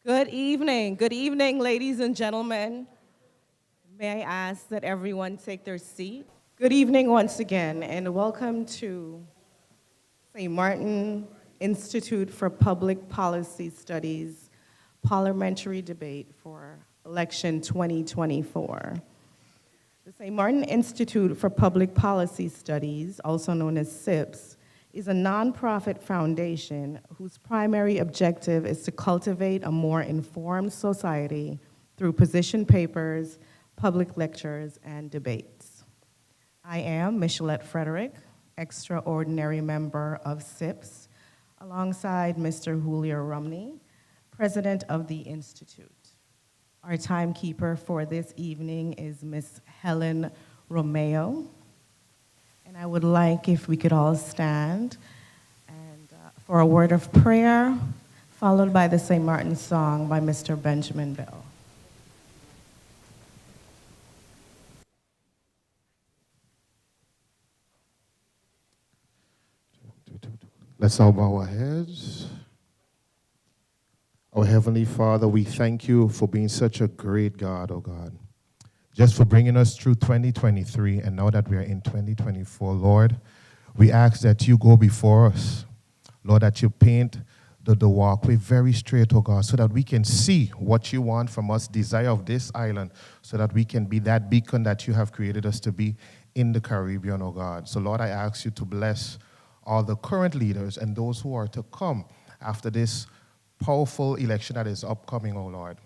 Good evening, ladies and gentlemen. May I ask that everyone take their seat? Good evening once again, and welcome to St. Maarten Institute for Public Policy Studies Parliamentary Debate for Election 2024. The St. Maarten Institute for Public Policy Studies, also known as SIPPS, is a nonprofit foundation whose primary objective is to cultivate a more informed society through position papers, public lectures, and debates. I am 𝒚𝒐𝒖𝒓, extraordinary member of SIPPS, alongside Mr. Julio Rumney, president of the Institute. Our timekeeper for this evening is Ms. Helen Romeo. And I would like if we could all stand and for a word of prayer, followed by the St. Maarten song by Mr. Benjamin Bell. Let's all bow our heads. Our Heavenly Father, we thank you for being such a great God, oh God. Just for bringing us through 2023, and now that we are in 2024, Lord, we ask that you go before us. Lord, that you paint the walkway very straight, oh God, so that we can see what you want from us, desire of this island, so that we can be that beacon that you have created us to be in the Caribbean, oh God. So, Lord, I ask you to bless all the current leaders and those who are to come after this powerful election that is upcoming, oh Lord.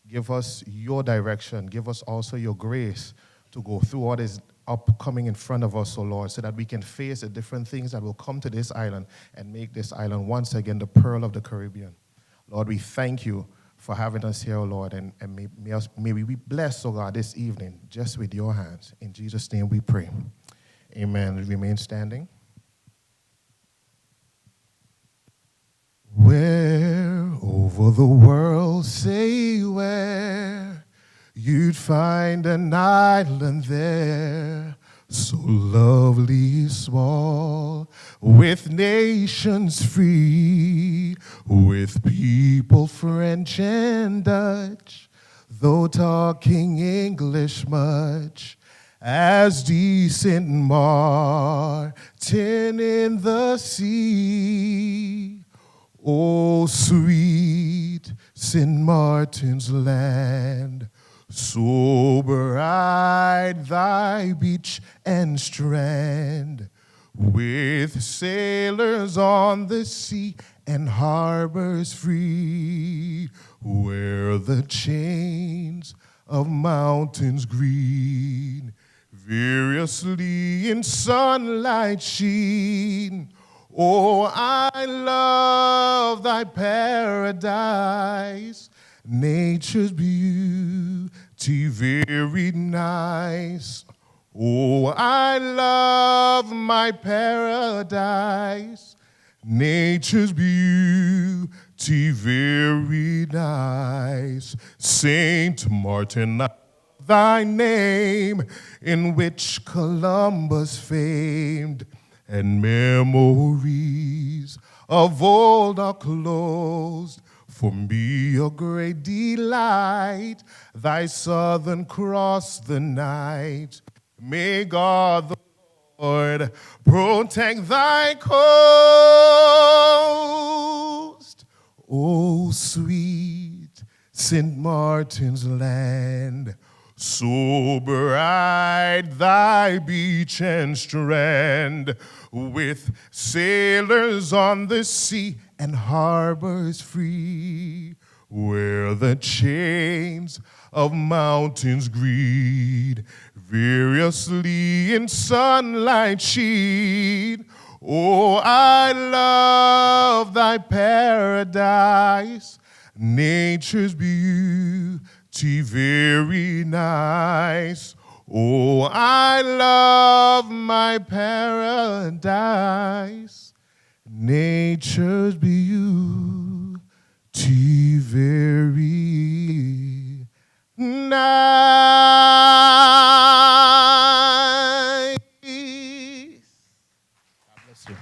Give us your direction. Give us also your grace to go through what is upcoming in front of us, oh Lord, so that we can face the different things that will come to this island and make this island once again the pearl of the Caribbean. Lord, we thank you for having us here, oh Lord, and may we be blessed, oh God, this evening just with your hands. In Jesus' name we pray. Amen. Remain standing. Where over the world, say where, you'd find an island there, so lovely small, with nations free, with people French and Dutch, though talking English much, as decent Maarten in the sea. Oh, sweet St. Maarten's land, so bright thy beach and strand, with sailors on the sea and harbors free, where the chains of mountains green variously in sunlight sheen. Oh, I love thy paradise, nature's beauty very nice. Oh, I love my paradise, nature's beauty very nice. Saint Maarten, thy name, in which Columbus famed, and memories of old are closed. For me a great delight, thy Southern Cross the night. May God the Lord protect thy coast. Oh, sweet St. Maarten's land, so bright thy beach and strand, with sailors on the sea and harbors free, where the chains of mountains greed variously in sunlight sheen. Oh, I love thy paradise, nature's beauty very nice. Oh, I love my paradise, nature's beauty very nice. God bless you.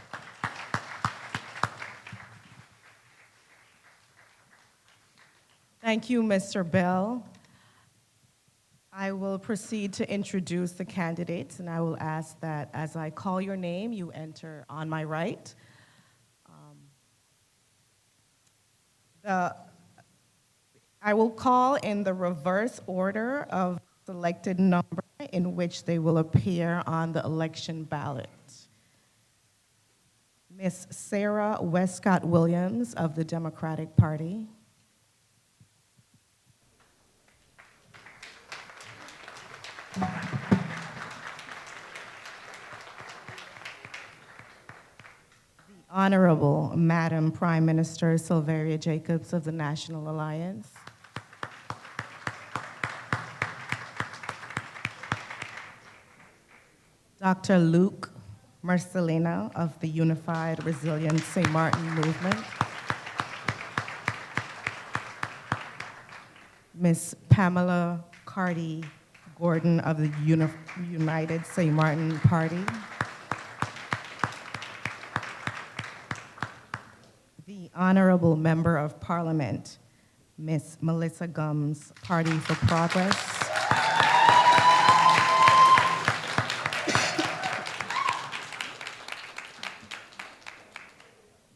Thank you, Mr. Bell. I will proceed to introduce the candidates, and I will ask that as I call your name, you enter on my right. I will call in the reverse order of selected number in which they will appear on the election ballot. Ms. Sarah Westcott Williams of the Democratic Party. Honorable Madam Prime Minister Sylveria Jacobs of the National Alliance. Dr. Luke Marcelina of the Unified Resilient St. Maarten Movement. Ms. Pamela Cardi Gordon of the United St. Maarten Party. The Honorable Member of Parliament, Ms. Melissa Gumbs, Party for Progress.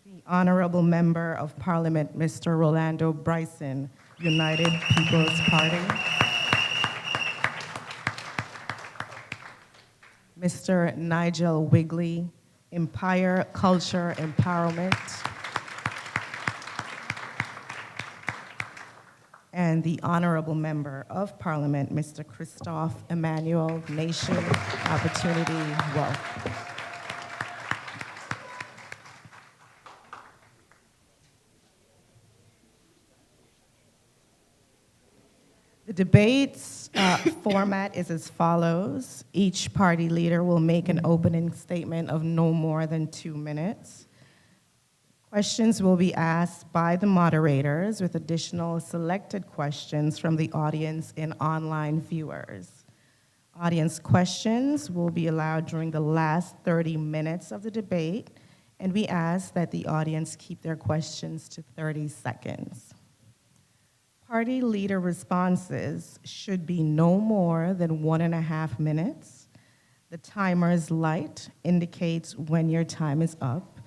The Honorable Member of Parliament, Mr. Rolando Bryson, United People's Party. Mr. Nigel Wigley, Empire Culture Empowerment. And the Honorable Member of Parliament, Mr. Christophe Emmanuel, Nation, Opportunity, Wealth. The debate's format is as follows. Each party leader will make an opening statement of no more than 2 minutes. Questions will be asked by the moderators with additional selected questions from the audience and online viewers. Audience questions will be allowed during the last 30 minutes of the debate, and we ask that the audience keep their questions to 30 seconds. Party leader responses should be no more than 1.5 minutes. The timer's light indicates when your time is up,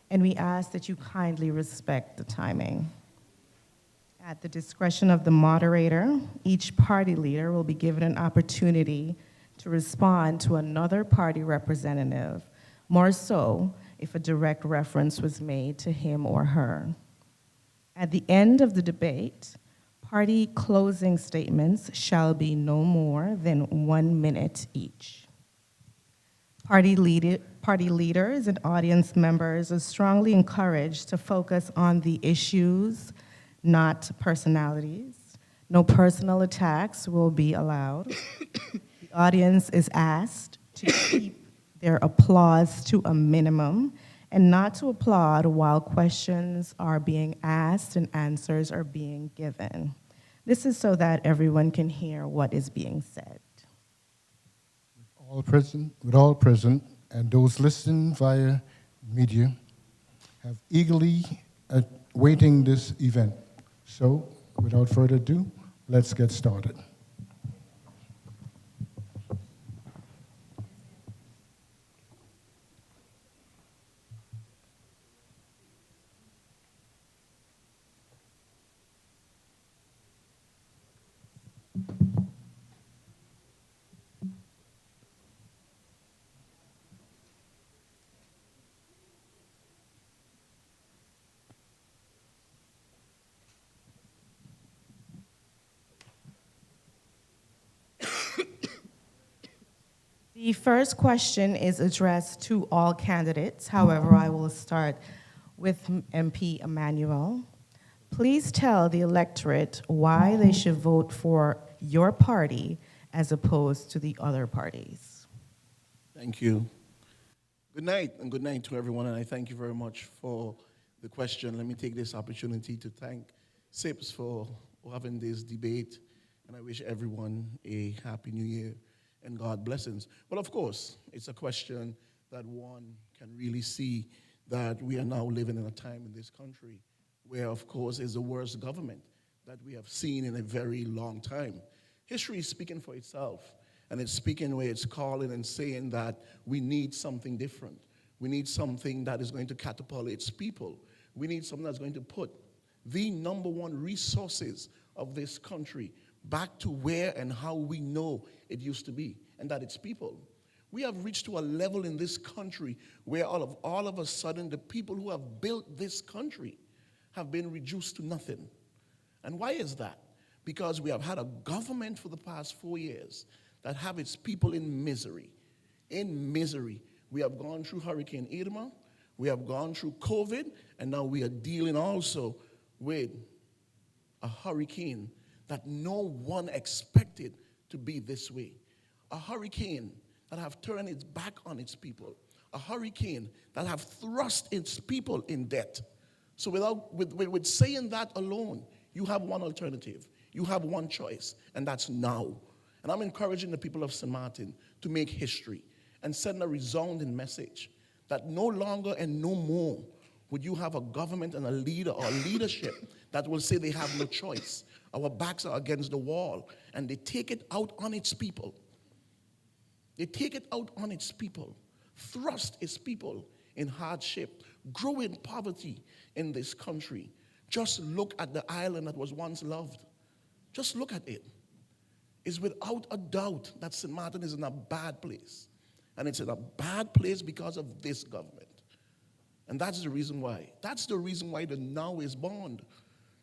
and we ask that you kindly respect the timing. At the discretion of the moderator, each party leader will be given an opportunity to respond to another party representative, more so if a direct reference was made to him or her. At the end of the debate, party closing statements shall be no more than 1 minute each. Party leaders and audience members are strongly encouraged to focus on the issues, not personalities. No personal attacks will be allowed. The audience is asked to keep their applause to a minimum and not to applaud while questions are being asked and answers are being given. This is so that everyone can hear what is being said. With all present, and those listening via media have eagerly awaiting this event. So, without further ado, let's get started. The first question is addressed to all candidates. However, I will start with MP Emmanuel. Please tell the electorate why they should vote for your party as opposed to the other parties. Thank you. Good night, and good night to everyone, and I thank you very much for the question. Let me take this opportunity to thank SIPPS for having this debate, and I wish everyone a happy new year and God blessings. Well, of course, it's a question that one can really see that we are now living in a time in this country where, of course, is the worst government that we have seen in a very long time. History is speaking for itself, and it's speaking where it's calling and saying that we need something different. We need something that is going to catapult its people. We need something that's going to put the number one resources of this country back to where and how we know it used to be, and that it's people. We have reached to a level in this country where all of a sudden the people who have built this country have been reduced to nothing. And why is that? Because we have had a government for the past 4 years that have its people in misery. In misery. We have gone through Hurricane Irma, we have gone through COVID, and now we are dealing also with a hurricane that no one expected to be this way. A hurricane that have turned its back on its people. A hurricane that have thrust its people in debt. So with saying that alone, you have one alternative. You have one choice, and that's now. And I'm encouraging the people of St. Maarten to make history and send a resounding message that no longer and no more would you have a government and a leader or leadership that will say they have no choice. Our backs are against the wall, and they take it out on its people. They take it out on its people, thrust its people in hardship, grow in poverty in this country. Just look at the island that was once loved. Just look at it. It's without a doubt that St. Maarten is in a bad place. And it's in a bad place because of this government. And that's the reason why. That's the reason why the now is born.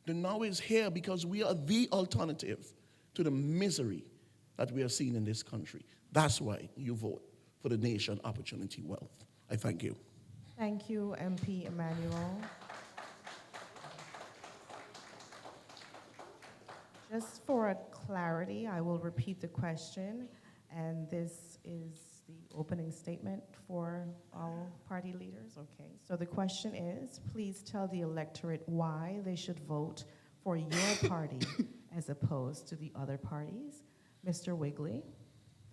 The now is here because we are the alternative to the misery that we are seeing in this country. That's why you vote for the nation, opportunity, wealth. I thank you. Thank you, MP Emmanuel. Just for clarity, I will repeat the question, and this is the opening statement for all party leaders. Okay, so the question is, please tell the electorate why they should vote for your party as opposed to the other parties. Mr. Wigley.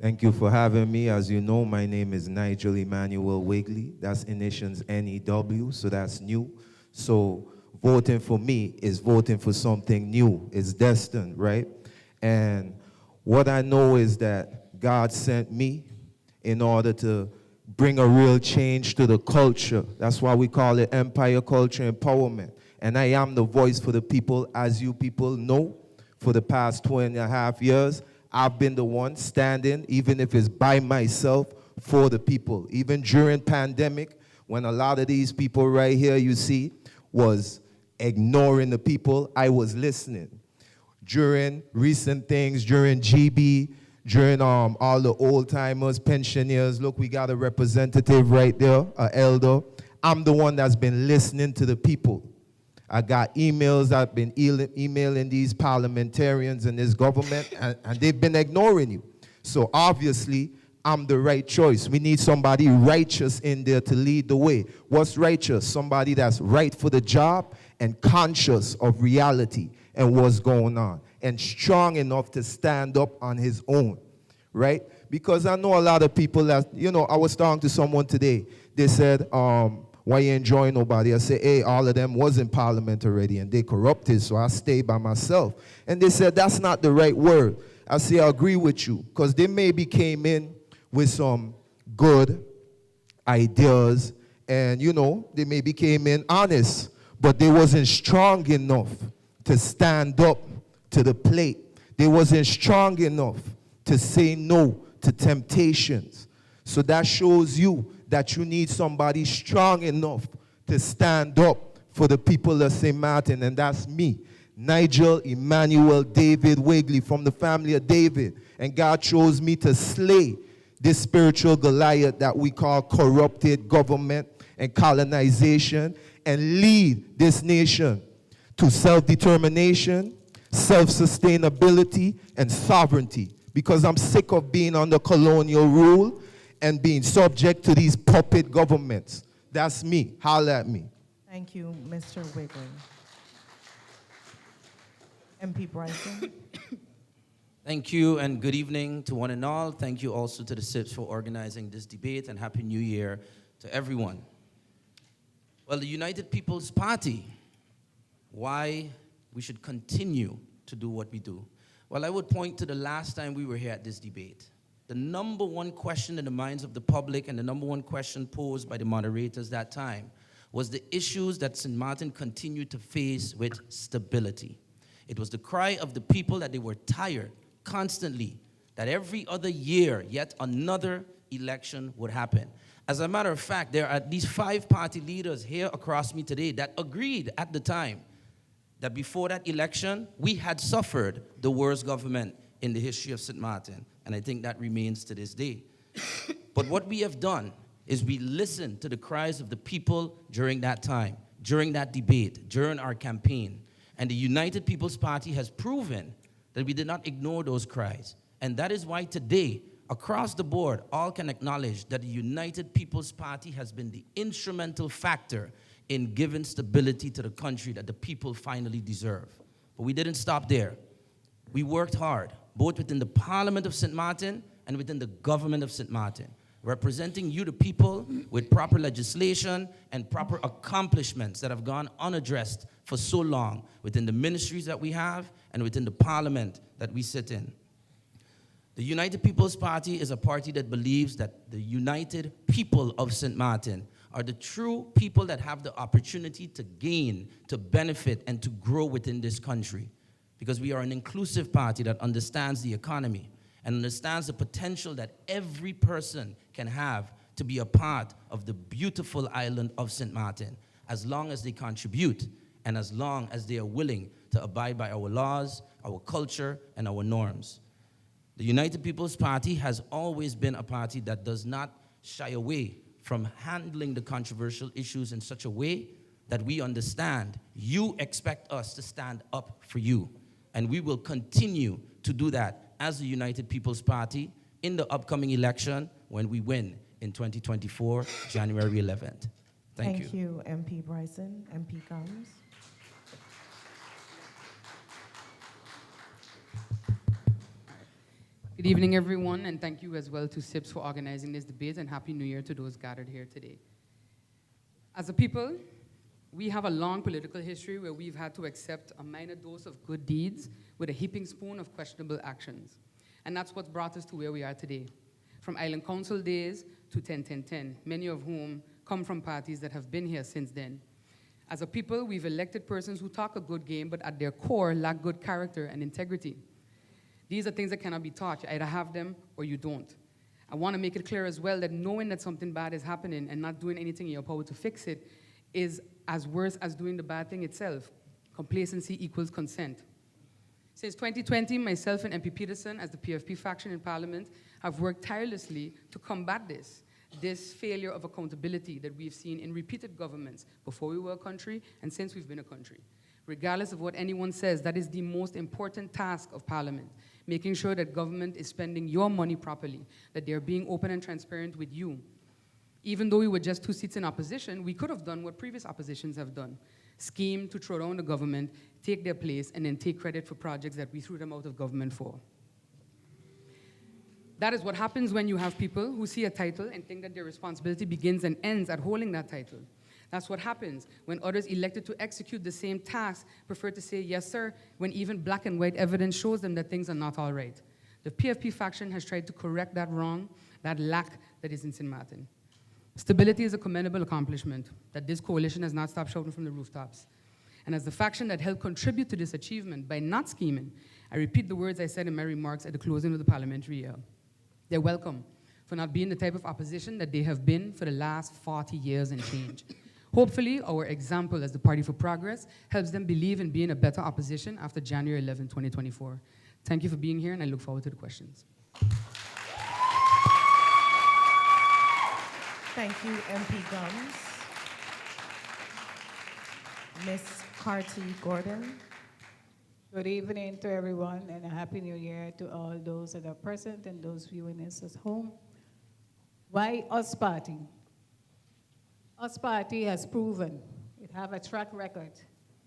Thank you for having me. As you know, my name is Nigel Emmanuel Wigley. That's initials N-E-W, so that's new. So voting for me is voting for something new. It's destined, right? And what I know is that God sent me in order to bring a real change to the culture. That's why we call it Empire Culture Empowerment. And I am the voice for the people, as you people know. For the past 2.5 years, I've been the one standing, even if it's by myself, for the people. Even during pandemic, when a lot of these people right here, you see, was ignoring the people, I was listening. During recent things, during GB, during all the old-timers, pensioners, look, we got a representative right there, an elder. I'm the one that's been listening to the people. I got emails, I've been emailing these parliamentarians and this government, and they've been ignoring you. So obviously, I'm the right choice. We need somebody righteous in there to lead the way. What's righteous? Somebody that's right for the job and conscious of reality and what's going on, and strong enough to stand up on his own, right? Because I know a lot of people that, you know, I was talking to someone today. They said, why you ain't join nobody? I said, hey, all of them was in parliament already, and they corrupted, so I stayed by myself. And they said, that's not the right word. I say, I agree with you, because they maybe came in with some good ideas, and, you know, they maybe came in honest, but they wasn't strong enough to stand up to the plate. They wasn't strong enough to say no to temptations. So that shows you that you need somebody strong enough to stand up for the people of St. Maarten, and that's me, Nigel Emmanuel David Wigley, from the family of David. And God chose me to slay this spiritual Goliath that we call corrupted government and colonization, and lead this nation to self-determination, self-sustainability, and sovereignty. Because I'm sick of being under colonial rule and being subject to these puppet governments. That's me. Holler at me. Thank you, Mr. Wigley. MP Bryson. Thank you, and good evening to one and all. Thank you also to the SIPPS for organizing this debate, and Happy New Year to everyone. Well, the United People's Party, why we should continue to do what we do. Well, I would point to the last time we were here at this debate. The number one question in the minds of the public and the number one question posed by the moderators that time was the issues that St. Maarten continued to face with stability. It was the cry of the people that they were tired constantly, that every other year, yet another election would happen. As a matter of fact, there are at least 5 party leaders here across me today that agreed at the time that before that election, we had suffered the worst government in the history of St. Maarten, and I think that remains to this day. But what we have done is we listened to the cries of the people during that time, during that debate, during our campaign, and the United People's Party has proven that we did not ignore those cries. And that is why today, across the board, all can acknowledge that the United People's Party has been the instrumental factor in giving stability to the country that the people finally deserve. But we didn't stop there. We worked hard, both within the Parliament of St. Maarten and within the government of St. Maarten, representing you, the people, with proper legislation and proper accomplishments that have gone unaddressed for so long within the ministries that we have and within the parliament that we sit in. The United People's Party is a party that believes that the united people of St. Maarten are the true people that have the opportunity to gain, to benefit, and to grow within this country. Because we are an inclusive party that understands the economy and understands the potential that every person can have to be a part of the beautiful island of St. Maarten, as long as they contribute and as long as they are willing to abide by our laws, our culture, and our norms. The United People's Party has always been a party that does not shy away from handling the controversial issues in such a way that we understand you expect us to stand up for you. And we will continue to do that as the United People's Party in the upcoming election when we win in 2024, January 11th. Thank you. Thank you, MP Bryson. MP Combs. Good evening, everyone, and thank you as well to SIPPS for organizing this debate, and Happy New Year to those gathered here today. As a people, we have a long political history where we've had to accept a minor dose of good deeds with a heaping spoon of questionable actions. And that's what's brought us to where we are today. From Island Council days to 10-10-10, many of whom come from parties that have been here since then. As a people, we've elected persons who talk a good game, but at their core lack good character and integrity. These are things that cannot be taught. You either have them or you don't. I want to make it clear as well that knowing that something bad is happening and not doing anything in your power to fix it is as worse as doing the bad thing itself. Complacency equals consent. Since 2020, myself and MP Peterson, as the PFP faction in Parliament, have worked tirelessly to combat this failure of accountability that we've seen in repeated governments before we were a country and since we've been a country. Regardless of what anyone says, that is the most important task of Parliament, making sure that government is spending your money properly, that they're being open and transparent with you. Even though we were just 2 seats in opposition, we could have done what previous oppositions have done. Scheme to throw down the government, take their place, and then take credit for projects that we threw them out of government for. That is what happens when you have people who see a title and think that their responsibility begins and ends at holding that title. That's what happens when others elected to execute the same task prefer to say, yes, sir, when even black and white evidence shows them that things are not all right. The PFP faction has tried to correct that wrong, that lack that is in St. Maarten. Stability is a commendable accomplishment that this coalition has not stopped shouting from the rooftops. And as the faction that helped contribute to this achievement by not scheming, I repeat the words I said in my remarks at the closing of the parliamentary year. They're welcome for not being the type of opposition that they have been for the last 40 years and change. Hopefully, our example as the Party for Progress helps them believe in being a better opposition after January 11, 2024. Thank you for being here, and I look forward to the questions. Thank you, MP Gums. Ms. Carty Gordon. Good evening to everyone, and a Happy New Year to all those that are present and those viewing us at home. Why us party? Us party has proven, it have a track record,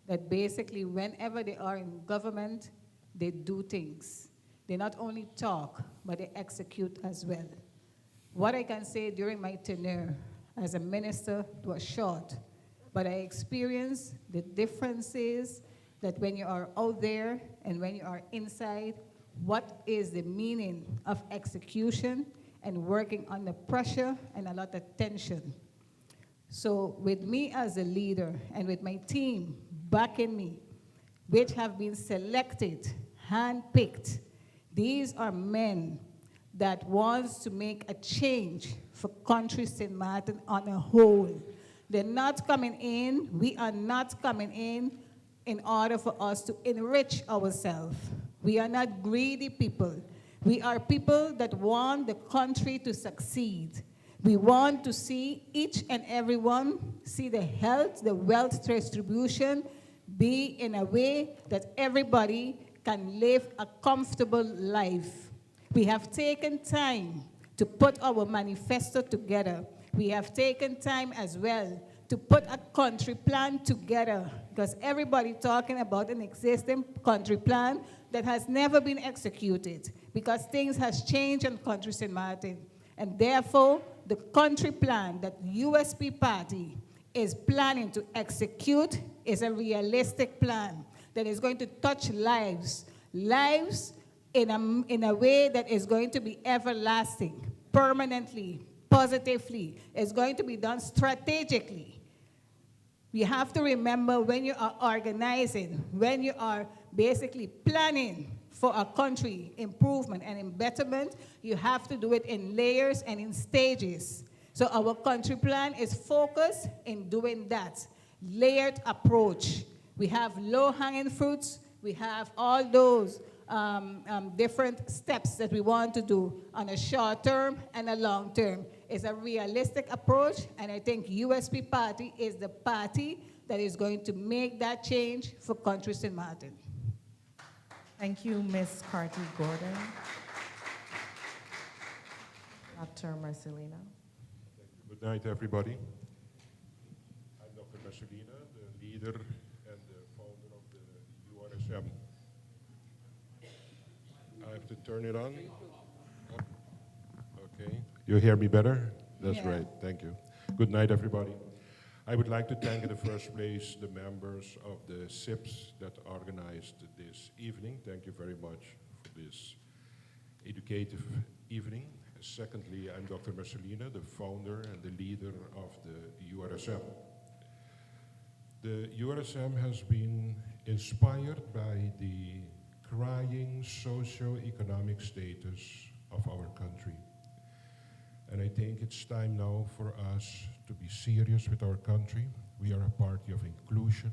that basically whenever they are in government, they do things. They not only talk, but they execute as well. What I can say during my tenure as a minister was short, but I experienced the differences that when you are out there and when you are inside, what is the meaning of execution and working under pressure and a lot of tension. So with me as a leader and with my team backing me, which have been selected, handpicked, these are men that wants to make a change for country St. Maarten on a whole. They're not coming in, we are not coming in order for us to enrich ourselves. We are not greedy people. We are people that want the country to succeed. We want to see each and every one see the health, the wealth distribution be in a way that everybody can live a comfortable life. We have taken time to put our manifesto together. We have taken time as well to put a country plan together, because everybody talking about an existing country plan that has never been executed, because things has changed in country St. Maarten. And therefore, the country plan that USP Party is planning to execute is a realistic plan that is going to touch lives in a way that is going to be everlasting, permanently, positively. It's going to be done strategically. You have to remember, when you are organizing, when you are basically planning for a country improvement and betterment, you have to do it in layers and in stages. So our country plan is focused in doing that layered approach. We have low-hanging fruits. We have all those different steps that we want to do on a short term and a long term. It's a realistic approach, and I think USP Party is the party that is going to make that change for country St. Maarten. Thank you, Ms. Carty Gordon. Dr. Marcelina. Good night, everybody. I'm Dr. Marcelina, the leader and the founder of the URSM. I have to turn it on. Okay. You hear me better? That's right. Thank you. Good night, everybody. I would like to thank in the first place the members of the SIPPS that organized this evening. Thank you very much for this educative evening. Secondly, I'm Dr. Marcelina, the founder and the leader of the URSM. The URSM has been inspired by the crying socio-economic status of our country. And I think it's time now for us to be serious with our country. We are a party of inclusion,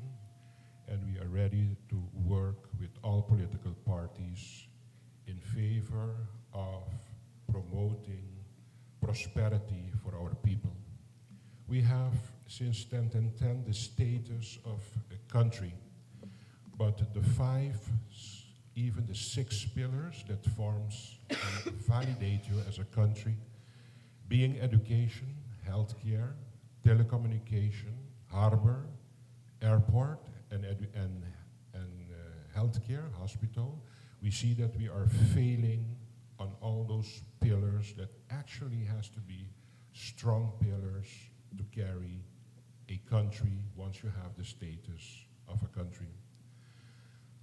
and we are ready to work with all political parties in favor of promoting prosperity for our people. We have, since 2010, the status of a country, but the five, even the 6 pillars that forms and validate you as a country, being education, healthcare, telecommunication, harbor, airport, and healthcare, hospital, we see that we are failing on all those pillars that actually has to be strong pillars to carry a country once you have the status of a country.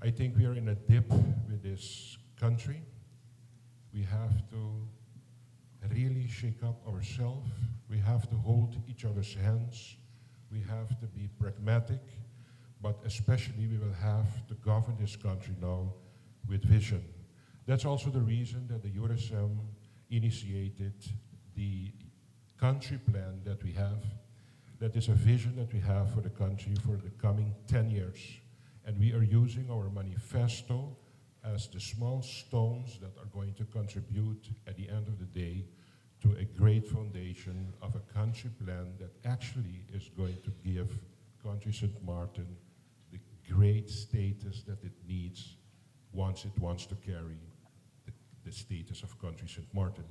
I think we are in a dip with this country. We have to really shake up ourselves. We have to hold each other's hands. We have to be pragmatic, but especially we will have to govern this country now with vision. That's also the reason that the URSM initiated the country plan that we have. That is a vision that we have for the country for the coming 10 years. And we are using our manifesto as the small stones that are going to contribute at the end of the day to a great foundation of a country plan that actually is going to give country St. Maarten the great status that it needs once it wants to carry the status of country St. Maarten.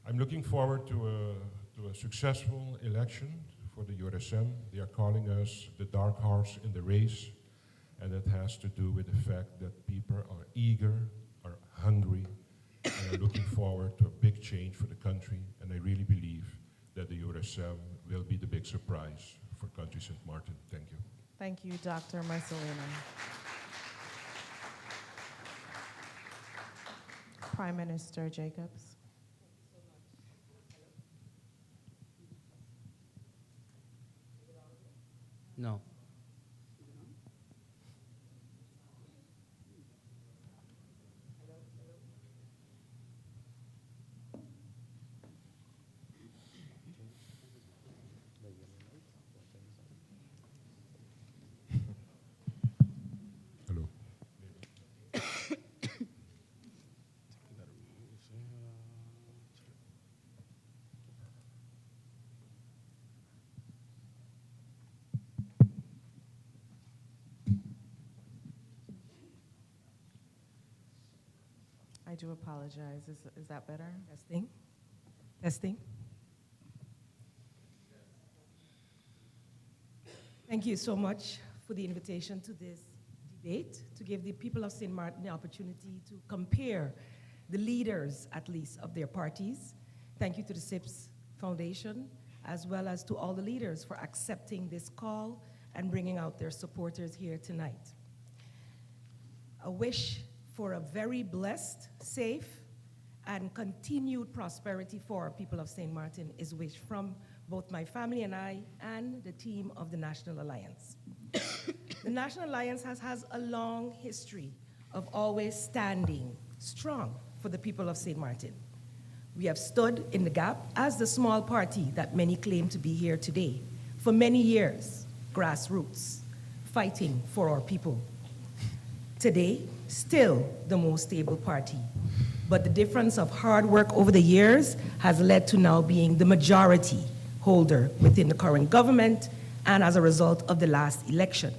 I'm looking forward to a successful election for the URSM. They are calling us the dark horse in the race, and that has to do with the fact that people are eager, are hungry, and are looking forward to a big change for the country, and I really believe that the URSM will be the big surprise for country St. Maarten. Thank you. Thank you, Dr. Marcelino. Prime Minister Jacobs. No. Hello. I do apologize. Is that better? Testing. Testing. Thank you so much for the invitation to this debate, to give the people of St. Maarten the opportunity to compare the leaders, at least, of their parties. Thank you to the SIPPS Foundation, as well as to all the leaders for accepting this call and bringing out their supporters here tonight. A wish for a very blessed, safe, and continued prosperity for people of St. Maarten is wished from both my family and I and the team of the National Alliance. The National Alliance has a long history of always standing strong for the people of St. Maarten. We have stood in the gap as the small party that many claim to be here today for many years, grassroots, fighting for our people. Today, still the most stable party. But the difference of hard work over the years has led to now being the majority holder within the current government and as a result of the last election.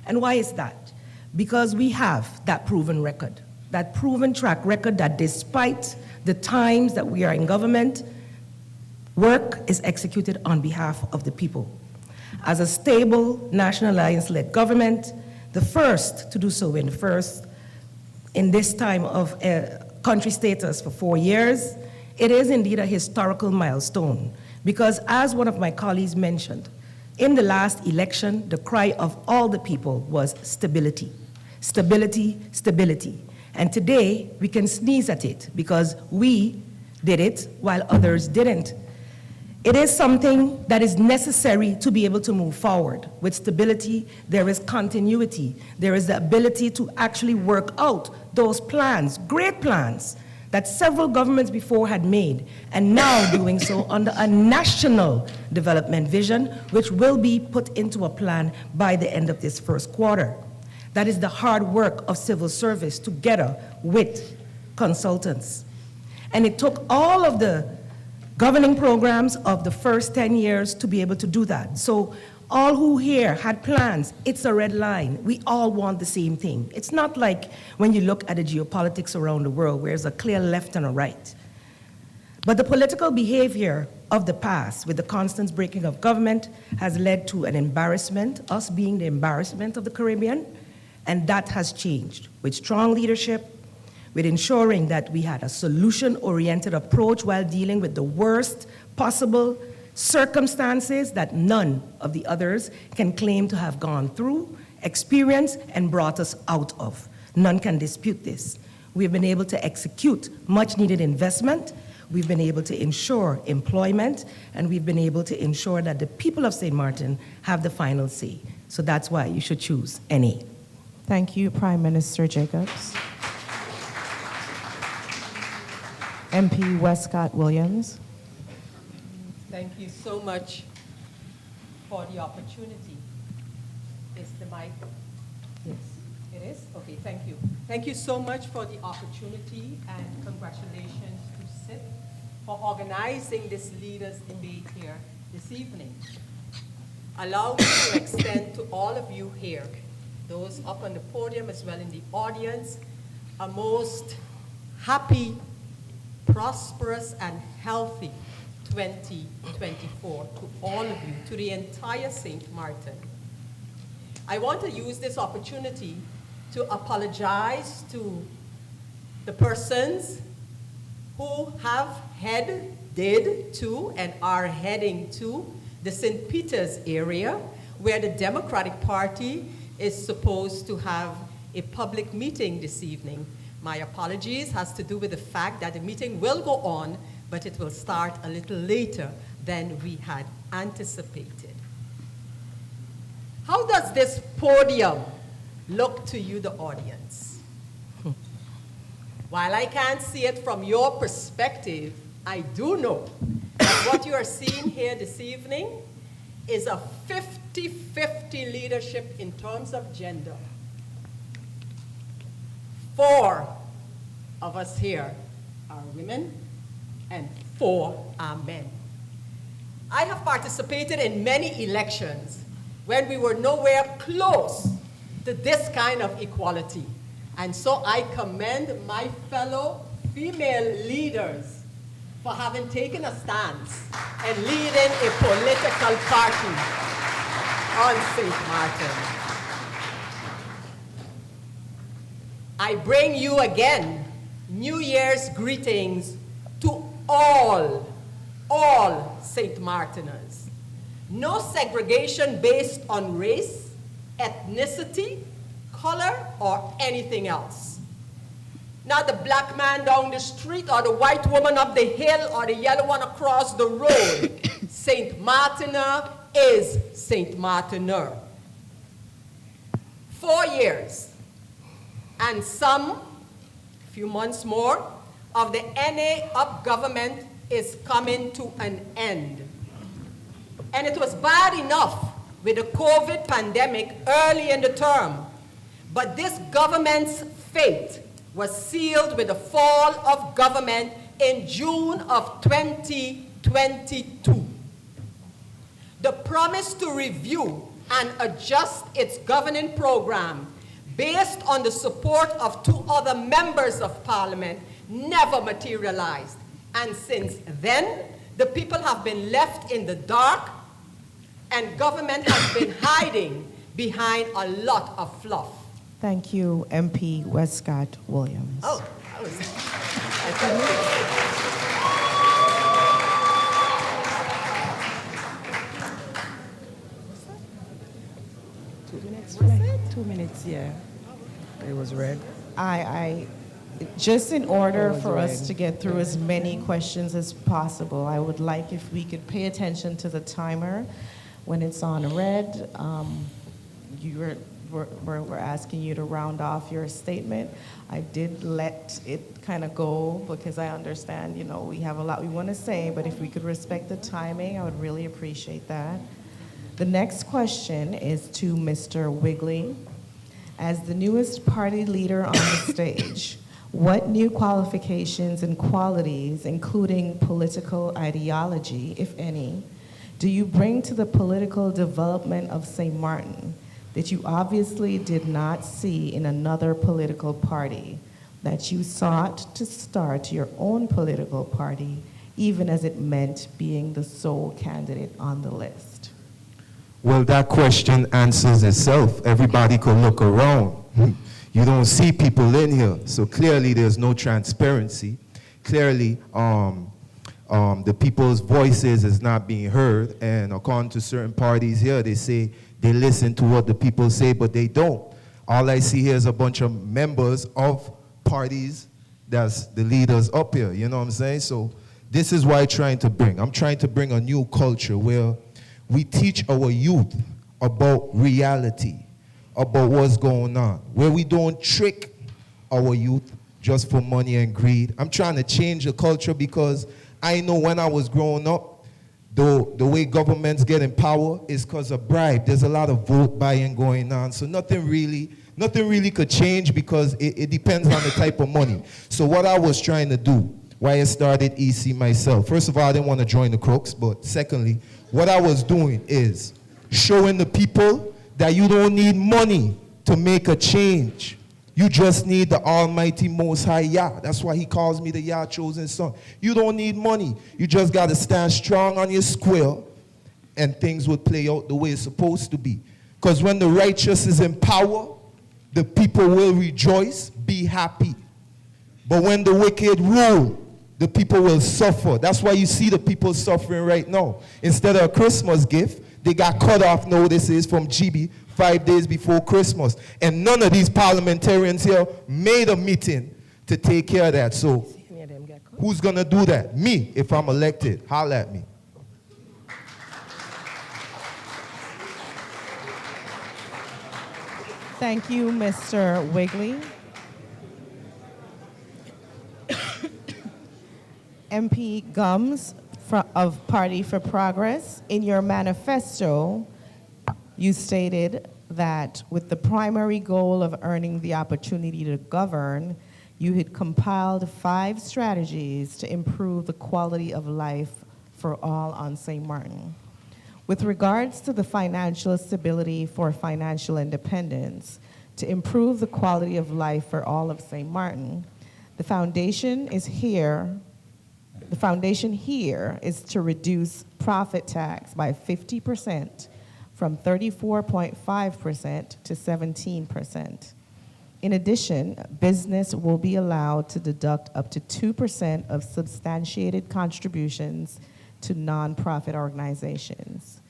And why is that? Because we have that proven record, that proven track record that despite the times that we are in government, work is executed on behalf of the people. As a stable National Alliance-led government, the first to do so in this time of country status for 4 years, it is indeed a historical milestone because as one of my colleagues mentioned, in the last election, the cry of all the people was stability, stability, stability. And today, we can sneeze at it because we did it while others didn't. It is something that is necessary to be able to move forward. With stability, there is continuity. There is the ability to actually work out those plans, great plans, that several governments before had made, and now doing so under a national development vision, which will be put into a plan by the end of this first quarter. That is the hard work of civil service together with consultants. And it took all of the governing programs of the first 10 years to be able to do that. So all who here had plans, it's a red line. We all want the same thing. It's not like when you look at the geopolitics around the world where there's a clear left and a right. But the political behavior of the past with the constant breaking of government has led to an embarrassment, us being the embarrassment of the Caribbean, and that has changed with strong leadership, with ensuring that we had a solution-oriented approach while dealing with the worst possible circumstances that none of the others can claim to have gone through, experienced, and brought us out of. None can dispute this. We've been able to execute much-needed investment, we've been able to ensure employment, and we've been able to ensure that the people of St. Maarten have the final say. So that's why you should choose NA. Thank you, Prime Minister Jacobs. MP Westcott-Williams. Thank you so much for the opportunity. Is the mic? Yes, it is? Okay, thank you. Thank you so much for the opportunity and congratulations to SIPPS for organizing this leaders debate here this evening. Allow me to extend to all of you here, those up on the podium as well in the audience, a most happy, prosperous, and healthy 2024 to all of you, to the entire St. Maarten. I want to use this opportunity to apologize to the persons who have headed to and are heading to the St. Peter's area, where the Democratic Party is supposed to have a public meeting this evening. My apologies, has to do with the fact that the meeting will go on, but it will start a little later than we had anticipated. How does this podium look to you, the audience? While I can't see it from your perspective, I do know that what you are seeing here this evening is a 50-50 leadership in terms of gender. 4 of us here are women and 4 are men. I have participated in many elections when we were nowhere close to this kind of equality. And so I commend my fellow female leaders for having taken a stance and leading a political party on St. Maarten. I bring you again New Year's greetings to all St. Martiners. No segregation based on race, ethnicity, color, or anything else. Not the black man down the street or the white woman up the hill or the yellow one across the road. St. Martiner is St. Martiner. 4 years and some few months more of the NA up government is coming to an end. And it was bad enough with the COVID pandemic early in the term, but this government's fate was sealed with the fall of government in June of 2022. The promise to review and adjust its governing program based on the support of 2 other members of Parliament never materialized. And since then, the people have been left in the dark and government has been hiding behind a lot of fluff. Thank you, MP 𝒚𝒂𝒄𝒉. Oh, that was... 2 minutes, 2 minutes, yeah. It was red. Just in order for us to get through as many questions as possible, I would like if we could pay attention to the timer. When it's on red, we're asking you to round off your statement. I did let it kind of go because I understand, you know, we have a lot we want to say, but if we could respect the timing, I would really appreciate that. The next question is to Mr. Wigley. As the newest party leader on the stage, what new qualifications and qualities, including political ideology, if any, do you bring to the political development of St. Maarten that you obviously did not see in another political party, that you sought to start your own political party, even as it meant being the sole candidate on the list? Well, that question answers itself. Everybody could look around. You don't see people in here, so clearly there's no transparency. Clearly, the people's voices is not being heard, and according to certain parties here, they say they listen to what the people say, but they don't. All I see here is a bunch of members of parties that's the leaders up here, you know what I'm saying? So this is what I'm trying to bring. I'm trying to bring a new culture where we teach our youth about reality, about what's going on, where we don't trick our youth just for money and greed. I'm trying to change the culture because I know when I was growing up, the way governments get in power is because of bribe. There's a lot of vote buying going on, so nothing really could change because it depends on the type of money. So what I was trying to do, why I started EC myself, first of all, I didn't want to join the crooks, but secondly, what I was doing is showing the people that you don't need money to make a change. You just need the Almighty Most High Yah. That's why he calls me the Yah chosen son. You don't need money. You just got to stand strong on your square and things will play out the way it's supposed to be. Because when the righteous is in power, the people will rejoice, be happy. But when the wicked rule, the people will suffer. That's why you see the people suffering right now. Instead of a Christmas gift, They got cut-off notices from GB 5 days before Christmas. And none of these parliamentarians here made a meeting to take care of that. So who's going to do that? Me, if I'm elected. Holler at me. Thank you, Mr. Wigley. MP Gums of Party for Progress, in your manifesto, you stated that with the primary goal of earning the opportunity to govern, you had compiled 5 strategies to improve the quality of life for all on St. Maarten. With regards to the financial stability for financial independence, to improve the quality of life for all of St. Maarten, the foundation here is to reduce profit tax by 50% from 34.5% to 17%. In addition, business will be allowed to deduct up to 2% of substantiated contributions to nonprofit organizations.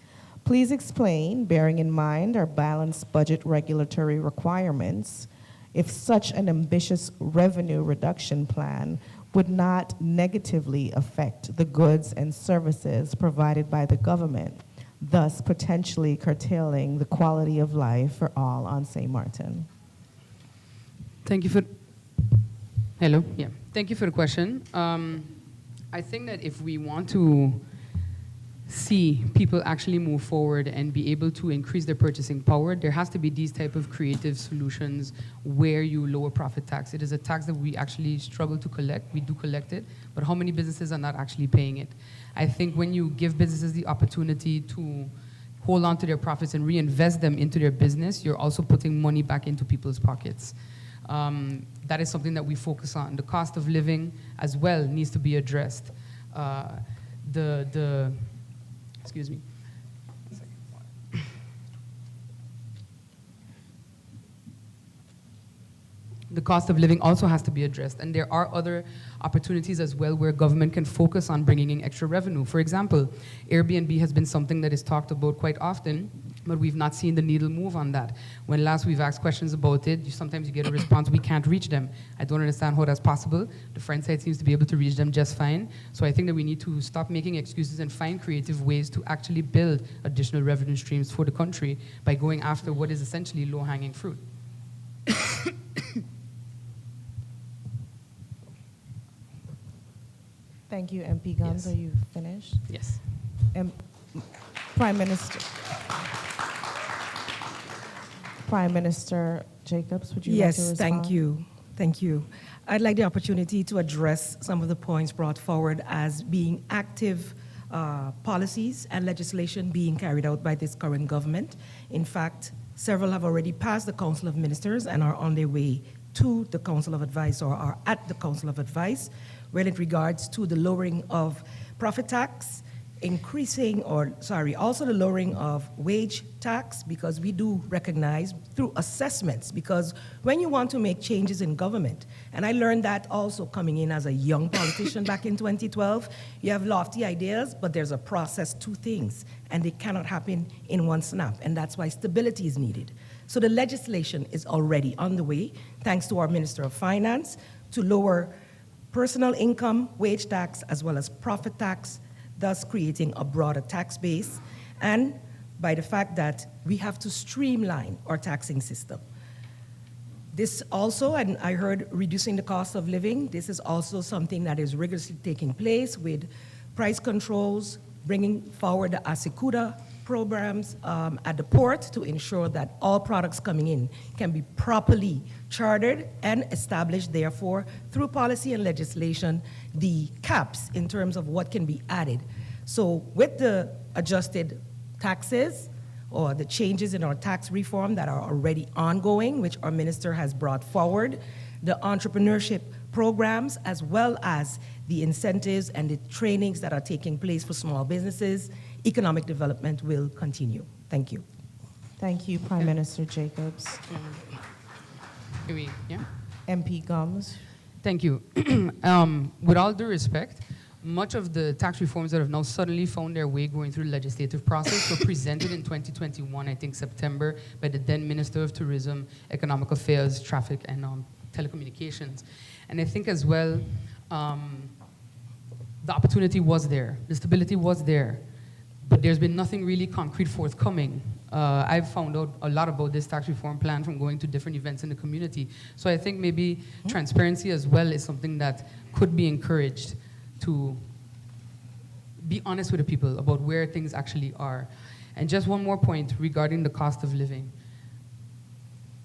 Please explain, bearing in mind our balanced budget regulatory requirements, if such an ambitious revenue reduction plan would not negatively affect the goods and services provided by the government, thus potentially curtailing the quality of life for all on St. Maarten. Thank you for, hello, yeah. Thank you for the question. I think that if we want to see people actually move forward and be able to increase their purchasing power, there has to be these type of creative solutions where you lower profit tax. It is a tax that we actually struggle to collect. We do collect it, but how many businesses are not actually paying it? I think when you give businesses the opportunity to hold on to their profits and reinvest them into their business, you're also putting money back into people's pockets. That is something that we focus on. The cost of living as well needs to be addressed. Excuse me. The cost of living also has to be addressed. And there are other opportunities as well where government can focus on bringing in extra revenue. For example, Airbnb has been something that is talked about quite often, but we've not seen the needle move on that. When last we've asked questions about it, sometimes you get a response, we can't reach them. I don't understand how that's possible. The Friend site seems to be able to reach them just fine. So I think that we need to stop making excuses and find creative ways to actually build additional revenue streams for the country by going after what is essentially low-hanging fruit. Thank you, MP Gums. Yes. Are you finished? Yes. Prime Minister Jacobs, would you like to respond? Yes, thank you. Thank you. I'd like the opportunity to address some of the points brought forward as being active policies and legislation being carried out by this current government. In fact, several have already passed the Council of Ministers and are on their way to the Council of Advice or are at the Council of Advice, when it regards to the lowering of profit tax, also the lowering of wage tax, because we do recognize through assessments, because when you want to make changes in government, and I learned that also coming in as a young politician back in 2012, you have lofty ideas, but there's a process to things, and they cannot happen in one snap, and that's why stability is needed. So the legislation is already on the way, thanks to our Minister of Finance, to lower personal income, wage tax, as well as profit tax, thus creating a broader tax base, and by the fact that we have to streamline our taxing system. This also, and I heard reducing the cost of living, this is also something that is rigorously taking place with price controls, bringing forward the 𝒐𝒂𝒂 programs at the port to ensure that all products coming in can be properly chartered and established, therefore, through policy and legislation, the caps in terms of what can be added. So with the adjusted taxes or the changes in our tax reform that are already ongoing, which our minister has brought forward, the entrepreneurship programs, as well as the incentives and the trainings that are taking place for small businesses, economic development will continue. Thank you. Thank you, Prime Minister Jacobs. Yeah? MP Gums. Thank you. With all due respect, much of the tax reforms that have now suddenly found their way going through the legislative process were presented in 2021, I think September, by the then Minister of Tourism, Economic Affairs, Traffic, and Telecommunications. And I think as well, the opportunity was there, the stability was there, but there's been nothing really concrete forthcoming. I've found out a lot about this tax reform plan from going to different events in the community. So I think maybe transparency as well is something that could be encouraged, to be honest with the people about where things actually are. And just one more point regarding the cost of living.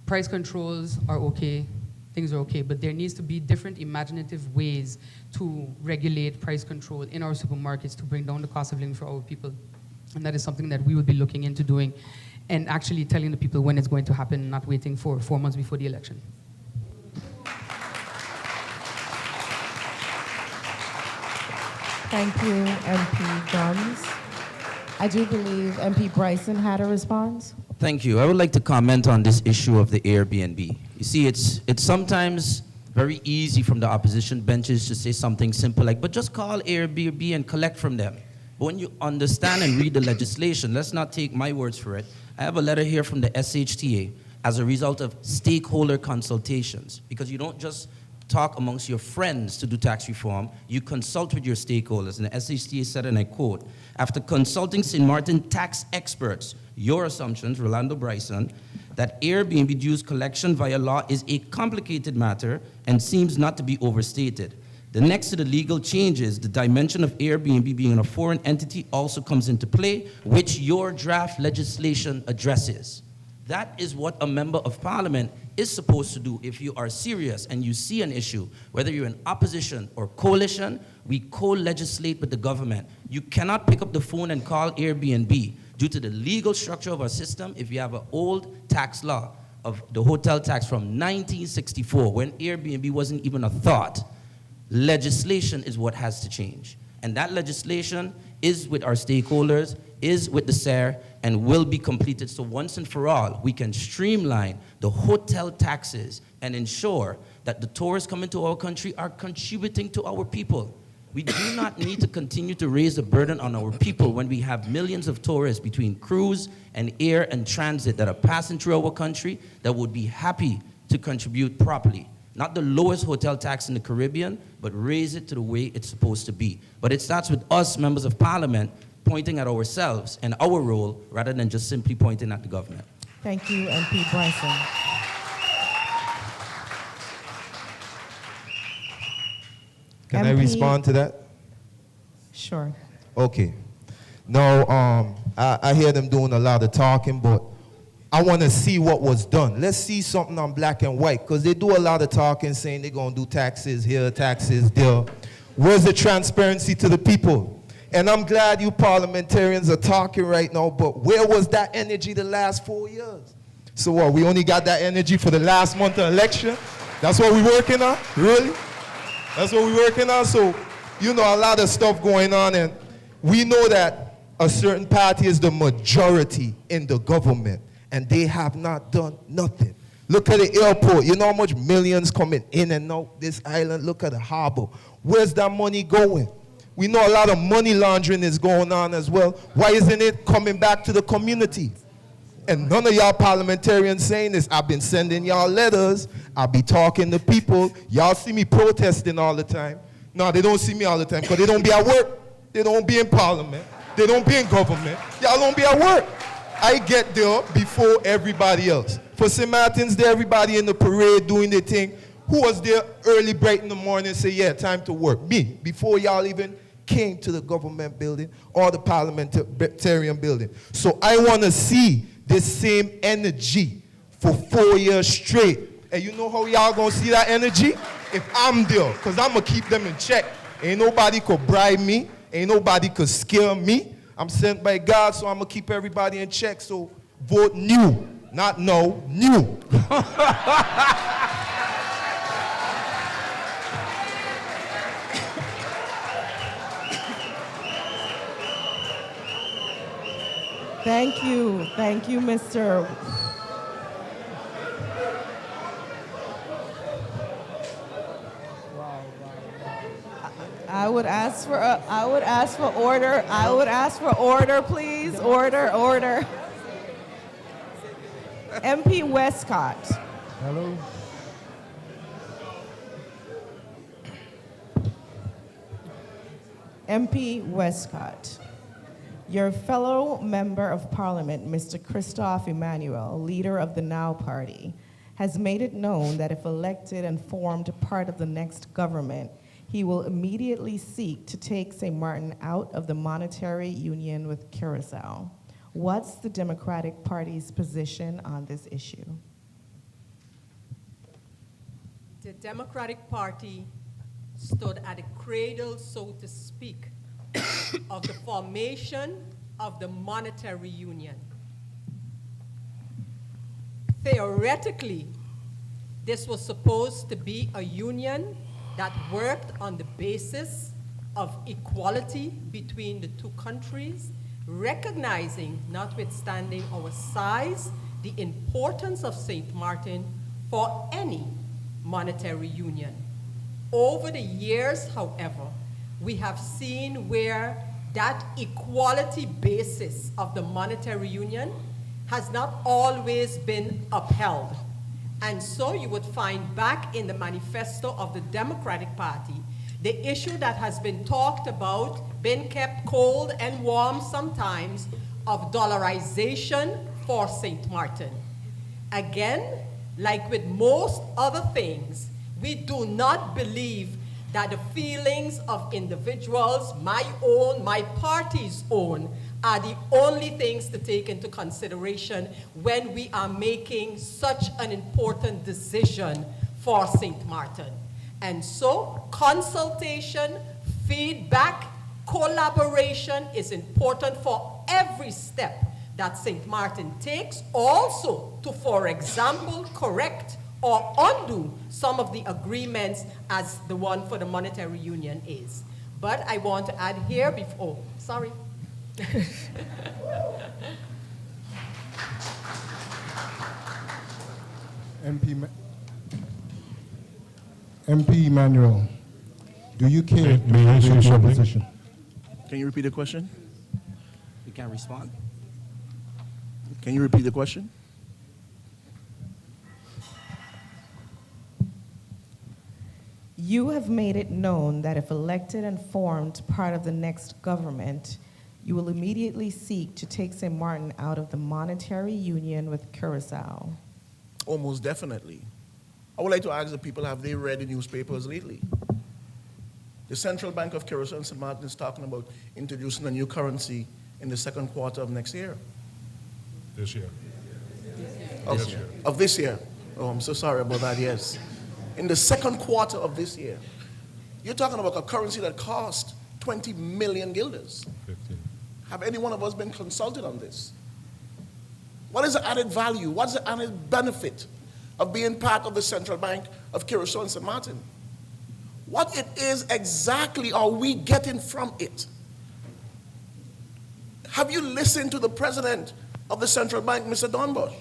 Price controls are okay, things are okay, but there needs to be different imaginative ways to regulate price control in our supermarkets to bring down the cost of living for our people. And that is something that we will be looking into doing and actually telling the people when it's going to happen, not waiting for 4 months before the election. Thank you, MP Guns. I do believe MP Bryson had a response. Thank you. I would like to comment on this issue of the Airbnb. You see, it's sometimes very easy from the opposition benches to say something simple like, but just call Airbnb and collect from them. But when you understand and read the legislation, let's not take my words for it. I have a letter here from the SHTA as a result of stakeholder consultations, because you don't just talk amongst your friends to do tax reform, you consult with your stakeholders. And the SHTA said, and I quote, after consulting St. Maarten tax experts, your assumptions, Rolando Bryson, that Airbnb dues collection via law is a complicated matter and seems not to be overstated. The next to the legal changes, the dimension of Airbnb being a foreign entity also comes into play, which your draft legislation addresses. That is what a member of parliament is supposed to do. If you are serious and you see an issue, whether you're in opposition or coalition, we co-legislate with the government. You cannot pick up the phone and call Airbnb due to the legal structure of our system. If you have an old tax law of the hotel tax from 1964, when Airbnb wasn't even a thought, legislation is what has to change. And that legislation is with our stakeholders, is with the SER, and will be completed. So once and for all, we can streamline the hotel taxes and ensure that the tourists coming to our country are contributing to our people. We do not need to continue to raise the burden on our people when we have millions of tourists between cruise and air and transit that are passing through our country that would be happy to contribute properly. Not the lowest hotel tax in the Caribbean, but raise it to the way it's supposed to be. But it starts with us, members of parliament, pointing at ourselves and our role rather than just simply pointing at the government. Thank you, MP Bryson. Can I respond to that? Sure. Okay. Now, I hear them doing a lot of talking, but I want to see what was done. Let's see something on black and white, because they do a lot of talking, saying they're going to do taxes here, taxes there. Where's the transparency to the people? And I'm glad you parliamentarians are talking right now, but where was that energy the last 4 years? So what, we only got that energy for the last month of election? That's what we're working on? Really? That's what we're working on? So, you know, a lot of stuff going on, and we know that a certain party is the majority in the government, and they have not done nothing. Look at the airport. You know how much millions coming in and out this island? Look at the harbor. Where's that money going? We know a lot of money laundering is going on as well. Why isn't it coming back to the community? And none of y'all parliamentarians saying this. I've been sending y'all letters. I'll be talking to people. Y'all see me protesting all the time. No, they don't see me all the time because they don't be at work. They don't be in parliament. They don't be in government. Y'all don't be at work. I get there before everybody else. For St. Martin's Day, everybody in the parade doing their thing. Who was there early, bright in the morning and say, yeah, time to work? Me, before y'all even came to the government building or the parliamentarian building. So I want to see this same energy for 4 years straight. And you know how y'all going to see that energy? If I'm there, because I'm going to keep them in check. Ain't nobody could bribe me. Ain't nobody could scare me. I'm sent by God, so I'm going to keep everybody in check. So vote new, not no, new. Thank you, Mr. I would ask for order. I would ask for order, please. Order. MP Westcott. Hello. MP Westcott. Your fellow member of parliament, Mr. 𝒚𝒂𝒄𝒉 Emmanuel, leader of the Now Party, has made it known that if elected and formed part of the next government, he will immediately seek to take St. Maarten out of the monetary union with Curaçao. What's the Democratic Party's position on this issue? The Democratic Party stood at the cradle, so to speak, of the formation of the monetary union. Theoretically, this was supposed to be a union that worked on the basis of equality between the two countries, recognizing, notwithstanding our size, the importance of St. Maarten for any monetary union. Over the years, however, we have seen where that equality basis of the monetary union has not always been upheld. And so you would find back in the manifesto of the Democratic Party, the issue that has been talked about, been kept cold and warm sometimes, of dollarization for St. Maarten. Again, like with most other things, we do not believe that the feelings of individuals, my own, my party's own, are the only things to take into consideration when we are making such an important decision for St. Maarten. And so consultation, feedback, collaboration is important for every step that St. Maarten takes, also to, for example, correct or undo some of the agreements as the one for the monetary union is. But I want to add here before, sorry. MP Emmanuel, do you care to May I say your something? position? Can you repeat the question? You can respond. Can you repeat the question? You have made it known that if elected and formed part of the next government, you will immediately seek to take St. Maarten out of the monetary union with Curaçao. Almost definitely. I would like to ask the people, have they read the newspapers lately? The Central Bank of Curaçao and St. Maarten is talking about introducing a new currency in the second quarter of next year. This year. Of this year. Oh, I'm so sorry about that, yes. In the second quarter of this year. You're talking about a currency that cost 20 million guilders. 15. Have any one of us been consulted on this? What is the added value? What's the added benefit of being part of the Central Bank of Curaçao and St. Maarten? What it is exactly are we getting from it? Have you listened to the president of the Central Bank, Mr. Dornbush,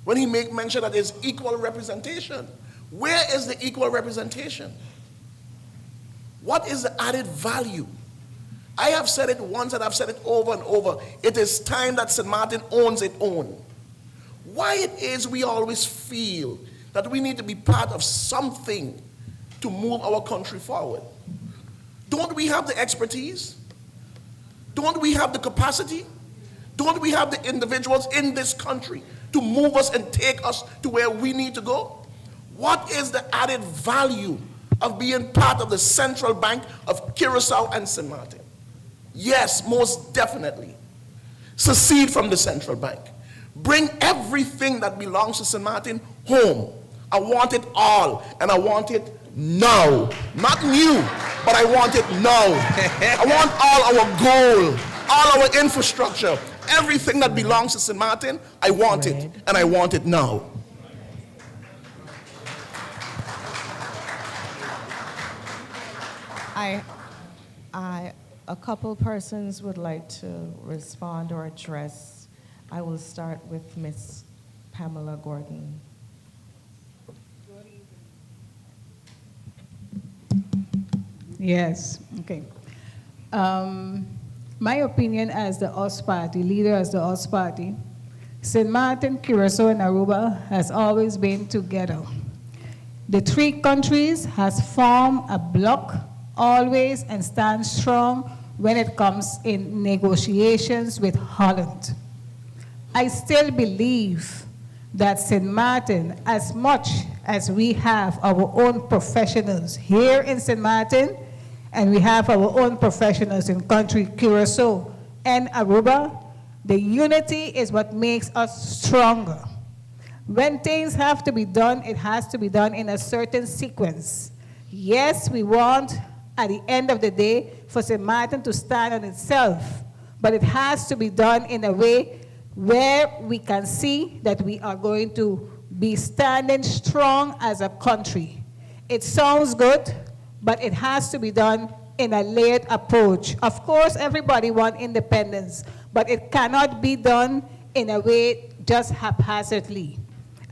when he make mention that there's equal representation? Where is the equal representation? What is the added value? I have said it once and I've said it over and over. It is time that St. Maarten owns its own. Why it is we always feel that we need to be part of something to move our country forward. Don't we have the expertise? Don't we have the capacity? Don't we have the individuals in this country to move us and take us to where we need to go? What is the added value of being part of the Central Bank of Curaçao and St. Maarten? Yes, most definitely. Secede from the Central Bank. Bring everything that belongs to St. Maarten home. I want it all, and I want it now. Not new, but I want it now. I want all our gold, all our infrastructure, everything that belongs to St. Maarten, I want it, and I want it now. A couple persons would like to respond or address. I will start with Ms. Pamela Gordon. Yes, okay. My opinion as the US party, leader as the US party, St. Maarten, Curaçao, and Aruba has always been together. The three countries has formed a bloc always and stand strong when it comes in negotiations with Holland. I still believe that St. Maarten, as much as we have our own professionals here in St. Maarten, and we have our own professionals in country Curaçao and Aruba, the unity is what makes us stronger. When things have to be done, it has to be done in a certain sequence. Yes, we want, at the end of the day, for St. Maarten to stand on itself, but it has to be done in a way where we can see that we are going to be standing strong as a country. It sounds good, but it has to be done in a layered approach. Of course, everybody wants independence, but it cannot be done in a way just haphazardly.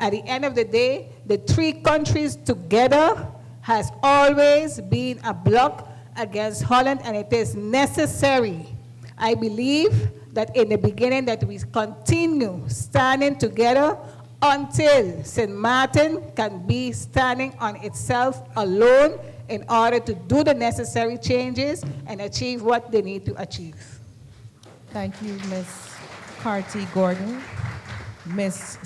At the end of the day, the three countries together has always been a bloc against Holland, and it is necessary. I believe that in the beginning that we continue standing together until St. Maarten can be standing on itself alone in order to do the necessary changes and achieve what they need to achieve. Thank you, Ms. Carty Gordon. Ms.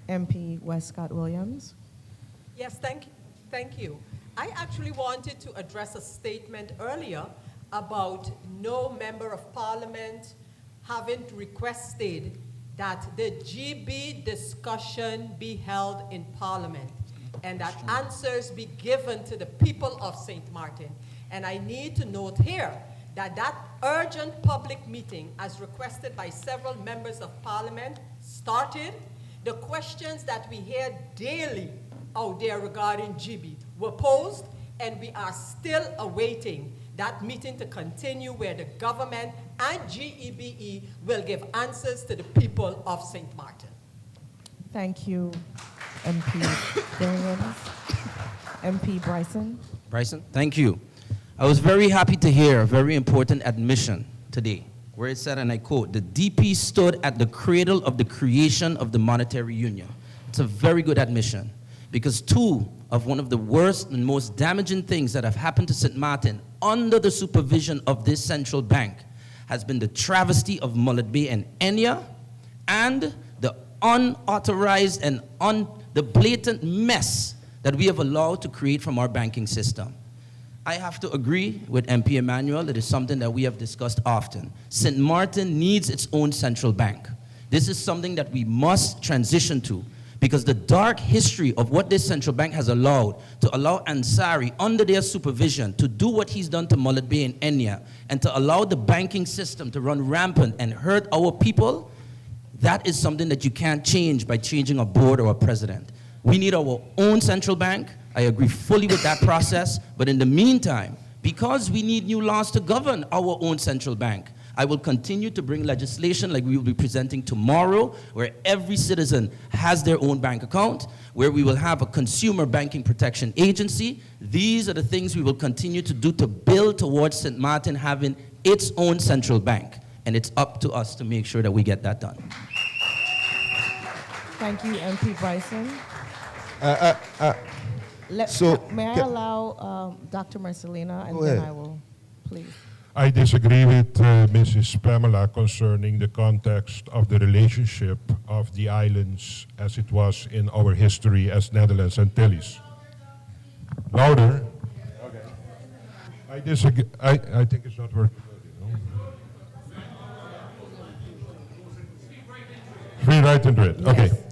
MP Westcott-Williams. Yes, thank you. I actually wanted to address a statement earlier about no member of parliament having requested that the GB discussion be held in parliament and that answers be given to the people of St. Maarten. And I need to note here that that urgent public meeting, as requested by several members of parliament, started. The questions that we hear daily out there regarding GB were posed, and we are still awaiting that meeting to continue where the government and GEBE will give answers to the people of St. Maarten. Thank you, MP Williams. MP Bryson. Bryson, thank you. I was very happy to hear a very important admission today, where it said, and I quote, "The DP stood at the cradle of the creation of the monetary union." It's a very good admission, because two of one of the worst and most damaging things that have happened to St. Maarten under the supervision of this central bank has been the travesty of 𝒚𝒐𝒖𝒓 and enya, and the unauthorized and the blatant mess that we have allowed to create from our banking system. I have to agree with MP Emmanuel. It is something that we have discussed often. St. Maarten needs its own central bank. This is something that we must transition to, because the dark history of what this central bank has allowed to allow Ansari under their supervision to do what he's done to 𝒚𝒐𝒖𝒓 and enya, and to allow the banking system to run rampant and hurt our people, that is something that you can't change by changing a board or a president. We need our own central bank. I agree fully with that process, but in the meantime, because we need new laws to govern our own central bank, I will continue to bring legislation like we will be presenting tomorrow, where every citizen has their own bank account, where we will have a consumer banking protection agency. These are the things we will continue to do to build towards St. Maarten having its own central bank, and it's up to us to make sure that we get that done. Thank you, MP Bryson. May I allow Dr. Marcelina, and then I will, please. I disagree with Mrs. Pamela concerning the context of the relationship of the islands as it was in our history as Netherlands Antilles. Louder. Okay. I disagree. I think it's not working. Free right into it. Okay. Yes.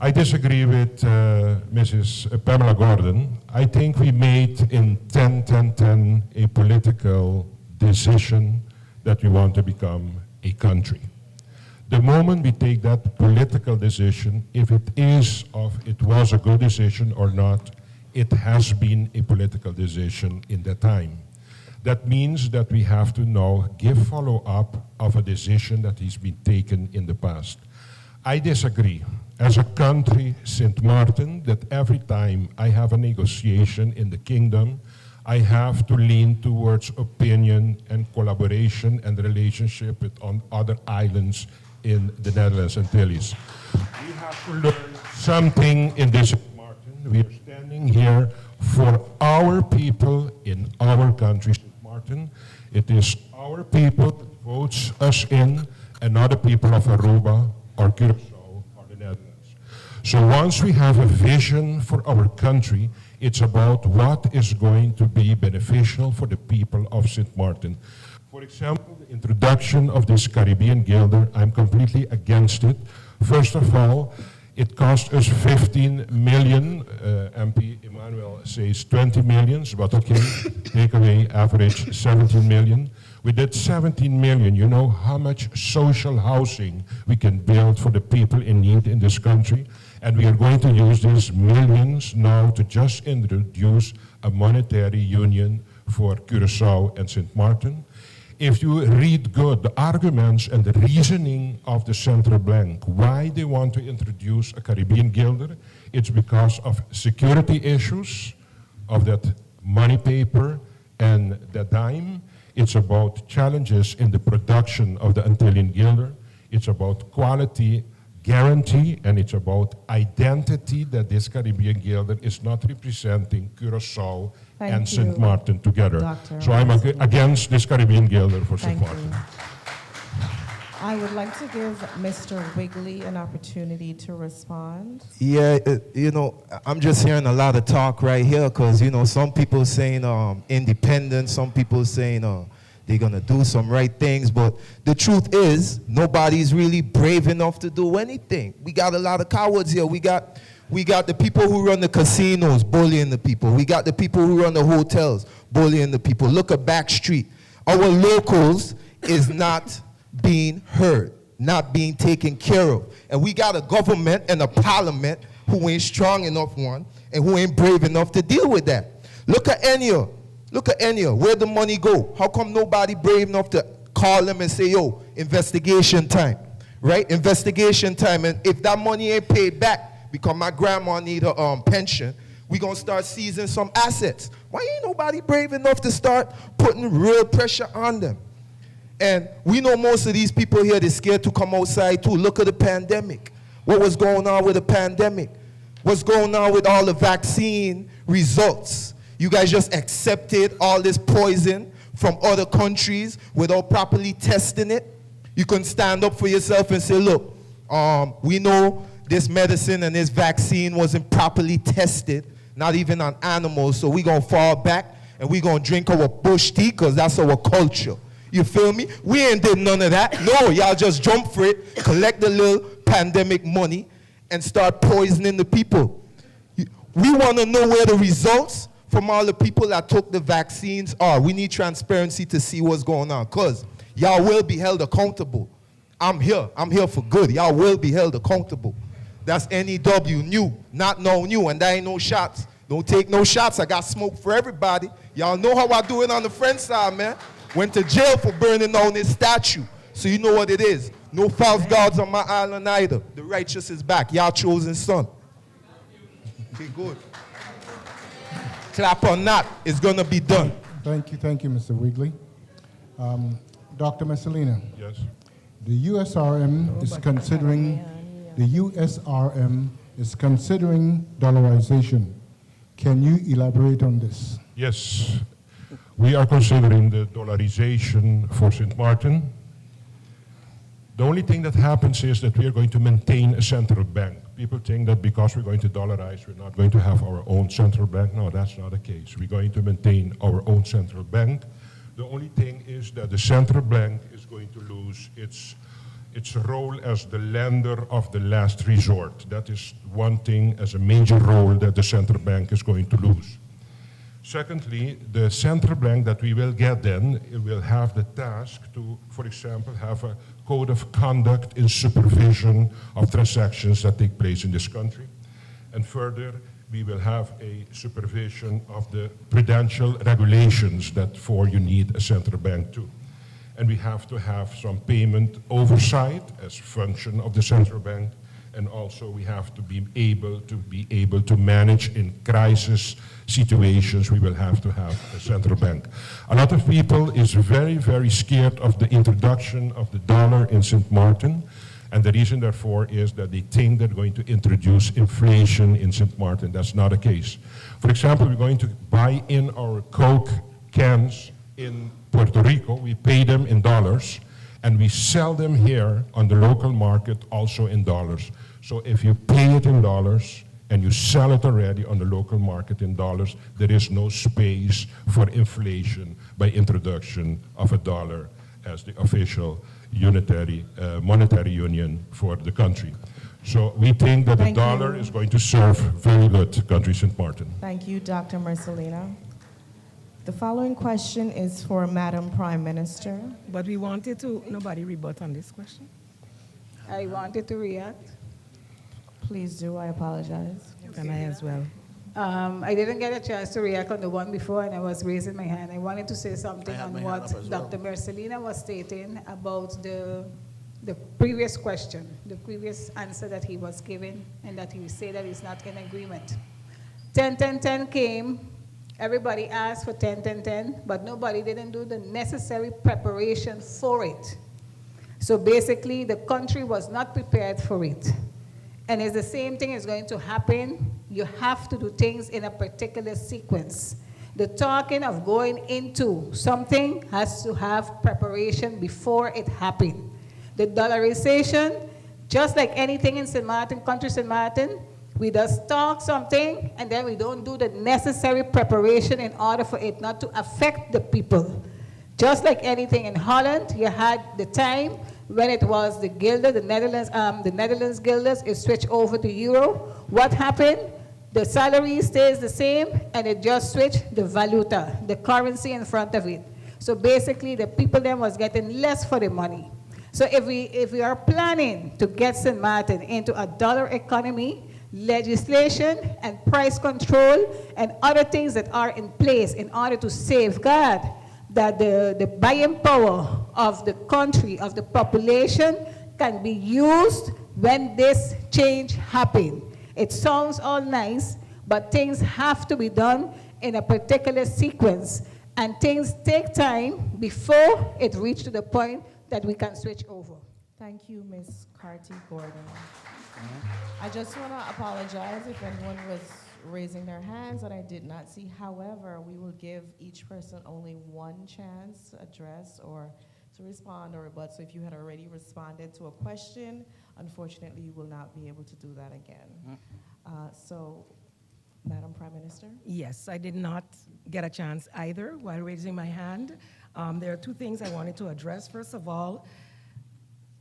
I disagree with Mrs. Pamela Gordon. I think we made in 10-10-10 a political decision that we want to become a country. The moment we take that political decision, if it was a good decision or not, it has been a political decision in that time. That means that we have to now give follow-up of a decision that has been taken in the past. I disagree. As a country, St. Maarten, that every time I have a negotiation in the kingdom, I have to lean towards opinion and collaboration and relationship with other islands in the Netherlands Antilles. We have to learn something in this, Maarten. We are standing here for our people in our country, Maarten. It is our people that votes us in, and not the people of Aruba or Curaçao or the Netherlands. So once we have a vision for our country, it's about what is going to be beneficial for the people of St. Maarten. For example, the introduction of this Caribbean Guilder, I'm completely against it. First of all, it cost us 15 million. MP Emmanuel says 20 million, but okay, take away average 17 million. We did 17 million. You know how much social housing we can build for the people in need in this country? And we are going to use these millions now to just introduce a monetary union for Curaçao and St. Maarten. If you read good the arguments and the reasoning of the central bank, why they want to introduce a Caribbean Guilder, it's because of security issues of that money paper and the dime. It's about challenges in the production of the Antillean Guilder. It's about quality guarantee, and it's about identity that this Caribbean Guilder is not representing Curaçao and St. Maarten together. Dr. So I'm against this Caribbean Guilder for St. Maarten. I would like to give Mr. Wigley an opportunity to respond. Yeah, you know, I'm just hearing a lot of talk right here because, you know, some people saying independence, some people saying they're going to do some right things, but the truth is nobody's really brave enough to do anything. We got a lot of cowards here. We got the people who run the casinos bullying the people. We got the people who run the hotels bullying the people. Look at Backstreet. Our locals is not being heard, not being taken care of. And we got a government and a parliament who ain't strong enough, one, and who ain't brave enough to deal with that. Look at Enya. Look at Enya. Where'd the money go? How come nobody brave enough to call them and say, yo, investigation time, right? Investigation time. And if that money ain't paid back because my grandma need a pension, we gonna start seizing some assets. Why ain't nobody brave enough to start putting real pressure on them? And we know most of these people here, they're scared to come outside too. Look at the pandemic. What was going on with the pandemic? What's going on with all the vaccine results? You guys just accepted all this poison from other countries without properly testing it. You can stand up for yourself and say, look, we know this medicine and this vaccine wasn't properly tested, not even on animals, so we're going to fall back and we're going to drink our bush tea because that's our culture. You feel me? We ain't did none of that. No, y'all just jump for it, collect the little pandemic money, and start poisoning the people. We want to know where the results from all the people that took the vaccines are. We need transparency to see what's going on, because y'all will be held accountable. I'm here for good. Y'all will be held accountable. That's NEW, new, not no new, and there ain't no shots. Don't take no shots. I got smoke for everybody. Y'all know how I do it on the French side, man. Went to jail for burning down his statue. So you know what it is. No false gods on my island either. The righteous is back. Y'all chosen son. Okay, good. Clap or not, it's going to be done. Thank you, Mr. Wigley. Dr. Messalina. Yes. The USRM is considering dollarization. Can you elaborate on this? Yes. We are considering the dollarization for St. Maarten. The only thing that happens is that we are going to maintain a central bank. People think that because we're going to dollarize, we're not going to have our own central bank. No, that's not the case. We're going to maintain our own central bank. The only thing is that the central bank is going to lose its role as the lender of the last resort. That is one thing as a major role that the central bank is going to lose. Secondly, the central bank that we will get then will have the task to, for example, have a code of conduct in supervision of transactions that take place in this country. And further, we will have a supervision of the prudential regulations that for you need a central bank too. And we have to have some payment oversight as function of the central bank. and also we have to be able to manage in crisis situations. We will have to have a central bank. A lot of people is very, very scared of the introduction of the dollar in St. Maarten, and the reason therefore is that they think they're going to introduce inflation in St. Maarten. That's not the case. For example, we're going to buy in our Coke cans in Puerto Rico. We pay them in dollars, and we sell them here on the local market also in dollars. So if you pay it in dollars and you sell it already on the local market in dollars, there is no space for inflation by introduction of a dollar as the official unitary monetary union for the country. So we think that the dollar is going to serve very good country St. Maarten. Thank you, Dr. Marcelina. The following question is for Madam Prime Minister. But we wanted to, nobody rebut on this question. I wanted to react. Please do, I apologize. Can I as well? I didn't get a chance to react on the one before, and I was raising my hand. I wanted to say something on what Dr. Marcelina was stating about the previous question, the previous answer that he was giving, and that he said that he's not in agreement. 10-10-10 came. Everybody asked for 10-10-10, but nobody didn't do the necessary preparation for it. So basically, the country was not prepared for it. And it's the same thing is going to happen. You have to do things in a particular sequence. The talking of going into something has to have preparation before it happens. The dollarization, just like anything in St. Maarten, country St. Maarten, we just talk something and then we don't do the necessary preparation in order for it not to affect the people. Just like anything in Holland, you had the time when it was the guilder, the Netherlands guilders, it switched over to euro. What happened? The salary stays the same and it just switched the valuta, the currency in front of it. So basically the people then was getting less for the money. So if we are planning to get St. Maarten into a dollar economy, legislation and price control and other things that are in place in order to safeguard that the buying power of the country, of the population, can be used when this change happens. It sounds all nice, but things have to be done in a particular sequence, and things take time before it reaches to the point that we can switch over. Thank you, Ms. Carty Gordon. I just want to apologize if anyone was raising their hands that I did not see. However, we will give each person only one chance to address or to respond or rebut. So if you had already responded to a question, unfortunately, you will not be able to do that again. So, Madam Prime Minister? Yes, I did not get a chance either while raising my hand. There are two things I wanted to address. First of all,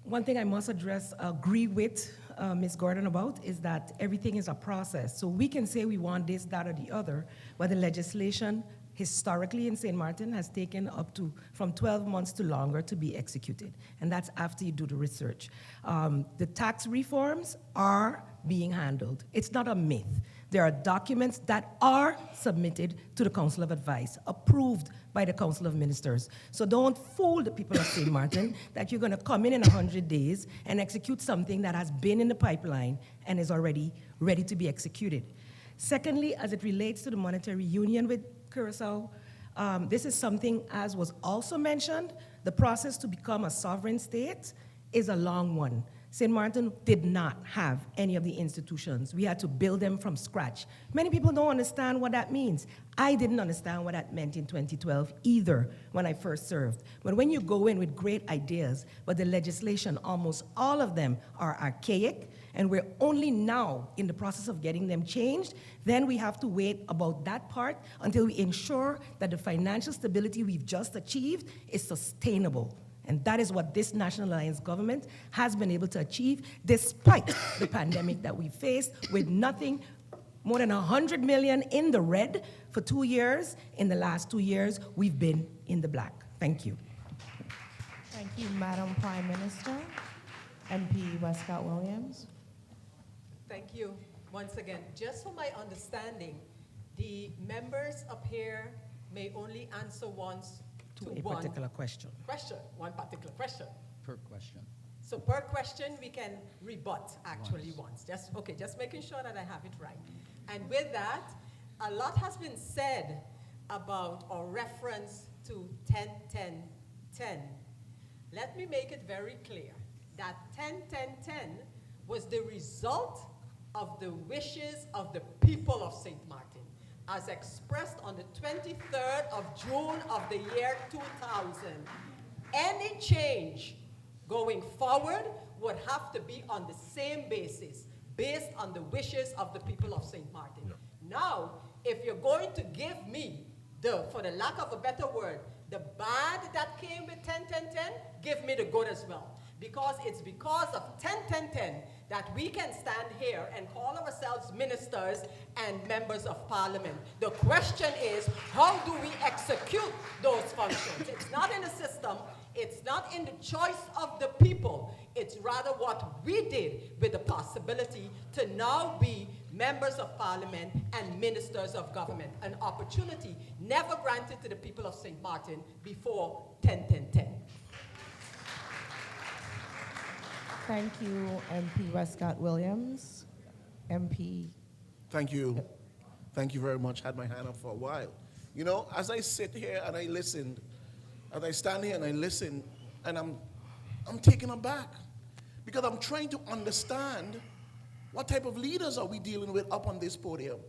one thing I must agree with Ms. Gordon about is that everything is a process. So we can say we want this, that, or the other, but the legislation historically in St. Maarten has taken up to from 12 months to longer to be executed. And that's after you do the research. The tax reforms are being handled. It's not a myth. There are documents that are submitted to the Council of Advice, approved by the Council of Ministers. So don't fool the people of St. Maarten that you're going to come in 100 days and execute something that has been in the pipeline and is already ready to be executed. Secondly, as it relates to the monetary union with Curaçao, this is something, as was also mentioned, the process to become a sovereign state is a long one. St. Maarten did not have any of the institutions. We had to build them from scratch. Many people don't understand what that means. I didn't understand what that meant in 2012 either when I first served. But when you go in with great ideas, but the legislation, almost all of them are archaic, and we're only now in the process of getting them changed, then we have to wait about that part until we ensure that the financial stability we've just achieved is sustainable. And that is what this National Alliance government has been able to achieve despite the pandemic that we faced, with nothing more than 100 million in the red for 2 years. In the last 2 years, we've been in the black. Thank you. Thank you, Madam Prime Minister. MP 𝒚𝒂𝒄𝒉. Thank you. Once again, just for my understanding, the members up here may only answer once to a one particular question. one particular question. Per question. So per question, we can rebut actually once. Just making sure that I have it right. And with that, a lot has been said about or reference to 10, 10, 10. Let me make it very clear that 10, 10, 10 was the result of the wishes of the people of St. Martin, as expressed on the 23rd of June of the year 2000. Any change going forward would have to be on the same basis, based on the wishes of the people of St. Martin. Yeah. Now, if you're going to give me for the lack of a better word, the bad that came with 10, 10, 10, give me the good as well. Because it's because of 10, 10, 10 that we can stand here and call ourselves ministers and members of parliament. The question is, how do we execute those functions? It's not in the system, it's not in the choice of the people, it's rather what we did with the possibility to now be members of parliament and ministers of government, an opportunity never granted to the people of St. Martin before 10, 10, 10. Thank you, MP @𝒚𝒂𝒄𝒉. MP. Thank you. Thank you very much. Had my hand up for a while. You know, as I sit here and I listen, as I stand here and I listen, and I'm taken aback because I'm trying to understand what type of leaders are we dealing with up on this podium.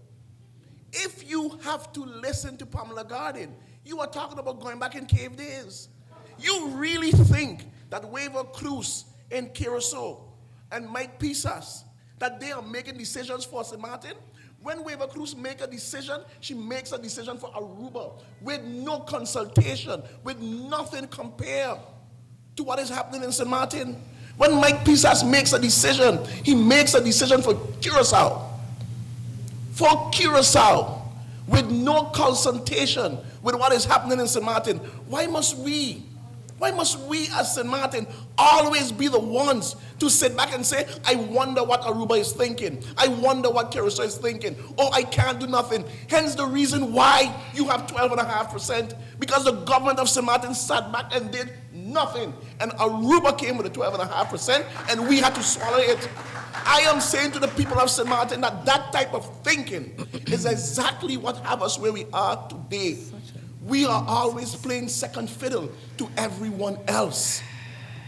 If you have to listen to Pamela Garden, you are talking about going back in cave days. You really think that 𝒚𝒂𝒄𝒉 in Curacao and Mike Pisas, that they are making decisions for St. Martin? When 𝒚𝒂𝒄𝒉 makes a decision, she makes a decision for Aruba with no consultation, with nothing compared to what is happening in St. Martin. When Mike Pisas makes a decision, he makes a decision for Curacao. For Curacao, with no consultation with what is happening in St. Martin. Why must we as St. Martin always be the ones to sit back and say, I wonder what Aruba is thinking. I wonder what Curacao is thinking. Oh, I can't do nothing. Hence the reason why you have 12.5%, because the government of St. Martin sat back and did nothing. And Aruba came with a 12.5%, and we had to swallow it. I am saying to the people of St. Martin that that type of thinking is exactly what have us where we are today. We are always playing second fiddle to everyone else.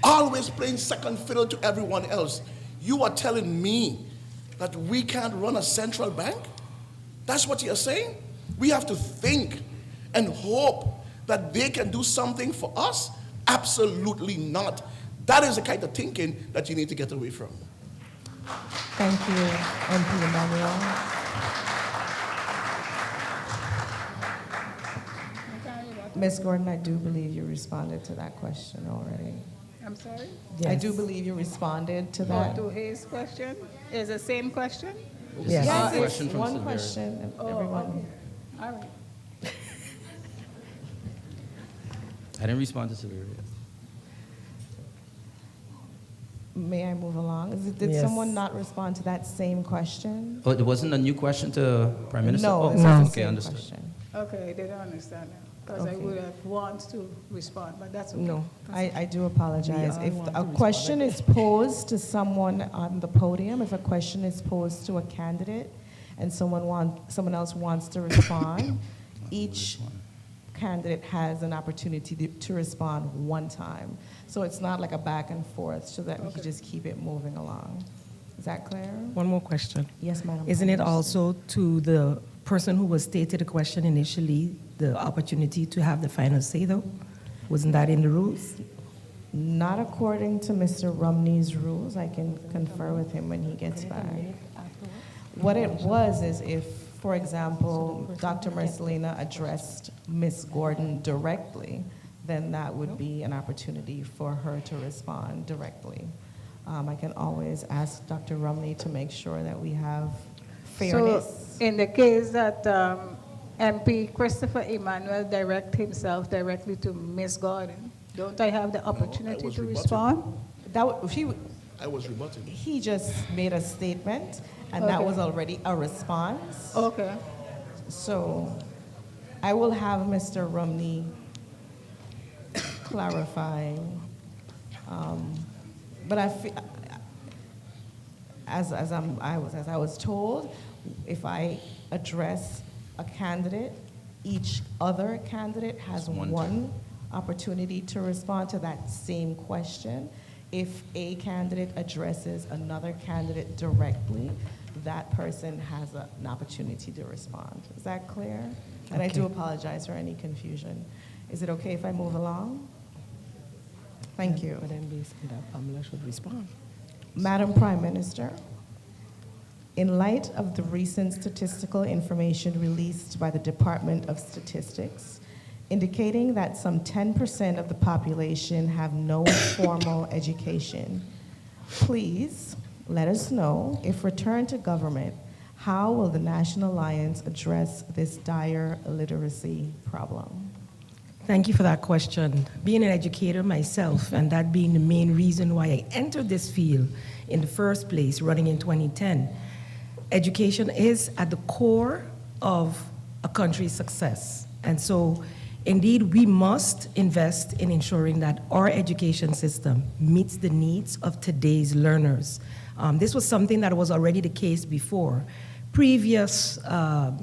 Always playing second fiddle to everyone else. You are telling me that we can't run a central bank? That's what you're saying? We have to think and hope that they can do something for us? Absolutely not. That is the kind of thinking that you need to get away from. Thank you, MP Emmanuel. Ms. Gordon, I do believe you responded to that question already. I'm sorry? Yes. I do believe you responded to that. To his question? Is the same question? Yes. Yes, It's one question, everyone. Okay. All right. I didn't respond to Sylvia. May I move along? Did someone not respond to that same question? Oh, it wasn't a new question to Prime Minister? No, oh, it's the okay, same understood. question. Okay, I didn't understand that. Because I would have wanted to respond, but that's okay. No, I do apologize. If a question is posed to someone on the podium, if a question is posed to a candidate and someone else wants to respond, each candidate has an opportunity to respond one time. So it's not like a back and forth, so that we can just keep it moving along. Is that clear? One more question. Yes, Madam. Isn't it also to the person who was stated the question initially, the opportunity to have the final say, though? Wasn't that in the rules? Not according to Mr. Rumney's rules. I can confer with him when he gets back. What it was is if, for example, Dr. Marcelina addressed Ms. Gordon directly, then that would be an opportunity for her to respond directly. I can always ask Dr. Rumney to make sure that we have fairness. So in the case that MP Christopher Emmanuel direct himself directly to Ms. Gordon, don't I have the opportunity to respond? I was rebutting. He just made a statement, and that was already a response. Okay. So I will have Mr. Rumney clarify. But as I was told, if I address a candidate, each other candidate has one opportunity to respond to that same question. If a candidate addresses another candidate directly, that person has an opportunity to respond. Is that clear? And I do apologize for any confusion. Is it okay if I move along? Thank you. But then basically that Pamela should respond. Madam Prime Minister, in light of the recent statistical information released by the Department of Statistics, indicating that some 10% of the population have no formal education, please let us know, if returned to government, how will the National Alliance address this dire illiteracy problem? Thank you for that question. Being an educator myself, and that being the main reason why I entered this field in the first place, running in 2010, education is at the core of a country's success. And so, indeed, we must invest in ensuring that our education system meets the needs of today's learners. This was something that was already the case before. Previous,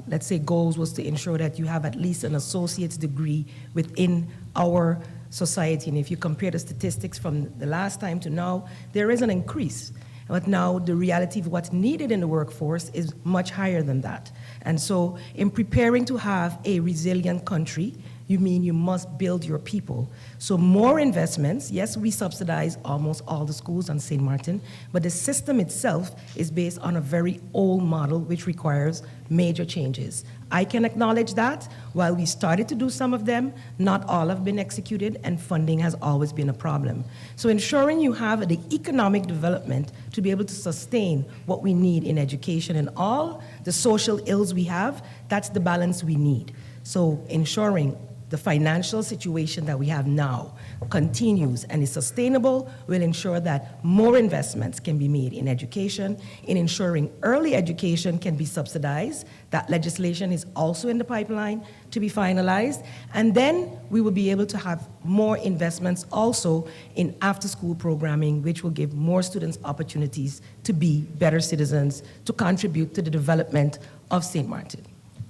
let's say, goals was to ensure that you have at least an associate's degree within our society. And if you compare the statistics from the last time to now, there is an increase. But now the reality of what's needed in the workforce is much higher than that. And so in preparing to have a resilient country, you mean you must build your people. So more investments. Yes, we subsidize almost all the schools on St. Maarten, but the system itself is based on a very old model which requires major changes. I can acknowledge that. While we started to do some of them, not all have been executed, and funding has always been a problem. So ensuring you have the economic development to be able to sustain what we need in education and all the social ills we have, that's the balance we need. So ensuring the financial situation that we have now continues and is sustainable will ensure that more investments can be made in education, in ensuring early education can be subsidized. That legislation is also in the pipeline to be finalized. And then we will be able to have more investments also in after-school programming, which will give more students opportunities to be better citizens, to contribute to the development of St. Maarten.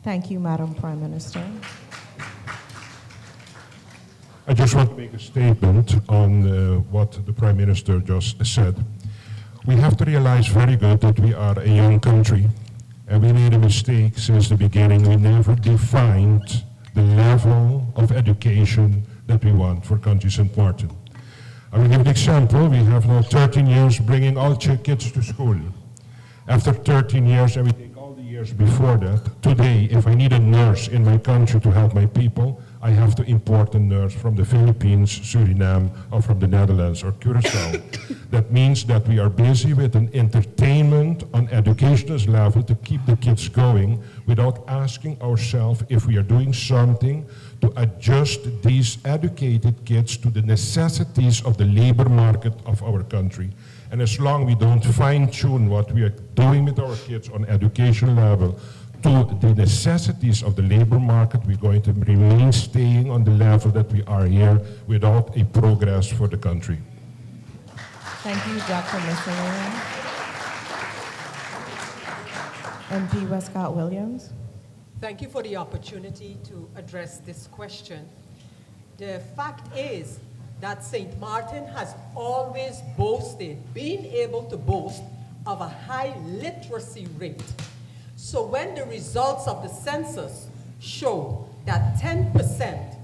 Thank you, Madam Prime Minister. I just want to make a statement on what the Prime Minister just said. We have to realize very good that we are a young country, and we made a mistake since the beginning. We never defined the level of education that we want for country St. Maarten. I will give an example. We have now 13 years bringing all kids to school. After 13 years, and we take all the years before that, today, if I need a nurse in my country to help my people, I have to import a nurse from the Philippines, Suriname, or from the Netherlands or Curacao. That means that we are busy with an entertainment on educational level to keep the kids going without asking ourselves if we are doing something to adjust these educated kids to the necessities of the labor market of our country. And as long as we don't fine-tune what we are doing with our kids on education level to the necessities of the labor market, we're going to remain staying on the level that we are here without a progress for the country. Thank you, Dr. Mr. MP Westcott-Williams. Thank you for the opportunity to address this question. The fact is that St. Maarten has always boasted, been able to boast of a high literacy rate. So when the results of the census show that 10%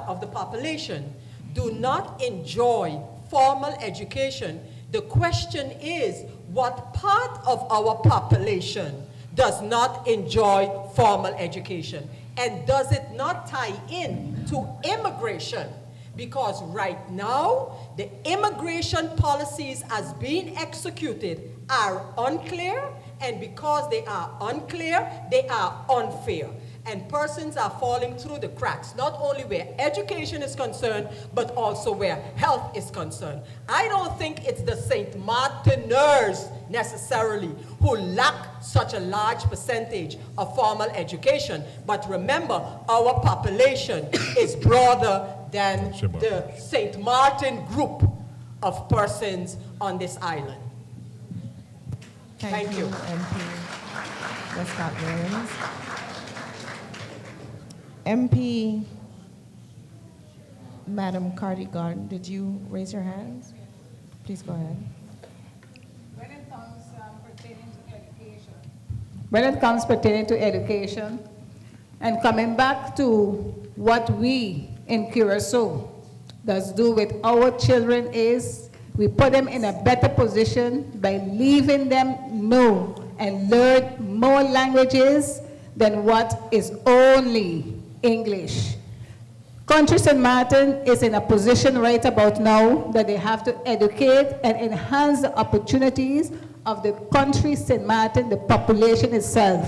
of the population do not enjoy formal education, the question is, what part of our population does not enjoy formal education? And does it not tie in to immigration? Because right now, the immigration policies as being executed are unclear, and because they are unclear, they are unfair. And persons are falling through the cracks, not only where education is concerned, but also where health is concerned. I don't think it's the St. Martiners necessarily who lack such a large percentage of formal education. But remember, our population is broader than the St. Maarten group. of persons on this island. Thank you. MP Westcott Williams. MP Madam Carty-Garden, did you raise your hands? Please go ahead. When it comes pertaining to education, and coming back to what we in Curacao does do with our children is we put them in a better position by leaving them know and learn more languages than what is only English. Country St. Maarten is in a position right about now that they have to educate and enhance the opportunities of the country St. Maarten, the population itself.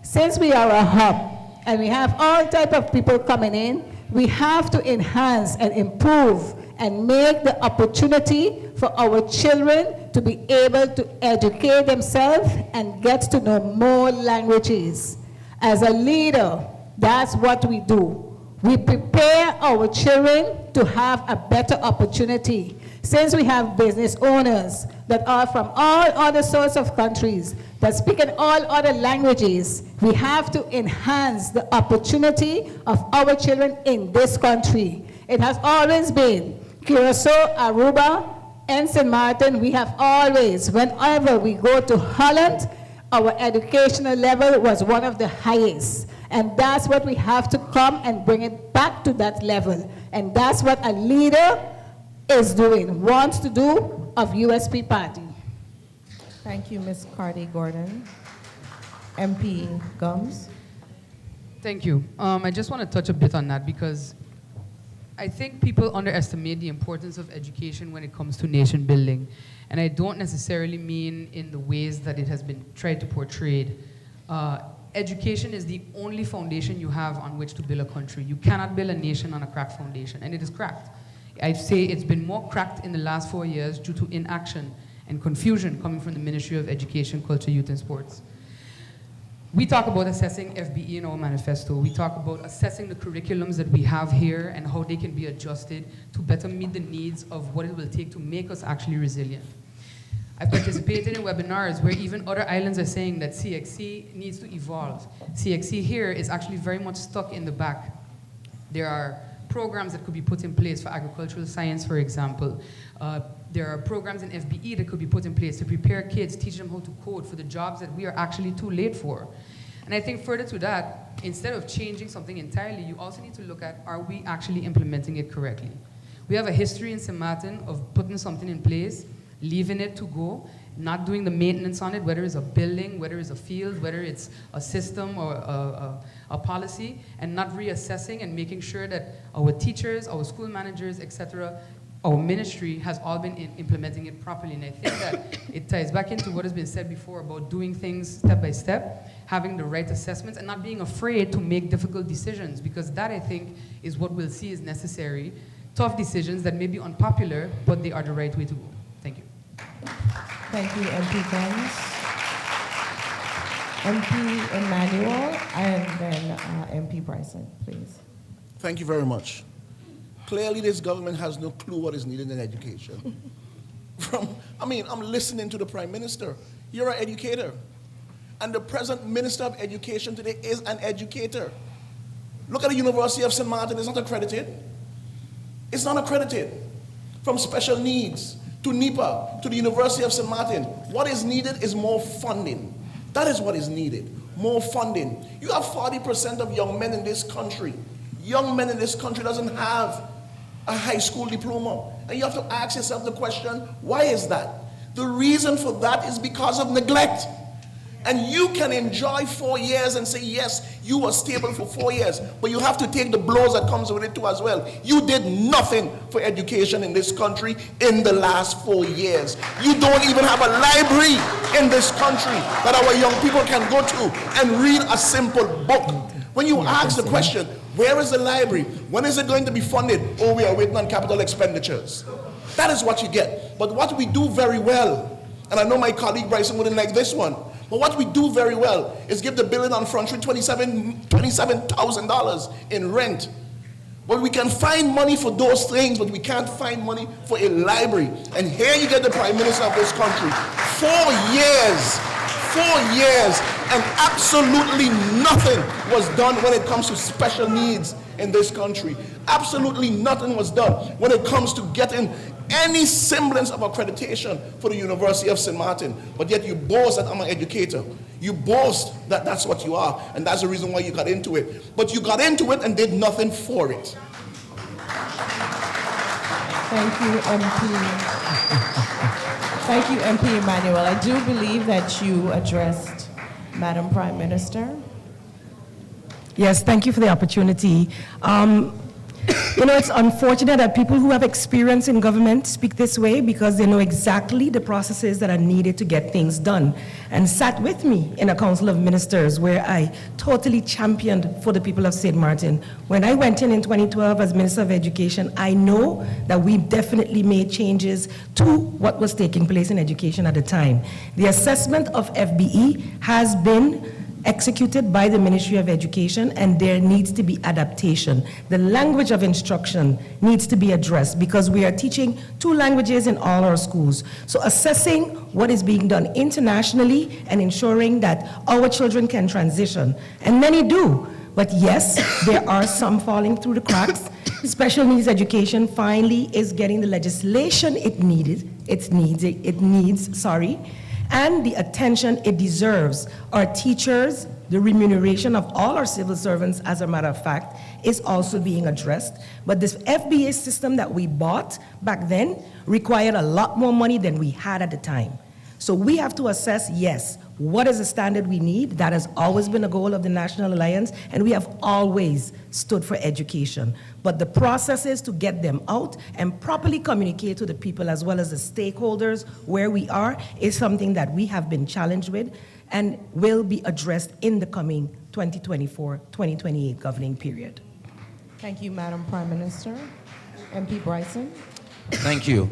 Since we are a hub and we have all type of people coming in, we have to enhance and improve and make the opportunity for our children to be able to educate themselves and get to know more languages. As a leader, that's what we do. We prepare our children to have a better opportunity. Since we have business owners that are from all other sorts of countries, that speak in all other languages, we have to enhance the opportunity of our children in this country. It has always been Curacao, Aruba, and St. Maarten. We have always, whenever we go to Holland, our educational level was one of the highest. And that's what we have to come and bring it back to that level. And that's what a leader is doing, wants to do of USP Party. Thank you, Ms. Carty-Gordon. MP Gums. Thank you. I just want to touch a bit on that because I think people underestimate the importance of education when it comes to nation building. And I don't necessarily mean in the ways that it has been tried to portray. Education is the only foundation you have on which to build a country. You cannot build a nation on a cracked foundation, and it is cracked. I'd say it's been more cracked in the last 4 years due to inaction and confusion coming from the Ministry of Education, Culture, Youth, and Sports. We talk about assessing FBE in our manifesto. We talk about assessing the curriculums that we have here and how they can be adjusted to better meet the needs of what it will take to make us actually resilient. I've participated in webinars where even other islands are saying that CXC needs to evolve. CXC here is actually very much stuck in the back. There are programs that could be put in place for agricultural science, for example. There are programs in FBE that could be put in place to prepare kids, teach them how to code for the jobs that we are actually too late for. And I think further to that, instead of changing something entirely, you also need to look at, are we actually implementing it correctly? We have a history in St. Maarten of putting something in place, leaving it to go, not doing the maintenance on it, whether it's a building, whether it's a field, whether it's a system or a policy, and not reassessing and making sure that our teachers, our school managers, etc., our ministry has all been implementing it properly. And I think that it ties back into what has been said before about doing things step by step, having the right assessments, and not being afraid to make difficult decisions, because that, I think, is what we'll see is necessary. Tough decisions that may be unpopular, but they are the right way to go. Thank you. Thank you, MP Gums. MP Emmanuel, and then MP Bryson, please. Thank you very much. Clearly, this government has no clue what is needed in education. I'm listening to the Prime Minister. You're an educator. And the present Minister of Education today is an educator. Look at the University of St. Maarten, it's not accredited. It's not accredited. From special needs to NEPA to the University of St. Maarten, what is needed is more funding. That is what is needed, more funding. You have 40% of young men in this country. Young men in this country doesn't have a high school diploma. And you have to ask yourself the question, why is that? The reason for that is because of neglect. And you can enjoy 4 years and say, yes, you were stable for 4 years, but you have to take the blows that comes with it too as well. You did nothing for education in this country in the last 4 years. You don't even have a library in this country that our young people can go to and read a simple book. When you ask the question, where is the library? When is it going to be funded? Oh, we are waiting on capital expenditures. That is what you get. But what we do very well, and I know my colleague Bryson wouldn't like this one, but what we do very well is give the building on Front Street $27,000 in rent. But we can find money for those things, but we can't find money for a library. And here you get the Prime Minister of this country. 4 years, and absolutely nothing was done when it comes to special needs in this country. Absolutely nothing was done when it comes to getting any semblance of accreditation for the University of St. Maarten. But yet you boast that I'm an educator. You boast that that's what you are, and that's the reason why you got into it. But you got into it and did nothing for it. Thank you, MP. Thank you, MP Emmanuel. I do believe that you addressed Madam Prime Minister. Yes, thank you for the opportunity. It's unfortunate that people who have experience in government speak this way because they know exactly the processes that are needed to get things done. And sat with me in a council of ministers where I totally championed for the people of St. Maarten. When I went in 2012 as Minister of Education, I know that we definitely made changes to what was taking place in education at the time. The assessment of FBE has been executed by the Ministry of Education, and there needs to be adaptation. The language of instruction needs to be addressed because we are teaching 2 languages in all our schools. So assessing what is being done internationally and ensuring that our children can transition, and many do, but yes, there are some falling through the cracks. Special needs education finally is getting the legislation it needs, and the attention it deserves. Our teachers, the remuneration of all our civil servants, as a matter of fact, is also being addressed. But this FBA system that we bought back then required a lot more money than we had at the time. So we have to assess, yes, what is the standard we need? That has always been a goal of the National Alliance, and we have always stood for education. But the processes to get them out and properly communicate to the people as well as the stakeholders where we are is something that we have been challenged with and will be addressed in the coming 2024-2028 governing period. Thank you, Madam Prime Minister. MP Bryson. Thank you.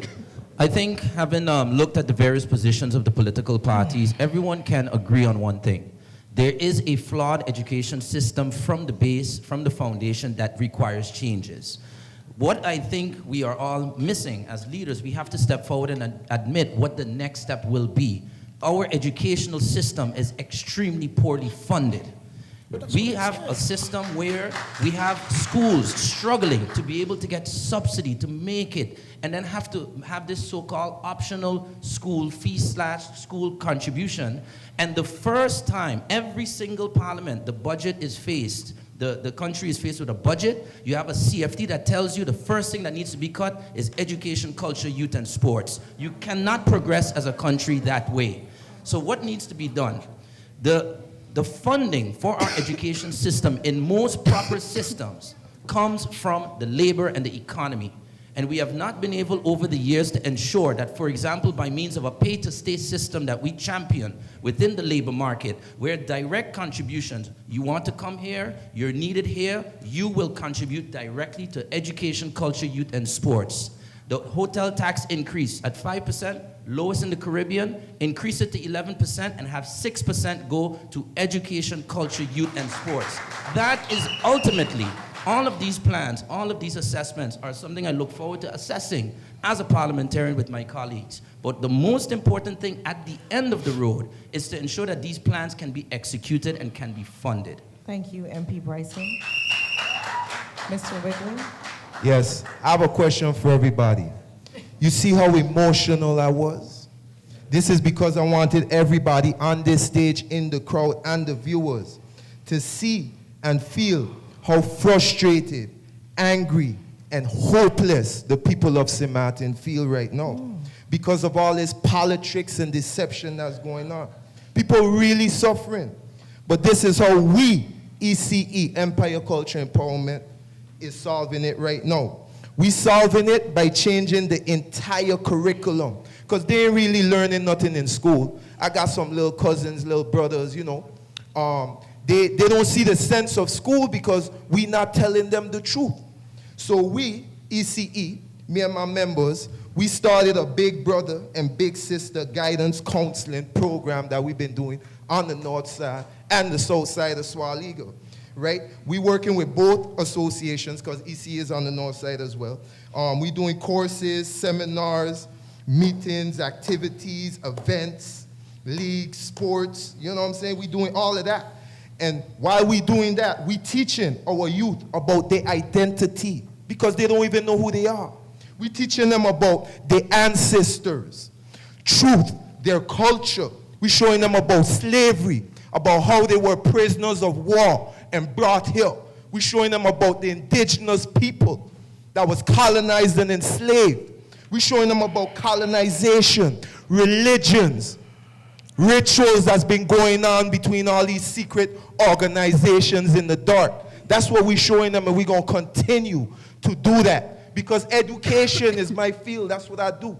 I think having looked at the various positions of the political parties, everyone can agree on one thing. There is a flawed education system from the base, from the foundation, that requires changes. What I think we are all missing as leaders, we have to step forward and admit what the next step will be. Our educational system is extremely poorly funded. We have a system where we have schools struggling to be able to get subsidy to make it, and then have to have this so-called optional school fee / school contribution. And the first time, every single parliament, the budget is faced, the country is faced with a budget, you have a CFT that tells you the first thing that needs to be cut is education, culture, youth, and sports. You cannot progress as a country that way. So what needs to be done? The funding for our education system in most proper systems comes from the labor and the economy. And we have not been able over the years to ensure that, for example, by means of a pay-to-stay system that we champion within the labor market, where direct contributions, you want to come here, you're needed here, you will contribute directly to education, culture, youth, and sports. The hotel tax increase at 5%, lowest in the Caribbean, increase it to 11% and have 6% go to education, culture, youth, and sports. That is ultimately, all of these plans, all of these assessments are something I look forward to assessing as a parliamentarian with my colleagues. But the most important thing at the end of the road is to ensure that these plans can be executed and can be funded. Thank you, MP Bryson. Mr. Wiggly. Yes, I have a question for everybody. You see how emotional I was? This is because I wanted everybody on this stage, in the crowd, and the viewers to see and feel how frustrated, angry, and hopeless the people of St. Maarten feel right now because of all this politics and deception that's going on. People really suffering. But this is how we, ECE, Empire Culture Empowerment, is solving it right now. We solving it by changing the entire curriculum, because they ain't really learning nothing in school. I got some little cousins, little brothers, you know. They don't see the sense of school because we not telling them the truth. So we, ECE, me and my members, we started a big brother and big sister guidance counseling program that we've been doing on the north side and the south side of 𝒐𝒐. right? We working with both associations because EC is on the north side as well. We doing courses, seminars, meetings, activities, events, leagues, sports, you know what I'm saying? We doing all of that. And while we doing that, we teaching our youth about their identity because they don't even know who they are. We teaching them about their ancestors, truth, their culture. We showing them about slavery, about how they were prisoners of war and brought here. We showing them about the indigenous people that was colonized and enslaved. We showing them about colonization, religions, rituals that's been going on between all these secret organizations in the dark. That's what we're showing them, and we're going to continue to do that because education is my field. That's what I do.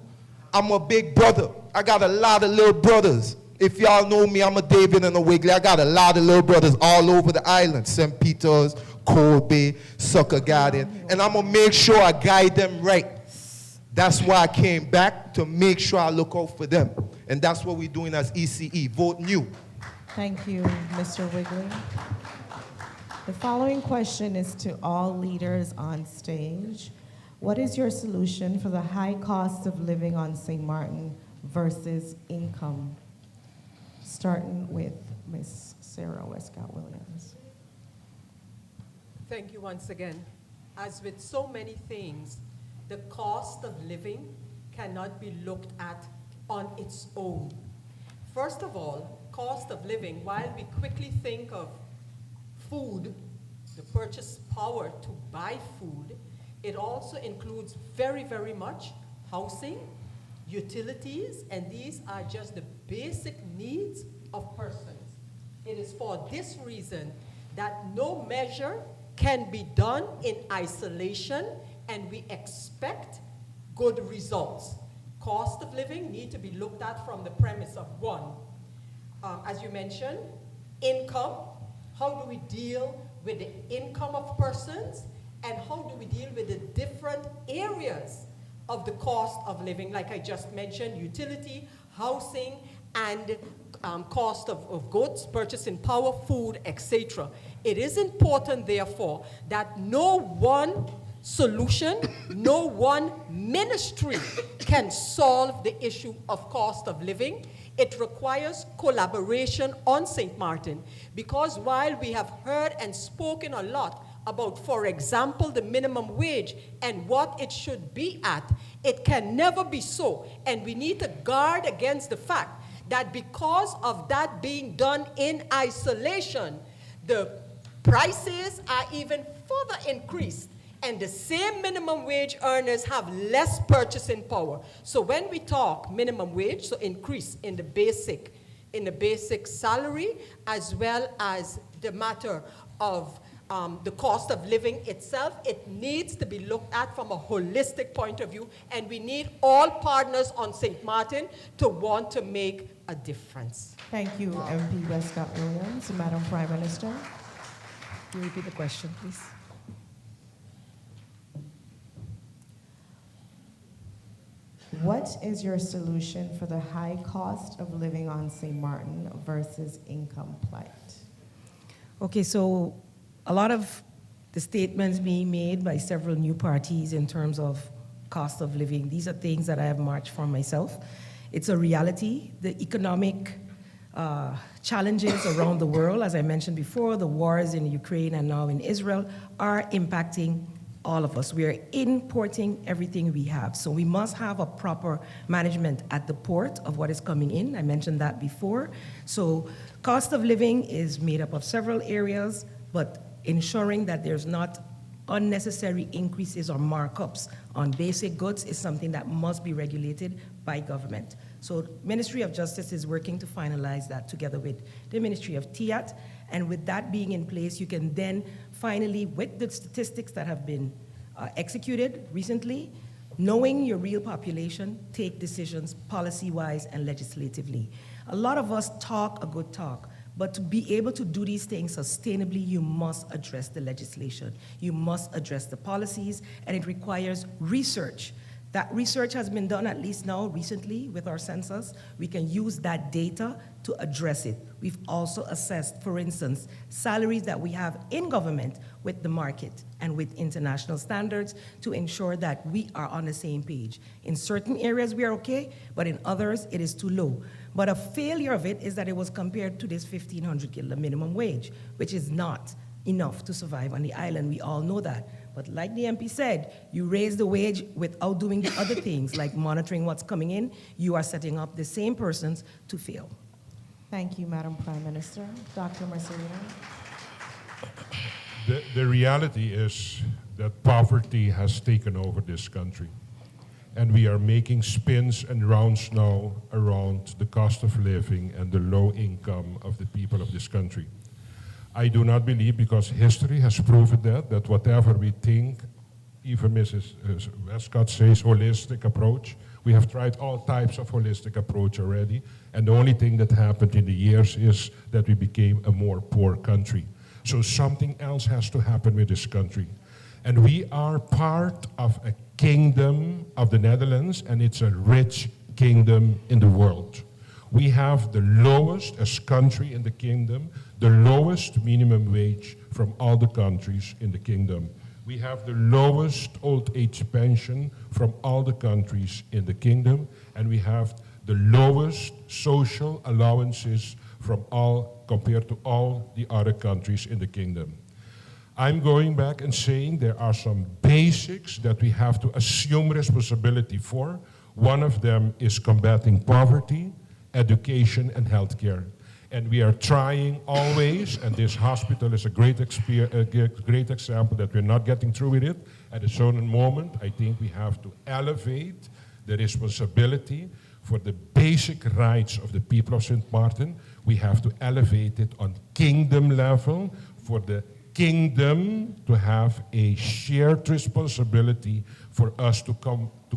I'm a big brother. I got a lot of little brothers. If y'all know me, I'm a David and a Wiggly. I got a lot of little brothers all over the island, St. Peter's, Cold Bay, Sucker Garden, and I'm going to make sure I guide them right. That's why I came back, to make sure I look out for them. And that's what we're doing as ECE. Vote new. Thank you, Mr. Wiggly. The following question is to all leaders on stage. What is your solution for the high cost of living on St. Maarten versus income? Starting with Ms. Sarah Westcott-Williams. Thank you once again. As with so many things, the cost of living cannot be looked at on its own. First of all, cost of living, while we quickly think of food, the purchase power to buy food, it also includes very, very much housing, utilities, and these are just the basic needs of persons. It is for this reason that no measure can be done in isolation and we expect good results. Cost of living need to be looked at from the premise of one, as you mentioned, income. How do we deal with the income of persons, and how do we deal with the different areas of the cost of living, like I just mentioned, utility, housing, and cost of goods, purchasing power, food, etc. It is important, therefore, that no one solution, no one ministry can solve the issue of cost of living. It requires collaboration on St. Maarten, because while we have heard and spoken a lot about, for example, the minimum wage and what it should be at, it can never be so. And we need to guard against the fact that because of that being done in isolation, the prices are even further increased, and the same minimum wage earners have less purchasing power. So when we talk minimum wage, so increase in the basic salary, as well as the matter of the cost of living itself, it needs to be looked at from a holistic point of view, and we need all partners on St. Maarten to want to make a difference. Thank you, MP Westcott-Williams. Madam Prime Minister. Can you repeat the question, please? What is your solution for the high cost of living on St. Maarten versus income plight? Okay, so a lot of the statements being made by several new parties in terms of cost of living, these are things that I have marched for myself. It's a reality. The economic challenges around the world, as I mentioned before, the wars in Ukraine and now in Israel, are impacting all of us. We are importing everything we have. So we must have a proper management at the port of what is coming in. I mentioned that before. So cost of living is made up of several areas, but ensuring that there's not unnecessary increases or markups on basic goods is something that must be regulated by government. So Ministry of Justice is working to finalize that together with the Ministry of 𝒕𝒐𝒆, and with that being in place, you can then finally, with the statistics that have been executed recently, knowing your real population, take decisions policy-wise and legislatively. A lot of us talk a good talk, but to be able to do these things sustainably, you must address the legislation. You must address the policies, and it requires research That research has been done at least now recently with our census. We can use that data to address it. We've also assessed, for instance, salaries that we have in government with the market and with international standards to ensure that we are on the same page. In certain areas we are okay, but in others it is too low. But a failure of it is that it was compared to this 1,500 kilo minimum wage, which is not enough to survive on the island. We all know that. But like the MP said, you raise the wage without doing the other things, like monitoring what's coming in, you are setting up the same persons to fail. Thank you, Madam Prime Minister. Dr. Marcelino. The reality is that poverty has taken over this country. And we are making spins and rounds now around the cost of living and the low income of the people of this country. I do not believe, because history has proven that whatever we think, even Mrs. Westcott says holistic approach, we have tried all types of holistic approach already, and the only thing that happened in the years is that we became a more poor country. So something else has to happen with this country. And we are part of a kingdom of the Netherlands, and it's a rich kingdom in the world. We have the lowest, as country in the kingdom, the lowest minimum wage from all the countries in the kingdom. We have the lowest old age pension from all the countries in the kingdom, and we have the lowest social allowances from compared to all the other countries in the kingdom. I'm going back and saying there are some basics that we have to assume responsibility for. One of them is combating poverty, education, and healthcare. And we are trying always, and this hospital is a great example that we're not getting through with it. At a certain moment, I think we have to elevate the responsibility for the basic rights of the people of St. Maarten. We have to elevate it on kingdom level for the kingdom to have a shared responsibility for us to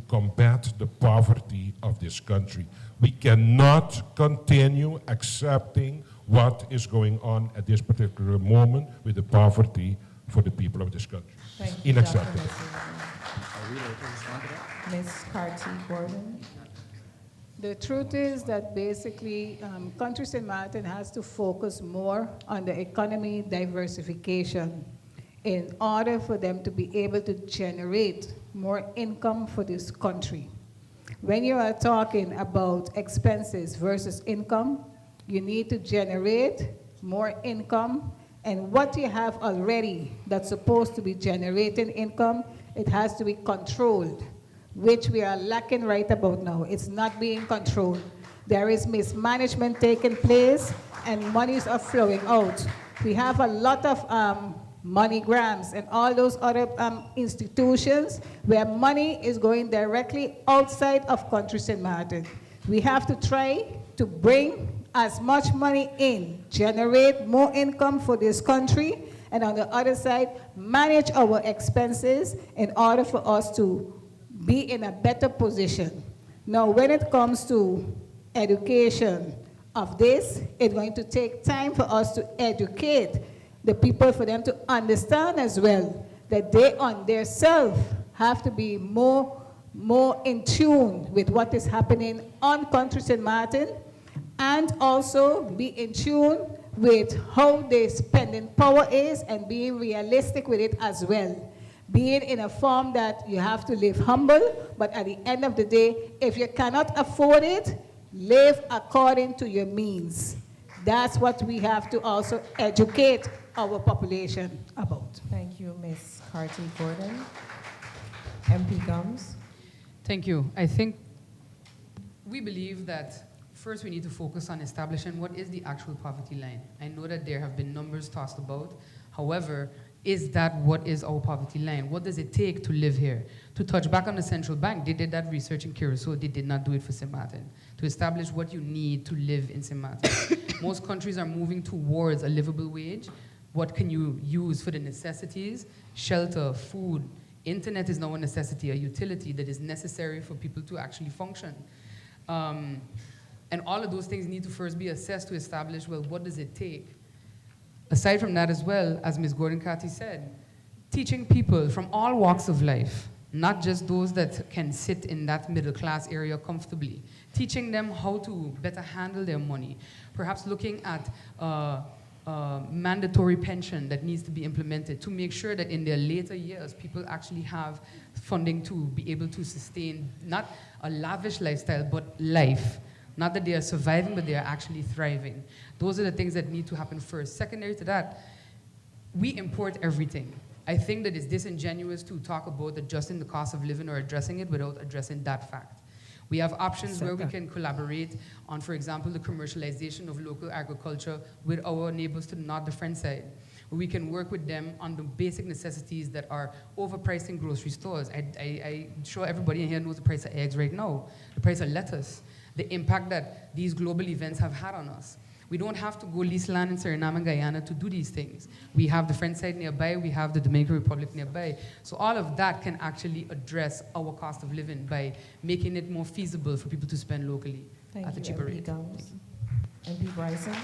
combat the poverty of this country. We cannot continue accepting what is going on at this particular moment with the poverty for the people of this country. Thank you, Unacceptable. Ms. 𝒕𝒊𝒂𝒄𝒉. The truth is that basically, country St. Maarten has to focus more on the economy diversification in order for them to be able to generate more income for this country. When you are talking about expenses versus income, you need to generate more income, and what you have already that's supposed to be generating income, it has to be controlled, which we are lacking right about now. It's not being controlled. There is mismanagement taking place, and monies are flowing out. We have a lot of MoneyGrams and all those other institutions where money is going directly outside of country St. Maarten. We have to try to bring as much money in, generate more income for this country, and on the other side, manage our expenses in order for us to be in a better position. Now, when it comes to education of this, it's going to take time for us to educate the people, for them to understand as well that they on their self have to be more in tune with what is happening on country St. Maarten, and also be in tune with how their spending power is and being realistic with it as well. Being in a form that you have to live humble, but at the end of the day, if you cannot afford it, live according to your means. That's what we have to also educate our population about. Thank you, Ms. 𝒕𝒊𝒂𝒄𝒉. MP Gums. Thank you. I think we believe that first we need to focus on establishing what is the actual poverty line. I know that there have been numbers tossed about. However, is that what is our poverty line? What does it take to live here? To touch back on the central bank, they did that research in Curacao. They did not do it for St. Maarten. To establish what you need to live in St. Maarten. Most countries are moving towards a livable wage. What can you use for the necessities? Shelter, food. Internet is now a necessity, a utility that is necessary for people to actually function. And all of those things need to first be assessed to establish, well, what does it take? Aside from that as well, as Ms. Gordon-Cathy said, teaching people from all walks of life not just those that can sit in that middle class area comfortably. Teaching them how to better handle their money. Perhaps looking at mandatory pension that needs to be implemented to make sure that in their later years, people actually have funding to be able to sustain not a lavish lifestyle, but life. Not that they are surviving, but they are actually thriving. Those are the things that need to happen first. Secondary to that, we import everything. I think that it's disingenuous to talk about adjusting the cost of living or addressing it without addressing that fact. We have options where we can collaborate on, for example, the commercialization of local agriculture with our neighbors to the north, the French side. We can work with them on the basic necessities that are overpriced in grocery stores. I'm sure everybody in here knows the price of eggs right now, the price of lettuce, the impact that these global events have had on us. We don't have to go lease land in Suriname and Guyana to do these things. We have the French side nearby, we have the Dominican Republic nearby. So all of that can actually address our cost of living by making it more feasible for people to spend locally at a cheaper rate. MP Bryson.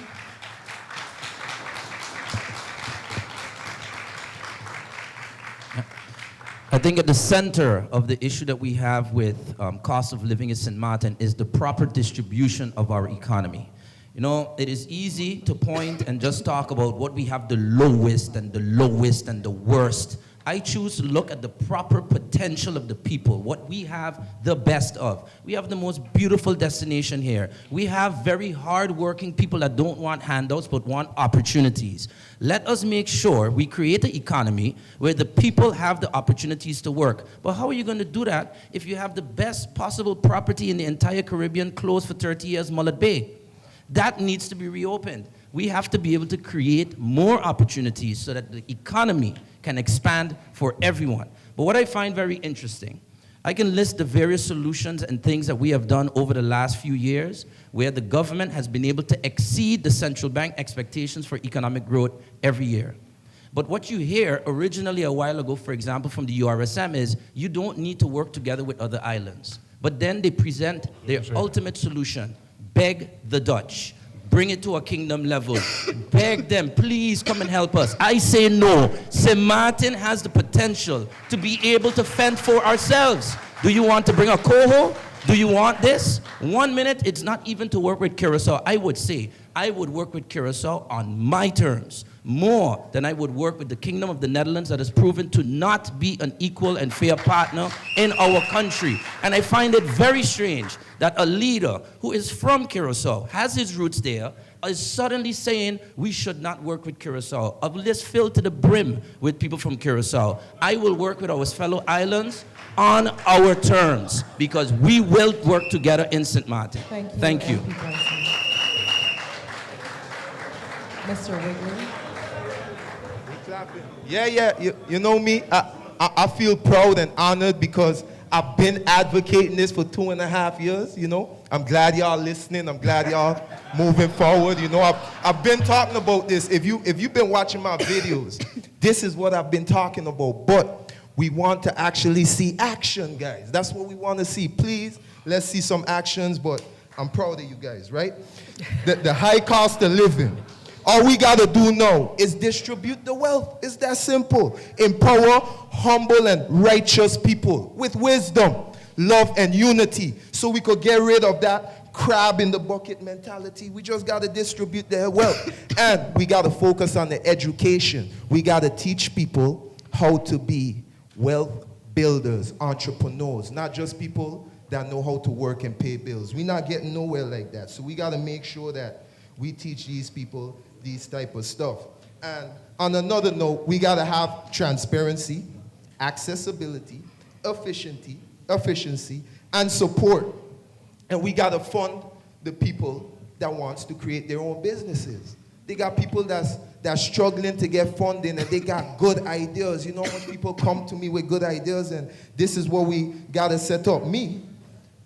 I think at the center of the issue that we have with cost of living in St. Maarten is the proper distribution of our economy. You know, it is easy to point and just talk about what we have the lowest and the lowest and the worst. I choose to look at the proper potential of the people, what we have the best of. We have the most beautiful destination here. We have very hard-working people that don't want handouts but want opportunities. Let us make sure we create an economy where the people have the opportunities to work. But how are you going to do that if you have the best possible property in the entire Caribbean closed for 30 years, Mullet Bay? That needs to be reopened. We have to be able to create more opportunities so that the economy can expand for everyone. But what I find very interesting, I can list the various solutions and things that we have done over the last few years where the government has been able to exceed the central bank expectations for economic growth every year. But what you hear originally a while ago, for example, from the URSM is you don't need to work together with other islands. But then they present their ultimate solution. Beg the Dutch. Bring it to a kingdom level. Beg them, please come and help us. I say no. St. Maarten has the potential to be able to fend for ourselves. Do you want to bring a coho? Do you want this? 1 minute, it's not even to work with Curaçao. I would say I would work with Curaçao on my terms more than I would work with the Kingdom of the Netherlands that has proven to not be an equal and fair partner in our country. And I find it very strange that a leader who is from Curaçao, has his roots there, is suddenly saying we should not work with Curaçao. A list filled to the brim with people from Curaçao. I will work with our fellow islands on our terms because we will work together in St. Maarten. Thank you. Mr. Wigley. Yeah, you know me, I feel proud and honored because I've been advocating this for 2.5 years, you know. I'm glad y'all listening. I'm glad y'all moving forward. You know, I've been talking about this. If you've been watching my videos, this is what I've been talking about. But we want to actually see action, guys. That's what we want to see. Please, let's see some actions. But I'm proud of you guys, right? The high cost of living. All we got to do now is distribute the wealth. It's that simple. Empower humble and righteous people with wisdom, love, and unity so we could get rid of that crab in the bucket mentality. We just got to distribute their wealth. And we got to focus on the education. We got to teach people how to be wealth builders, entrepreneurs, not just people that know how to work and pay bills. We're not getting nowhere like that. So we got to make sure that we teach these people these type of stuff. And on another note, we got to have transparency, accessibility, efficiency, and support. And we got to fund the people that wants to create their own businesses. They got people that's struggling to get funding and they got good ideas. You know how much people come to me with good ideas and this is what we got to set up. Me,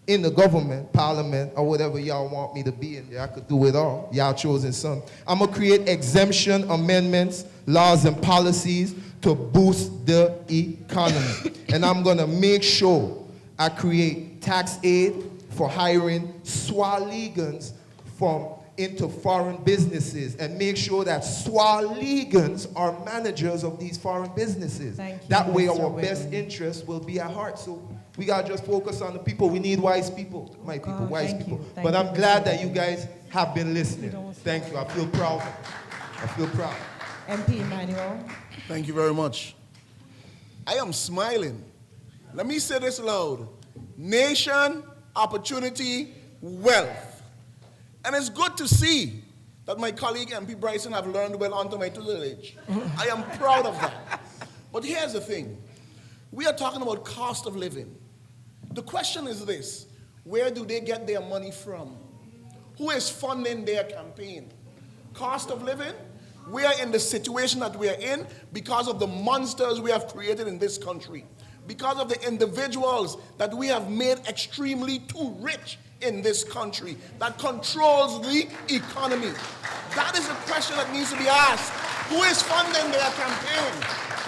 in the government, parliament, or whatever y'all want me to be in there, I could do it all. Y'all chosen some. I'm going to create exemption amendments, laws, and policies to boost the economy. And I'm going to make sure I create tax aid for hiring swaligans from into foreign businesses and make sure that Swaligans are managers of these foreign businesses. Thank you, That way Mr. our Whitman. best interests will be at heart. So we got to just focus on the people. We need wise people, my people, wise thank people. you. Thank But you, I'm glad Mr. that you guys have been listening. Thank you. I feel proud. I feel proud. MP Emmanuel. Thank you very much. I am smiling. Let me say this loud. Nation, opportunity, wealth. And it's good to see that my colleague MP Bryson have learned well onto my tutelage. I am proud of that. But here's the thing. We are talking about cost of living. The question is this: where do they get their money from? Who is funding their campaign? Cost of living? We are in the situation that we are in because of the monsters we have created in this country, because of the individuals that we have made extremely too rich in this country, that controls the economy. That is a question that needs to be asked. Who is funding their campaign?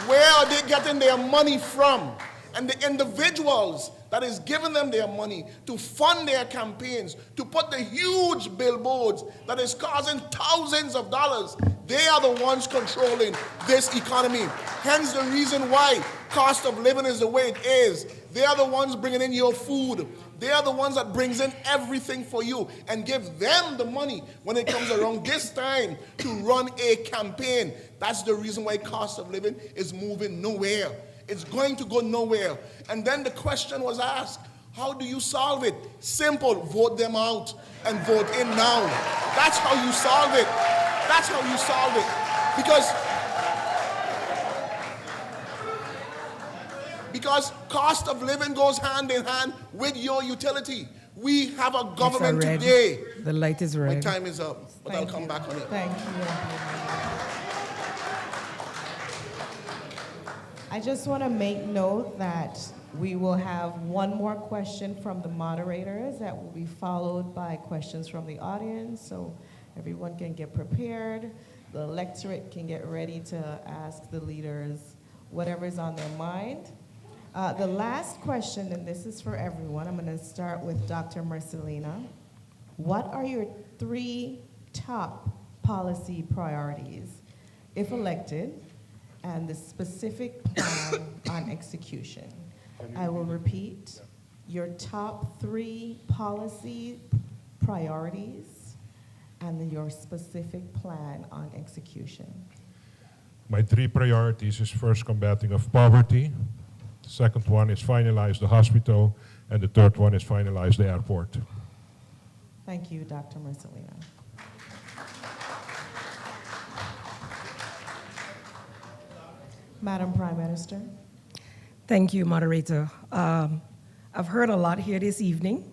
Where are they getting their money from? And the individuals that is giving them their money to fund their campaigns, to put the huge billboards that is causing thousands of dollars, they are the ones controlling this economy. Hence the reason why cost of living is the way it is. They are the ones bringing in your food. They are the ones that brings in everything for you and give them the money when it comes around this time to run a campaign. That's the reason why cost of living is moving nowhere. It's going to go nowhere. And then the question was asked, how do you solve it? Simple, vote them out and vote in now. That's how you solve it. That's how you solve it. Because cost of living goes hand in hand with your utility. We have a government today. The light is red. My time is up, but I'll come back on it. Thank you. I just want to make note that we will have one more question from the moderators that will be followed by questions from the audience, so everyone can get prepared. The electorate can get ready to ask the leaders whatever is on their mind. The last question, and this is for everyone, I'm going to start with Dr. Marcelina. What are your 3 top policy priorities, if elected, and the specific plan on execution? I will repeat, your top 3 policy priorities and your specific plan on execution. My 3 priorities is first combating of poverty. The second one is finalize the hospital. And the third one is finalize the airport. Thank you, Dr. Marcelina. Madam Prime Minister. Thank you, moderator. I've heard a lot here this evening,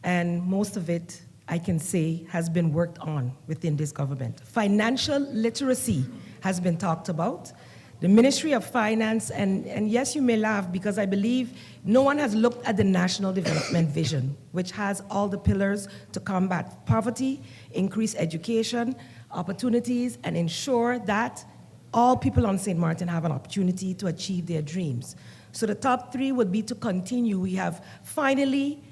and most of it, I can say, has been worked on within this government. Financial literacy has been talked about. The Ministry of Finance, and yes, you may laugh because I believe no one has looked at the National Development Vision, which has all the pillars to combat poverty, increase education, opportunities, and ensure that all people on St. Maarten have an opportunity to achieve their dreams. So the top 3 would be to continue. We have finally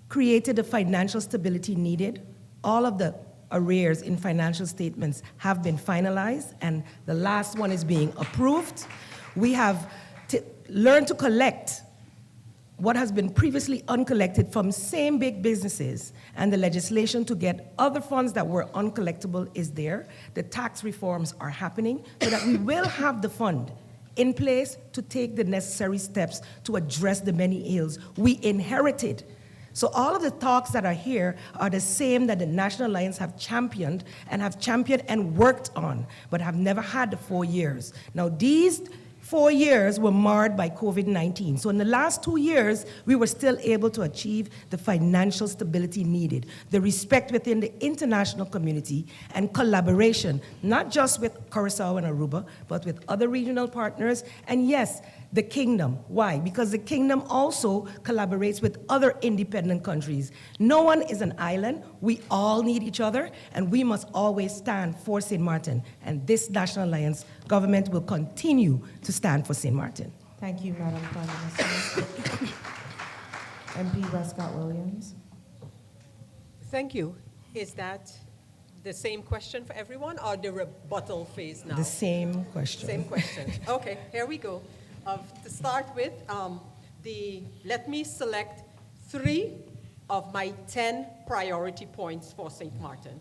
created the financial stability needed. All of the arrears in financial statements have been finalized, and the last one is being approved. We have learned to collect what has been previously uncollected from same big businesses, and the legislation to get other funds that were uncollectible is there. The tax reforms are happening so that we will have the fund in place to take the necessary steps to address the many ills we inherited. So all of the talks that are here are the same that the National Alliance have championed and worked on, but have never had the 4 years. Now these 4 years were marred by COVID-19. So in the last 2 years, we were still able to achieve the financial stability needed, the respect within the international community, and collaboration, not just with Curaçao and Aruba, but with other regional partners, and yes, the kingdom. Why? Because the kingdom also collaborates with other independent countries. No one is an island. We all need each other, and we must always stand for St. Maarten. And this National Alliance government will continue to stand for St. Maarten. Thank you, Madam Prime Minister. MP Westcott Williams. Thank you. Is that the same question for everyone or the rebuttal phase now? The same question. Same question. Okay, here we go. To start with, let me select 3 of my 10 priority points for St. Maarten.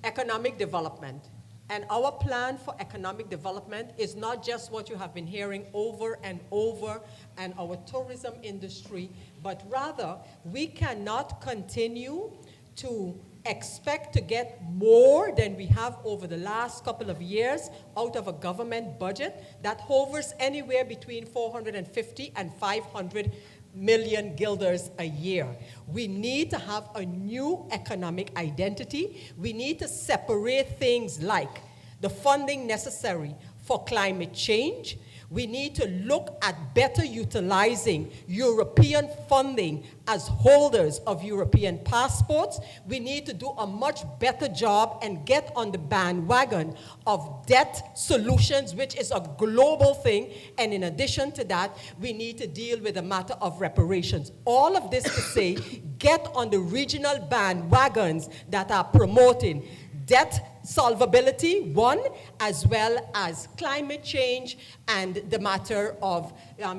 Economic development. And our plan for economic development is not just what you have been hearing over and over and our tourism industry, but rather we cannot continue to expect to get more than we have over the last couple of years out of a government budget that hovers anywhere between 450 and 500 million guilders a year. We need to have a new economic identity. We need to separate things like the funding necessary for climate change. We need to look at better utilizing European funding as holders of European passports. We need to do a much better job and get on the bandwagon of debt solutions, which is a global thing. And in addition to that, we need to deal with the matter of reparations. All of this to say, get on the regional bandwagons that are promoting debt solvability, one, as well as climate change and the matter of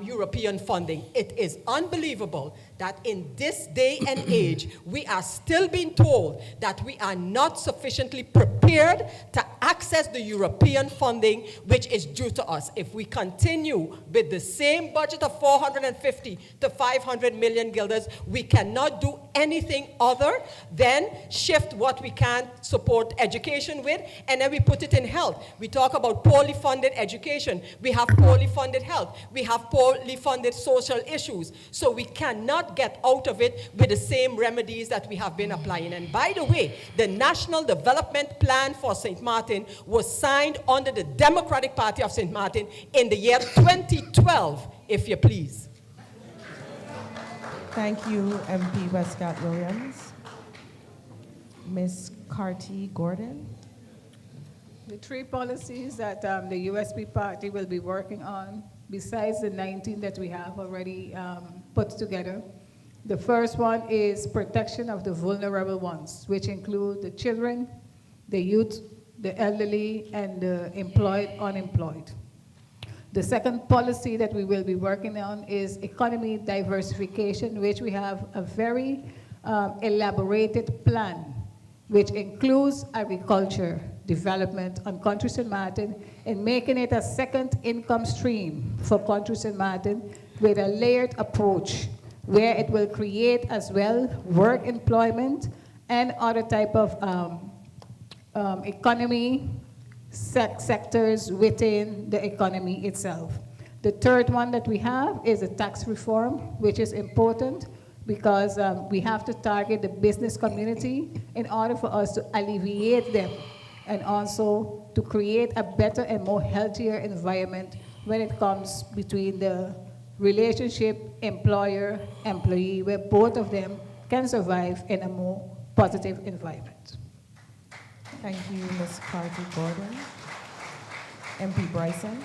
European funding. It is unbelievable that in this day and age, we are still being told that we are not sufficiently prepared to access the European funding which is due to us. If we continue with the same budget of 450 to 500 million guilders, we cannot do anything other than shift what we can support education with, and then we put it in health. We talk about poorly funded education. We have poorly funded health. We have poorly funded social issues. So we cannot get out of it with the same remedies that we have been applying. And by the way, the National Development Plan for St. Maarten was signed under the Democratic Party of St. Maarten in the year 2012, if you please. Thank you, MP Westcott-Williams. Ms. Carty Gordon. The 3 policies that the USP party will be working on, besides the 19 that we have already put together. The first one is protection of the vulnerable ones, which include the children, the youth, the elderly, and the employed, unemployed. The second policy that we will be working on is economy diversification, which we have a very elaborated plan, which includes agriculture development on Country St. Maarten and making it a second income stream for Country St. Maarten with a layered approach where it will create as well work employment and other type of economy sectors within the economy itself. The third one that we have is a tax reform, which is important because we have to target the business community in order for us to alleviate them and also to create a better and more healthier environment when it comes between the relationship employer-employee, where both of them can survive in a more positive environment. Thank you, Ms. Carty Gordon. MP Bryson.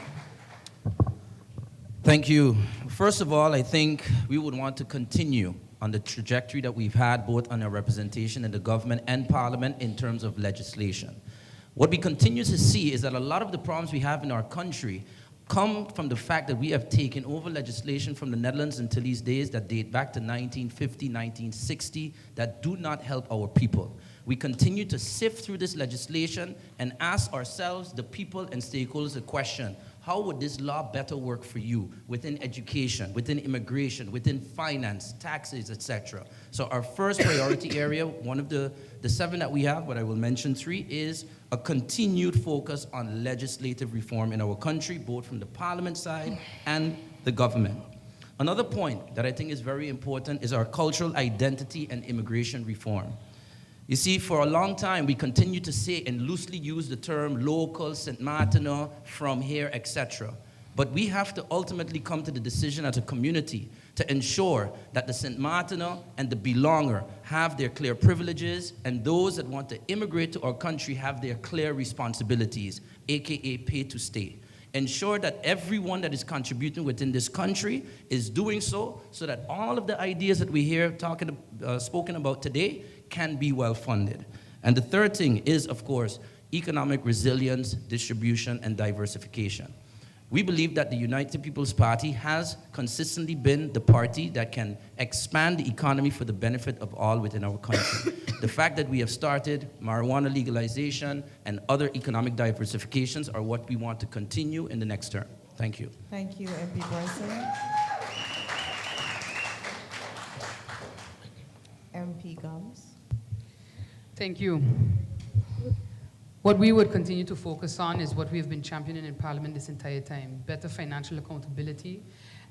Thank you. First of all, I think we would want to continue on the trajectory that we've had both on our representation in the government and parliament in terms of legislation. What we continue to see is that a lot of the problems we have in our country come from the fact that we have taken over legislation from the Netherlands until these days that date back to 1950, 1960, that do not help our people. We continue to sift through this legislation and ask ourselves, the people and stakeholders, the question, how would this law better work for you within education, within immigration, within finance, taxes, etc.? So our first priority area, one of the 7 that we have, but I will mention 3, is a continued focus on legislative reform in our country, both from the parliament side and the government. Another point that I think is very important is our cultural identity and immigration reform. You see, for a long time, we continue to say and loosely use the term local, St. Maartener, from here, etc. But we have to ultimately come to the decision as a community to ensure that the St. Maartener and the belonger have their clear privileges, and those that want to immigrate to our country have their clear responsibilities, aka pay to stay. Ensure that everyone that is contributing within this country is doing so that all of the ideas that we hear spoken about today can be well funded. And the third thing is, of course, economic resilience, distribution, and diversification. We believe that the United People's Party has consistently been the party that can expand the economy for the benefit of all within our country. The fact that we have started marijuana legalization and other economic diversifications are what we want to continue in the next term. Thank you. Thank you, MP Bryson. MP Gums. Thank you. What we would continue to focus on is what we have been championing in Parliament this entire time: better financial accountability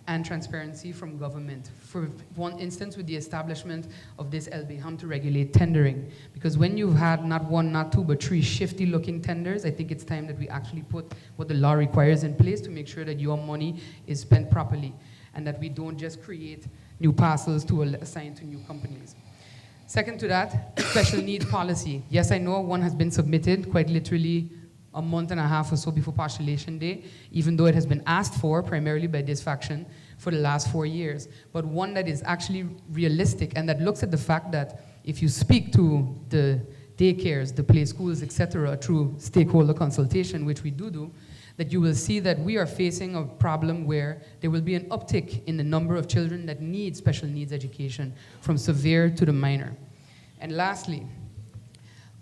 and transparency from government. For one instance, with the establishment of this 𝒚𝒐𝒏𝒈𝒕𝒉𝒆𝒏𝒊𝒏𝒈 to regulate tendering. Because when you've had not one, not two, but three shifty-looking tenders, I think it's time that we actually put what the law requires in place to make sure that your money is spent properly and that we don't just create new parcels to assign to new companies. Second to that, special need policy. Yes, I know one has been submitted quite literally a month and a half or so before postulation day, even though it has been asked for primarily by this faction for the last 4 years. But one that is actually realistic and that looks at the fact that if you speak to the daycares, the play schools, etc., through stakeholder consultation, which we do, that you will see that we are facing a problem where there will be an uptick in the number of children that need special needs education, from severe to the minor. And lastly,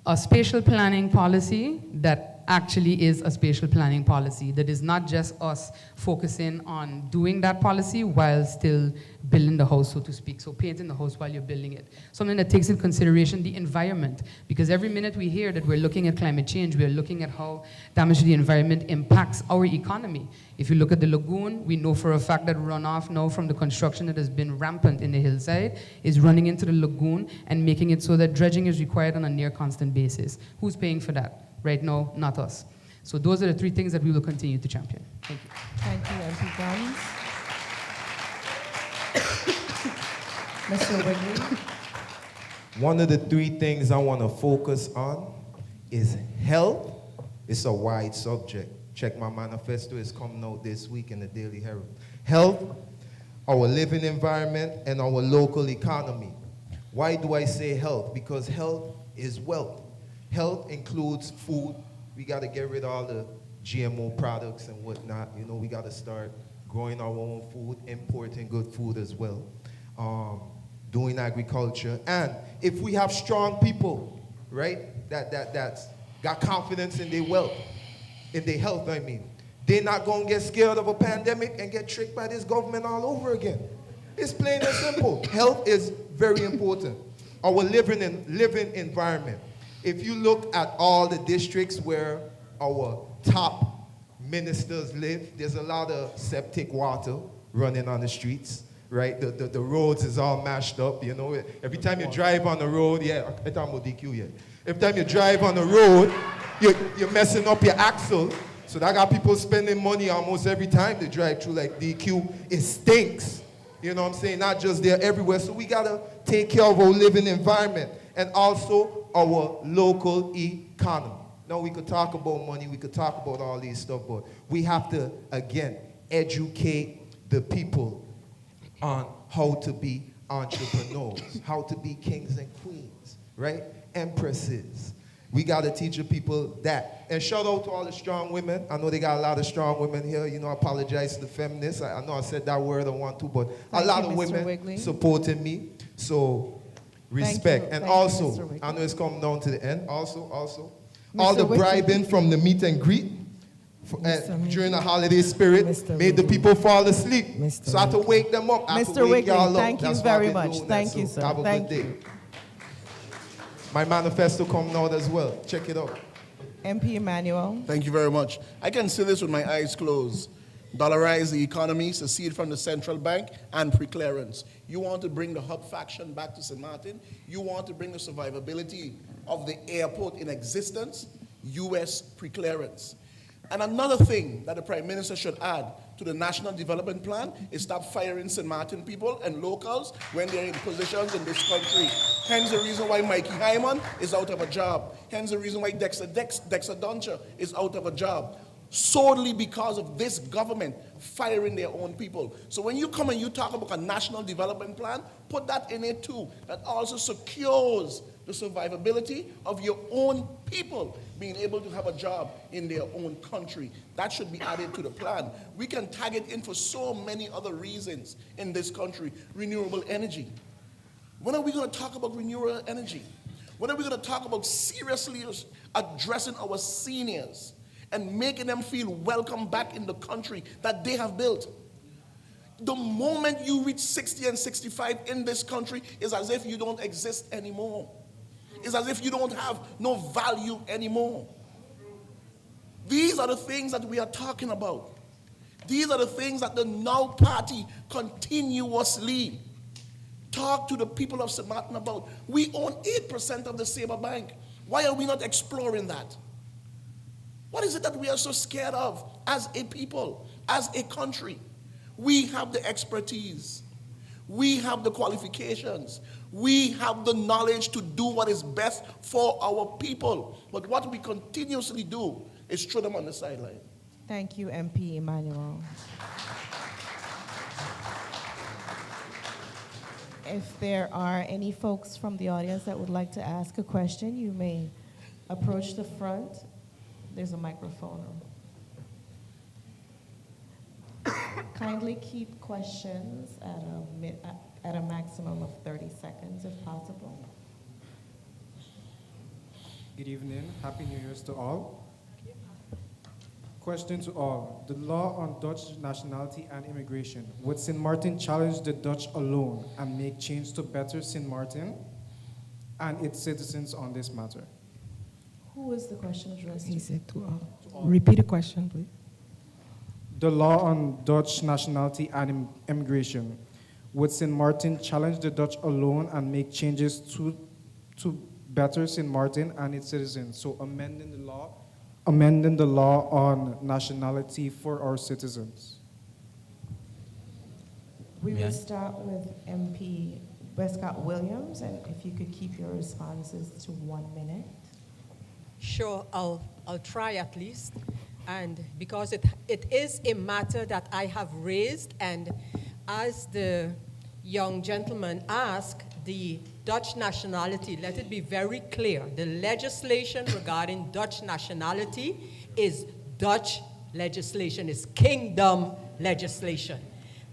a spatial planning policy that actually is a spatial planning policy, that is not just us focusing on doing that policy while still building the house, so to speak. So painting the house while you're building it. Something that takes into consideration the environment, because every minute we hear that we're looking at climate change, we're looking at how damage to the environment impacts our economy. If you look at the lagoon, we know for a fact that runoff now from the construction that has been rampant in the hillside is running into the lagoon and making it so that dredging is required on a near constant basis. Who's paying for that? Right now, not us. So those are the three things that we will continue to champion. Thank you. Thank you, MP Gums. Mr. Wigley. One of the three things I want to focus on is health. It's a wide subject. Check my manifesto, it's coming out this week in the Daily Herald. Health, our living environment, and our local economy. Why do I say health? Because health is wealth. Health includes food. We got to get rid of all the GMO products and whatnot. You know, we got to start growing our own food, importing good food as well, doing agriculture. And if we have strong people, right, that's got confidence in their wealth, in their health, I mean, they're not going to get scared of a pandemic and get tricked by this government all over again. It's plain and simple. Health is very important. Our living environment. If you look at all the districts where our top ministers live, there's a lot of septic water running on the streets, right? The roads is all mashed up, you know. Every time you drive on the road, every time you drive on the road, you're messing up your axle. So that got people spending money almost every time they drive through like DQ. It stinks, you know what I'm saying? Not just there, everywhere. So we gotta take care of our living environment and also our local economy. Now we could talk about money, we could talk about all these stuff, but we have to, again, educate the people on how to be entrepreneurs, how to be kings and queens, right? Empresses. We got to teach the people that. And shout out to all the strong women. I know they got a lot of strong women here. You know, I apologize to the feminists. I know I said that word I want to, but a lot of women supporting me. So respect. And also, I know it's coming down to the end. Also, all the bribing from the meet and greet during the holiday spirit made the people fall asleep. So I had to wake them up. Mr. Wigley, thank you very much. Thank you, sir. Have a good day. My manifesto coming out as well. Check it out. MP Emmanuel. Thank you very much. I can say this with my eyes closed. Dollarize the economy, secede from the central bank, and pre-clearance. You want to bring the hub faction back to St. Maarten? You want to bring the survivability of the airport in existence? U.S. pre-clearance. And another thing that the Prime Minister should add to the National Development Plan is stop firing St. Maarten people and locals when they're in positions in this country. Hence the reason why Mikey Hyman is out of a job. Hence the reason why Dexter Doncher is out of a job. solely because of this government firing their own people. So when you come and you talk about a national development plan, put that in it too. That also secures the survivability of your own people being able to have a job in their own country. That should be added to the plan. We can tag it in for so many other reasons in this country. Renewable energy. When are we going to talk about renewable energy? When are we going to talk about seriously addressing our seniors and making them feel welcome back in the country that they have built? The moment you reach 60 and 65 in this country, is as if you don't exist anymore. It's as if you don't have no value anymore. These are the things that we are talking about. These are the things that the Now Party continuously talk to the people of St. Maarten about. We own 8% of the Sabre Bank. Why are we not exploring that? What is it that we are so scared of as a people, as a country? We have the expertise. We have the qualifications. We have the knowledge to do what is best for our people. But what we continuously do is throw them on the sideline. Thank you, MP Emmanuel. If there are any folks from the audience that would like to ask a question, you may approach the front. There's a microphone. Kindly keep questions at a maximum of 30 seconds if possible. Good evening. Happy New Year's to all. Question to all. The law on Dutch nationality and immigration. Would St. Maarten challenge the Dutch alone and make change to better St. Maarten and its citizens on this matter? Who is the question addressed to? He said to all. Repeat the question, please. The law on Dutch nationality and immigration. Would St. Maarten challenge the Dutch alone and make changes to better St. Maarten and its citizens? So amending the law on nationality for our citizens. We will start with MP 𝒚𝒂𝒄𝒉, and if you could keep your responses to 1 minute. Sure, I'll try at least. And because it is a matter that I have raised, and as the young gentleman asked, the Dutch nationality, let it be very clear, the legislation regarding Dutch nationality is Dutch legislation, is kingdom legislation.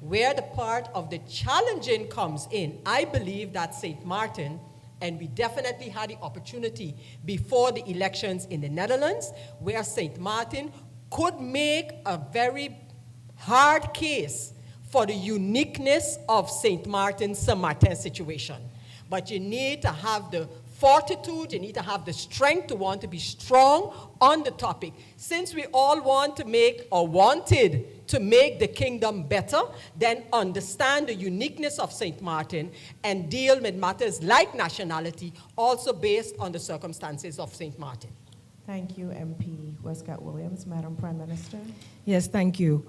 Where the part of the challenging comes in, I believe that St. Maarten, and we definitely had the opportunity before the elections in the Netherlands, where St. Maarten could make a very hard case for the uniqueness of St. St. Maarten situation. But you need to have the fortitude, you need to have the strength to want to be strong on the topic. Since we all want to make, or wanted to make the kingdom better, then understand the uniqueness of St. Maarten and deal with matters like nationality, also based on the circumstances of St. Maarten. Thank you, MP 𝒚𝒂𝒄𝒉. Madam Prime Minister. Yes, thank you.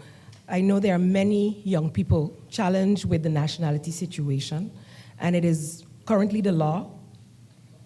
I know there are many young people challenged with the nationality situation, and it is currently the law.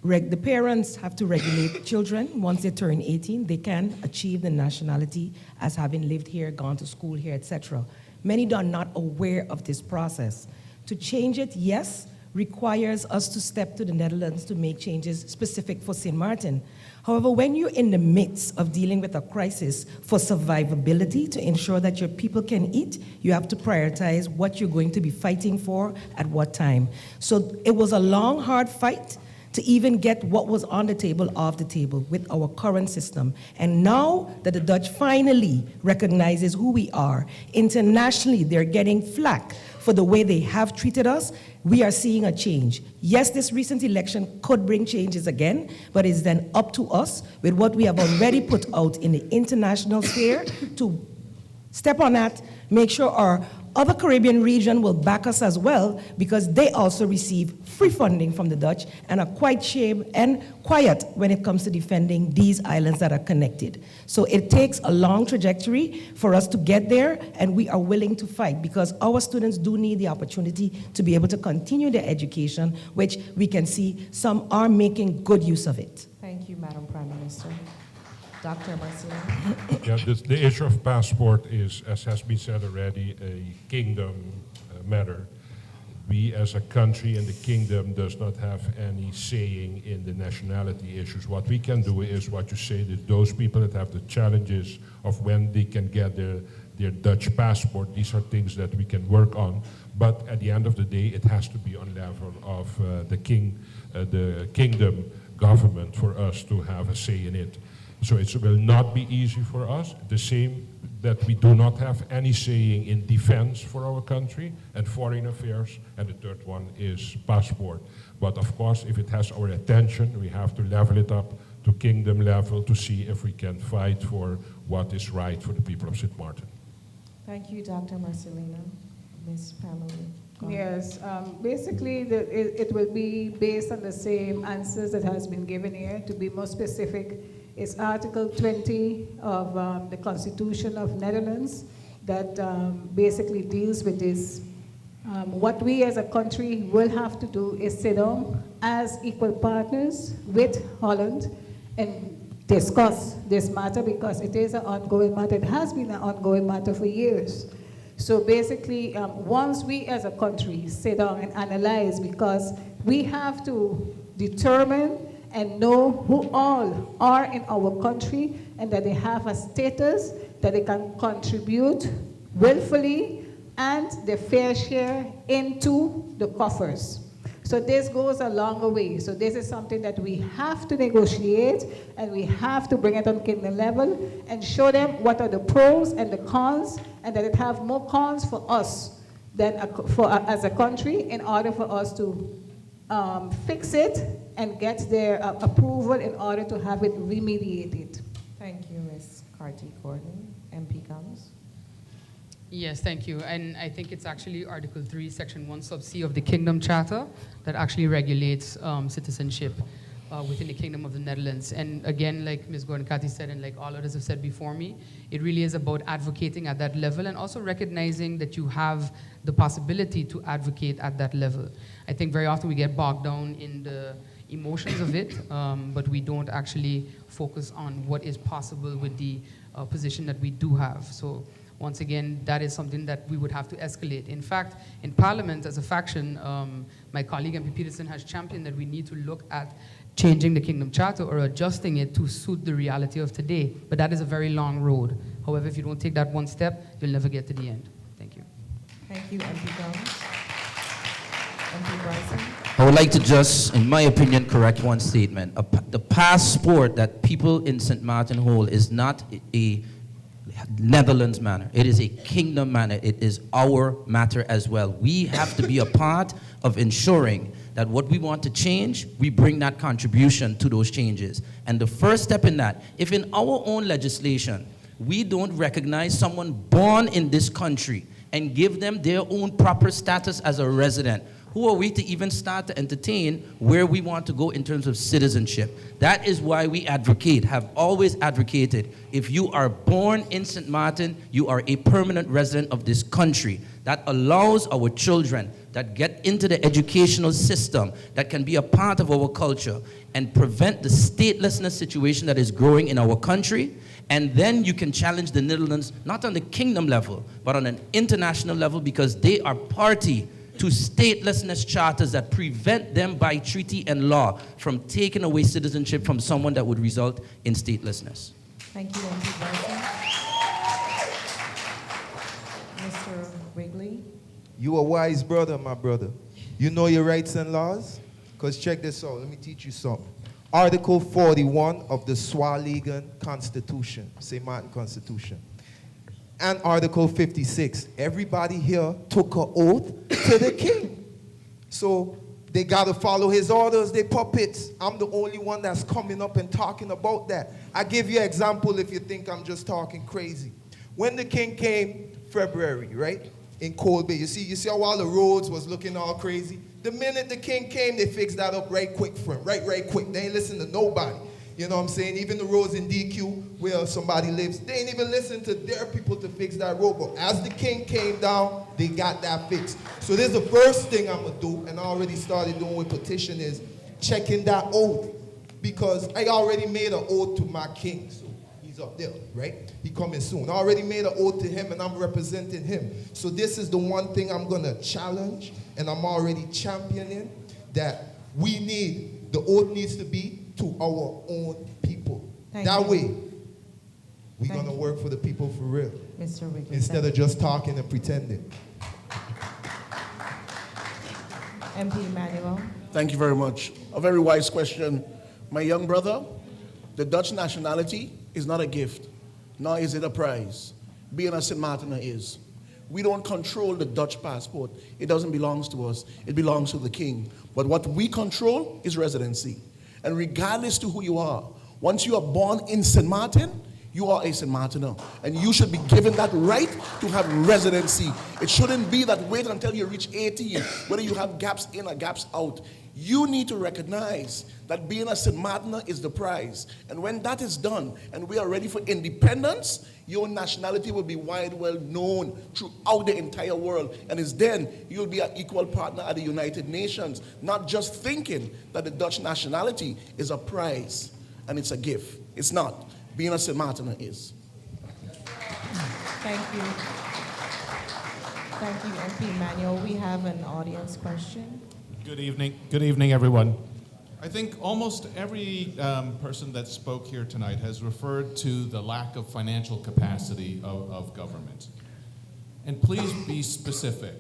The parents have to regulate children. Once they turn 18, they can achieve the nationality as having lived here, gone to school here, etc. Many are not aware of this process. To change it, yes, requires us to step to the Netherlands to make changes specific for St. Maarten. However, when you're in the midst of dealing with a crisis for survivability, to ensure that your people can eat, you have to prioritize what you're going to be fighting for at what time. So it was a long, hard fight to even get what was on the table off the table with our current system. And now that the Dutch finally recognizes who we are, internationally they're getting flack for the way they have treated us, we are seeing a change. Yes, this recent election could bring changes again, but it's then up to us with what we have already put out in the international sphere to step on that, make sure our other Caribbean region will back us as well, because they also receive free funding from the Dutch and are quite shame and quiet when it comes to defending these islands that are connected. So it takes a long trajectory for us to get there, and we are willing to fight because our students do need the opportunity to be able to continue their education, which we can see some are making good use of it. Thank you, Madam Prime Minister. Dr. Marcelino. Yeah, the issue of passport is, as has been said already, a kingdom matter. We as a country in the kingdom does not have any saying in the nationality issues. What we can do is what you say, that those people that have the challenges of when they can get their Dutch passport, these are things that we can work on. But at the end of the day, it has to be on level of the kingdom government for us to have a say in it. So it will not be easy for us. The same that we do not have any saying in defense for our country and foreign affairs, and the third one is passport. But of course, if it has our attention, we have to level it up to kingdom level to see if we can fight for what is right for the people of St. Maarten. Thank you, Dr. Marcelino. Ms. Pamela. Yes, basically it will be based on the same answers that has been given here. To be more specific, it's Article 20 of the Constitution of Netherlands that basically deals with this. What we as a country will have to do is sit down as equal partners with Holland and discuss this matter, because it is an ongoing matter. It has been an ongoing matter for years. So basically, once we as a country sit down and analyze, because we have to determine and know who all are in our country and that they have a status that they can contribute willfully and their fair share into the coffers. So this goes a longer way. So this is something that we have to negotiate, and we have to bring it on kingdom level and show them what are the pros and the cons, and that it have more cons for us than as a country, in order for us to fix it and get their approval in order to have it remediated. Thank you, Ms. Carty Gordon. MP Combs. Yes, thank you. And I think it's actually Article 3, Section 1, sub C of the Kingdom Charter that actually regulates citizenship within the Kingdom of the Netherlands. And again, like Ms. Gordon-Cathy said, and like all others have said before me, it really is about advocating at that level and also recognizing that you have the possibility to advocate at that level. I think very often we get bogged down in the emotions of it, but we don't actually focus on what is possible with the position that we do have. So once again, that is something that we would have to escalate. In fact, in Parliament, as a faction, my colleague MP Peterson has championed that we need to look at changing the Kingdom Charter or adjusting it to suit the reality of today. But that is a very long road. However, if you don't take that one step, you'll never get to the end. Thank you. Thank you, MP Combs. MP Bryson. I would like to just, in my opinion, correct one statement. The passport that people in St. Maarten hold is not a Netherlands matter. It is a kingdom matter. It is our matter as well. We have to be a part of ensuring that what we want to change, we bring that contribution to those changes. And the first step in that, if in our own legislation, we don't recognize someone born in this country and give them their own proper status as a resident, who are we to even start to entertain where we want to go in terms of citizenship? That is why we advocate, have always advocated, if you are born in St. Maarten, you are a permanent resident of this country. That allows our children that get into the educational system, that can be a part of our culture, and prevent the statelessness situation that is growing in our country. And then you can challenge the Netherlands, not on the kingdom level, but on an international level, because they are party to statelessness charters that prevent them by treaty and law from taking away citizenship from someone that would result in statelessness. Thank you, MP Bryson. Mr. Wigley. You a wise brother, my brother. You know your rights and laws? Because check this out. Let me teach you something. Article 41 of the 𝒐𝒐𝒏𝒈𝒕𝒉𝒆𝒏𝒊𝒏𝒈 Constitution, St. Maarten Constitution. And Article 56. Everybody here took an oath to the king. So they got to follow his orders, they puppets. I'm the only one that's coming up and talking about that. I give you an example if you think I'm just talking crazy. When the king came, February, right, in Cold Bay, you see how all the roads was looking all crazy? The minute the king came, they fixed that up right quick for him, right quick. They ain't listen to nobody. You know what I'm saying? Even the roads in DQ where somebody lives, they ain't even listen to their people to fix that road. But as the king came down, they got that fixed. So this is the first thing I'm going to do, and I already started doing with petition, is checking that oath. Because I already made an oath to my king. So He's up there, right? He coming soon. I already made an oath to him, and I'm representing him. So this is the one thing I'm going to challenge, and I'm already championing, that we need, the oath needs to be to our own people. That way, we're going to work for the people for real. Mr. Wiggly, instead of just talking and pretending. MP Emmanuel. Thank you very much. A very wise question. My young brother, the Dutch nationality is not a gift, nor is it a prize. Being a St. Maartener is. We don't control the Dutch passport. It doesn't belong to us. It belongs to the king. But what we control is residency. And regardless to who you are, once you are born in St. Maarten, you are a St. Maartener, and you should be given that right to have residency. It shouldn't be that wait until you reach 18, whether you have gaps in or gaps out. You need to recognize that being a St. Maartener is the prize. And when that is done, and we are ready for independence, your nationality will be wide well known throughout the entire world. And it's then you'll be an equal partner at the United Nations, not just thinking that the Dutch nationality is a prize and it's a gift. It's not. Being a St. Maartener is. Thank you. Thank you, MP Emmanuel. We have an audience question. Good evening. Good evening, everyone. I think almost every person that spoke here tonight has referred to the lack of financial capacity of government. And please be specific.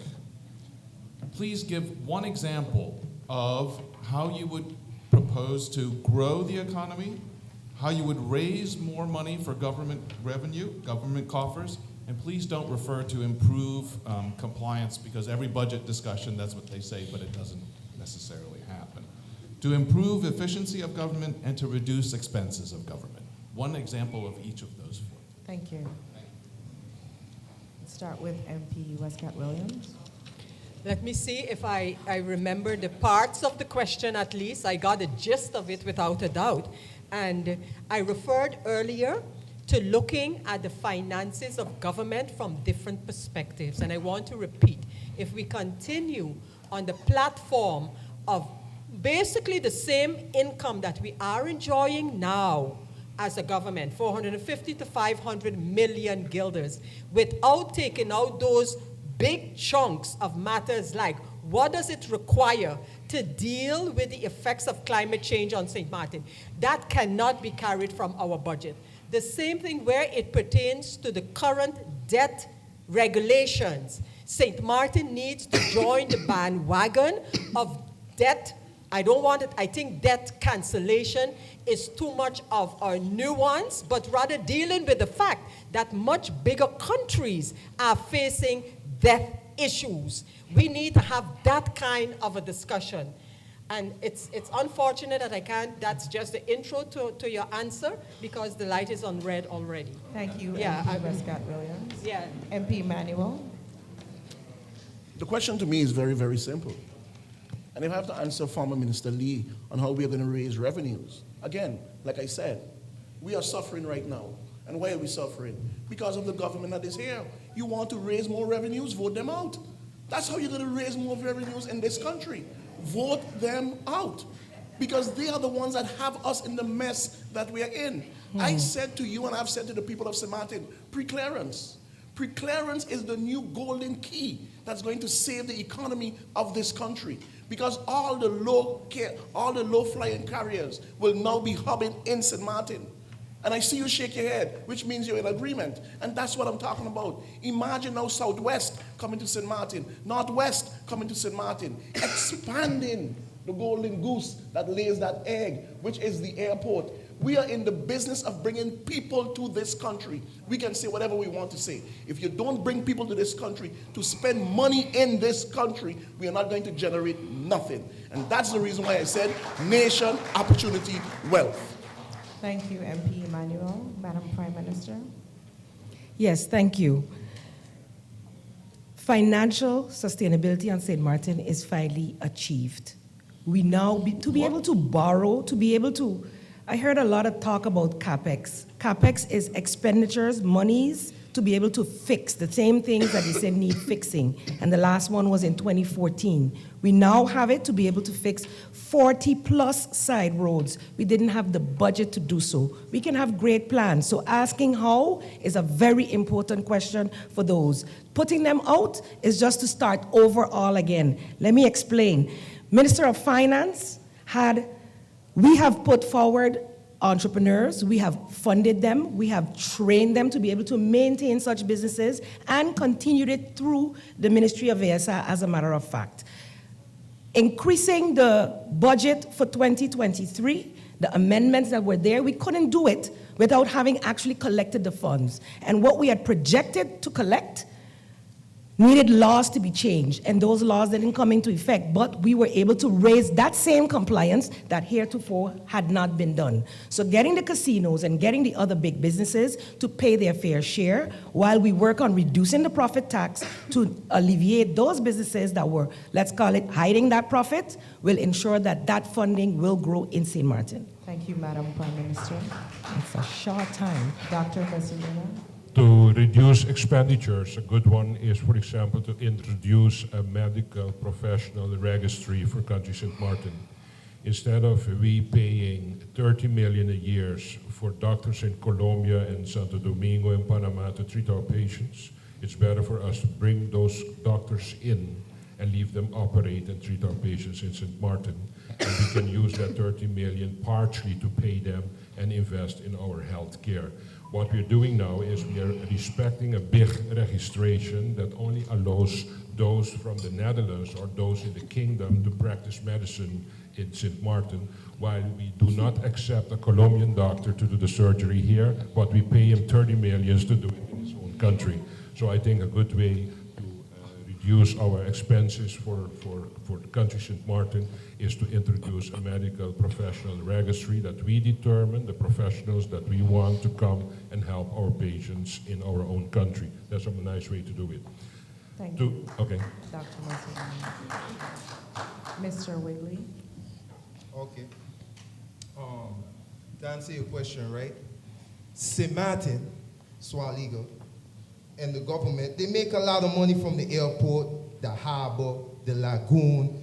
Please give one example of how you would propose to grow the economy, how you would raise more money for government revenue, government coffers, and please don't refer to improve compliance, because every budget discussion, that's what they say, but it doesn't necessarily happen. To improve efficiency of government and to reduce expenses of government. One example of each of those four. Thank you. Let's start with MP 𝒚𝒂𝒄𝒉. Let me see if I remember the parts of the question at least. I got the gist of it without a doubt. And I referred earlier to looking at the finances of government from different perspectives. And I want to repeat, if we continue on the platform of basically the same income that we are enjoying now as a government, 450 to 500 million guilders, without taking out those big chunks of matters like what does it require to deal with the effects of climate change on St. Maarten, that cannot be carried from our budget. The same thing where it pertains to the current debt regulations. St. Maarten needs to join the bandwagon of debt. I don't want it, I think debt cancellation is too much of a nuance, but rather dealing with the fact that much bigger countries are facing debt issues. We need to have that kind of a discussion. And it's unfortunate that I can't, that's just the intro to your answer, because the light is on red already. Thank you, Yeah, MP 𝒚𝒂𝒄𝒉. Yeah. MP Emmanuel. The question to me is very, very simple. And if I have to answer former Minister Lee on how we are going to raise revenues, again, like I said, we are suffering right now. And why are we suffering? Because of the government that is here. You want to raise more revenues, vote them out. That's how you're going to raise more revenues in this country. Vote them out. Because they are the ones that have us in the mess that we are in. I said to you, and I've said to the people of St. Maarten, pre-clearance. Pre-clearance is the new golden key that's going to save the economy of this country. Because all the low-flying carriers will now be hubbing in St. Maarten. And I see you shake your head, which means you're in agreement. And that's what I'm talking about. Imagine now Southwest coming to St. Maarten, Northwest coming to St. Maarten, expanding the golden goose that lays that egg, which is the airport. We are in the business of bringing people to this country. We can say whatever we want to say. If you don't bring people to this country to spend money in this country, we are not going to generate nothing. And that's the reason why I said nation, opportunity, wealth. Thank you, MP Emmanuel. Madam Prime Minister. Yes, thank you. Financial sustainability on St. Maarten is finally achieved. We now, to be able to borrow, to be able to, I heard a lot of talk about CAPEX. CAPEX is expenditures, monies to be able to fix the same things that they said need fixing. And the last one was in 2014. We now have it to be able to fix 40+ side roads. We didn't have the budget to do so. We can have great plans. So asking how is a very important question for those. Putting them out is just to start over all again. Let me explain. Minister of Finance we have put forward entrepreneurs, we have funded them, we have trained them to be able to maintain such businesses and continued it through the Ministry of ASA, as a matter of fact. Increasing the budget for 2023, the amendments that were there, we couldn't do it without having actually collected the funds. And what we had projected to collect needed laws to be changed, and those laws didn't come into effect, but we were able to raise that same compliance that heretofore had not been done. So getting the casinos and getting the other big businesses to pay their fair share while we work on reducing the profit tax to alleviate those businesses that were, let's call it, hiding that profit, will ensure that that funding will grow in St. Martin. Thank you, Madam Prime Minister. It's a short time. Dr. Messilina. To reduce expenditures, a good one is, for example, to introduce a medical professional registry for country St. Martin. Instead of we paying 30 million a year for doctors in Colombia and Santo Domingo and Panama to treat our patients, it's better for us to bring those doctors in and leave them operate and treat our patients in St. Martin. And we can use that 30 million partially to pay them and invest in our health care. What we're doing now is we are respecting a big registration that only allows those from the Netherlands or those in the kingdom to practice medicine in St. Martin, while we do not accept a Colombian doctor to do the surgery here, but we pay him 30 million to do it in his own country. So I think a good way to reduce our expenses for the country St. Martin is to introduce a medical professional registry that we determine the professionals that we want to come and help our patients in our own country. That's a nice way to do it. Thank you. Okay. Dr. Mr. Wigley. Okay. To answer your question, right? St. Martin, 𝒐𝒐, and the government, they make a lot of money from the airport, the harbor, the lagoon,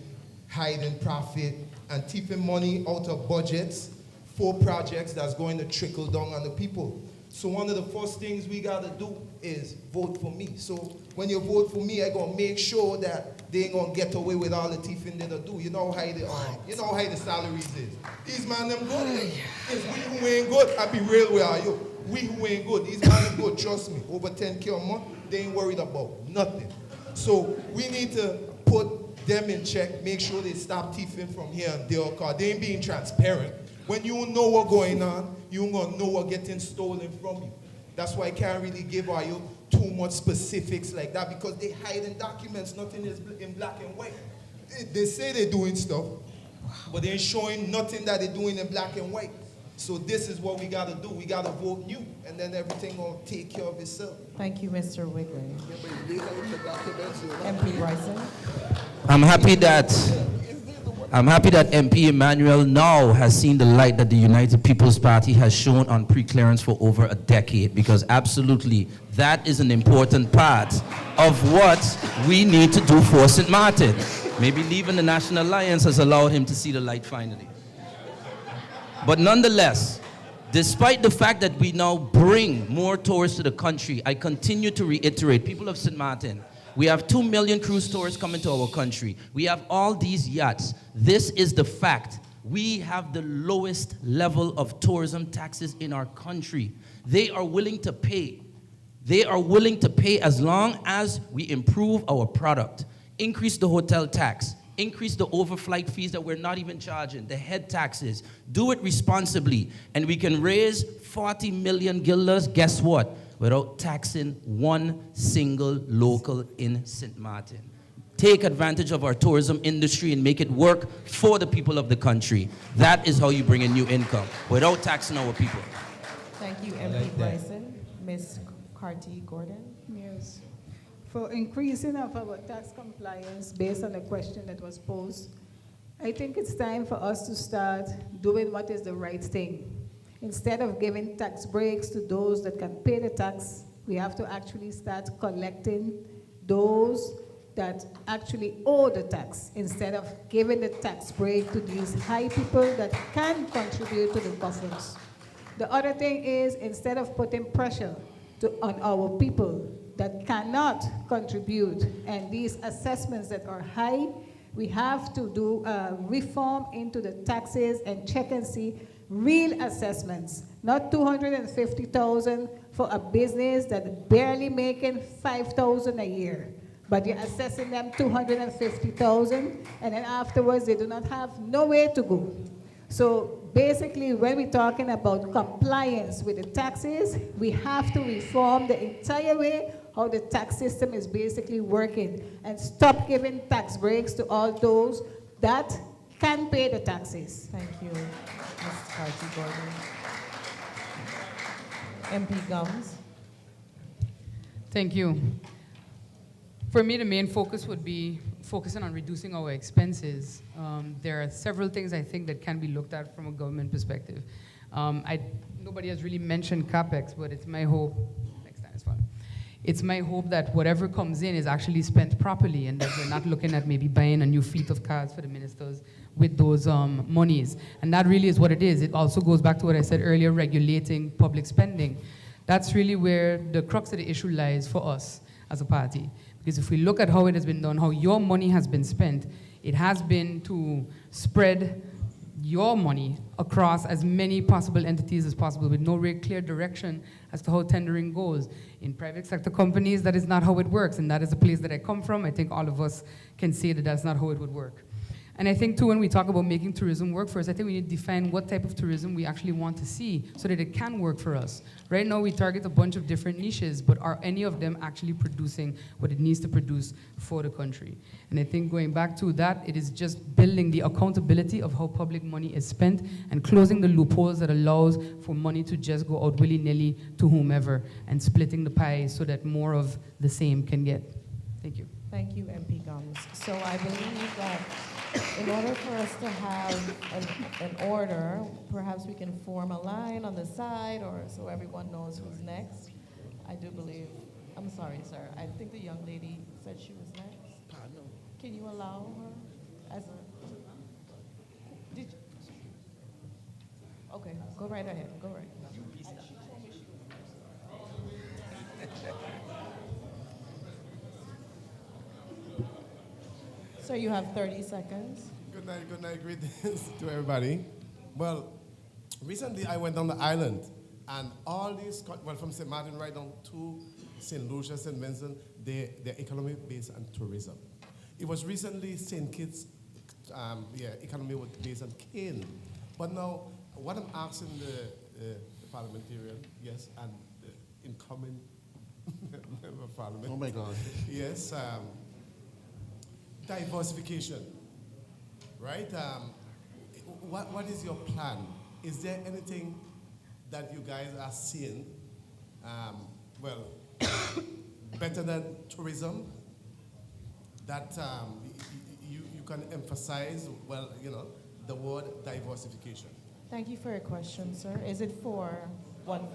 hiding profit, and thieving money out of budgets for projects that's going to trickle down on the people. So one of the first things we got to do is vote for me. So when you vote for me, I'm going to make sure that they ain't going to get away with all the thieving they do. You know how the salaries is. These man them good. It's we who ain't good, I be real with you. We who ain't good, these man them good, trust me. Over 10K a month, they ain't worried about nothing. So we need to put them in check, make sure they stop thieving from here and there, because they ain't being transparent. When you know what's going on, you ain't gonna know what's getting stolen from you. That's why I can't really give you too much specifics like that, because they hide in documents, nothing is in black and white. They say they're doing stuff, but they ain't showing nothing that they're doing in black and white. So this is what we gotta do. We gotta vote new, and then everything gonna take care of itself. Thank you, Mr. Wigley. MP Bryson. I'm happy that MP Emmanuel now has seen the light that the United People's Party has shown on pre-clearance for over a decade, because absolutely that is an important part of what we need to do for St. Martin. Maybe leaving the National Alliance has allowed him to see the light finally. But nonetheless, despite the fact that we now bring more tourists to the country, I continue to reiterate, people of St. Martin, we have 2 million cruise tourists coming to our country. We have all these yachts. This is the fact. We have the lowest level of tourism taxes in our country. They are willing to pay. They are willing to pay as long as we improve our product, increase the hotel tax, increase the overflight fees that we're not even charging, the head taxes, do it responsibly, and we can raise 40 million guilders, guess what? Without taxing one single local in St. Martin. Take advantage of our tourism industry and make it work for the people of the country. That is how you bring in new income, without taxing our people. Thank you, MP Bryson. Ms. Carty Gordon. Yes. For increasing of our tax compliance based on the question that was posed, I think it's time for us to start doing what is the right thing. Instead of giving tax breaks to those that can pay the tax We have to actually start collecting those that actually owe the tax instead of giving the tax break to these high people that can contribute to the coffers. The other thing is, instead of putting pressure on our people that cannot contribute and these assessments that are high, we have to do reform into the taxes and check and see real assessments, not 250,000 for a business that's barely making 5,000 a year. But you're assessing them 250,000, and then afterwards they do not have nowhere to go. So basically, when we're talking about compliance with the taxes, we have to reform the entire way how the tax system is basically working and stop giving tax breaks to all those that can pay the taxes. Thank you, Ms. Carty-Gordon. MP Gums. Thank you. For me, the main focus would be focusing on reducing our expenses. There are several things I think that can be looked at from a government perspective. Nobody has really mentioned CapEx, but it's my hope, next time is fun. It's my hope that whatever comes in is actually spent properly and that we're not looking at maybe buying a new fleet of cars for the ministers with those monies. And that really is what it is. It also goes back to what I said earlier, regulating public spending. That's really where the crux of the issue lies for us as a party. Because if we look at how it has been done, how your money has been spent, it has been to spread your money across as many possible entities as possible with no real clear direction as to how tendering goes. In private sector companies, that is not how it works, and that is the place that I come from. I think all of us can say that that's not how it would work. And I think, too, when we talk about making tourism work for us, I think we need to define what type of tourism we actually want to see so that it can work for us. Right now, we target a bunch of different niches, but are any of them actually producing what it needs to produce for the country? And I think going back to that, it is just building the accountability of how public money is spent and closing the loopholes that allows for money to just go out willy-nilly to whomever and splitting the pie so that more of the same can get. Thank you. Thank you, MP Gums. So I believe that in order for us to have an order, perhaps we can form a line on the side or so everyone knows who's next. I do believe, I'm sorry, sir. I think the young lady said she was next. Can you allow her as a, did you? Okay, go right ahead, go right. So you have 30 seconds. Good night, greetings to everybody. Well, recently I went on the island, and all these, well, from St. Maarten right down to St. Lucia, St. Vincent, their economy based on tourism. It was recently St. Kitts, economy was based on cane. But now, what I'm asking the parliamentarian, yes, and the incoming member of parliament. Oh my God. Yes, diversification, right? What is your plan? Is there anything that you guys are seeing, well, better than tourism that you can emphasize, well, you know, the word diversification? Thank you for your question, sir. Is it for one,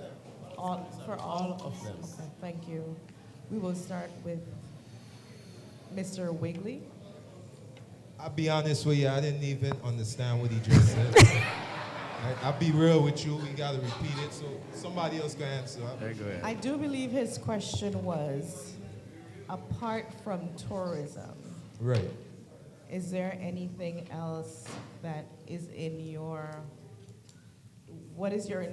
all, for all of them? Okay, thank you. We will start with Mr. Wigley. I'll be honest with you, I didn't even understand what he just said. I'll be real with you, we gotta repeat it, so somebody else can answer. I do believe his question was, apart from tourism, right, is there anything else that is in your, what is your,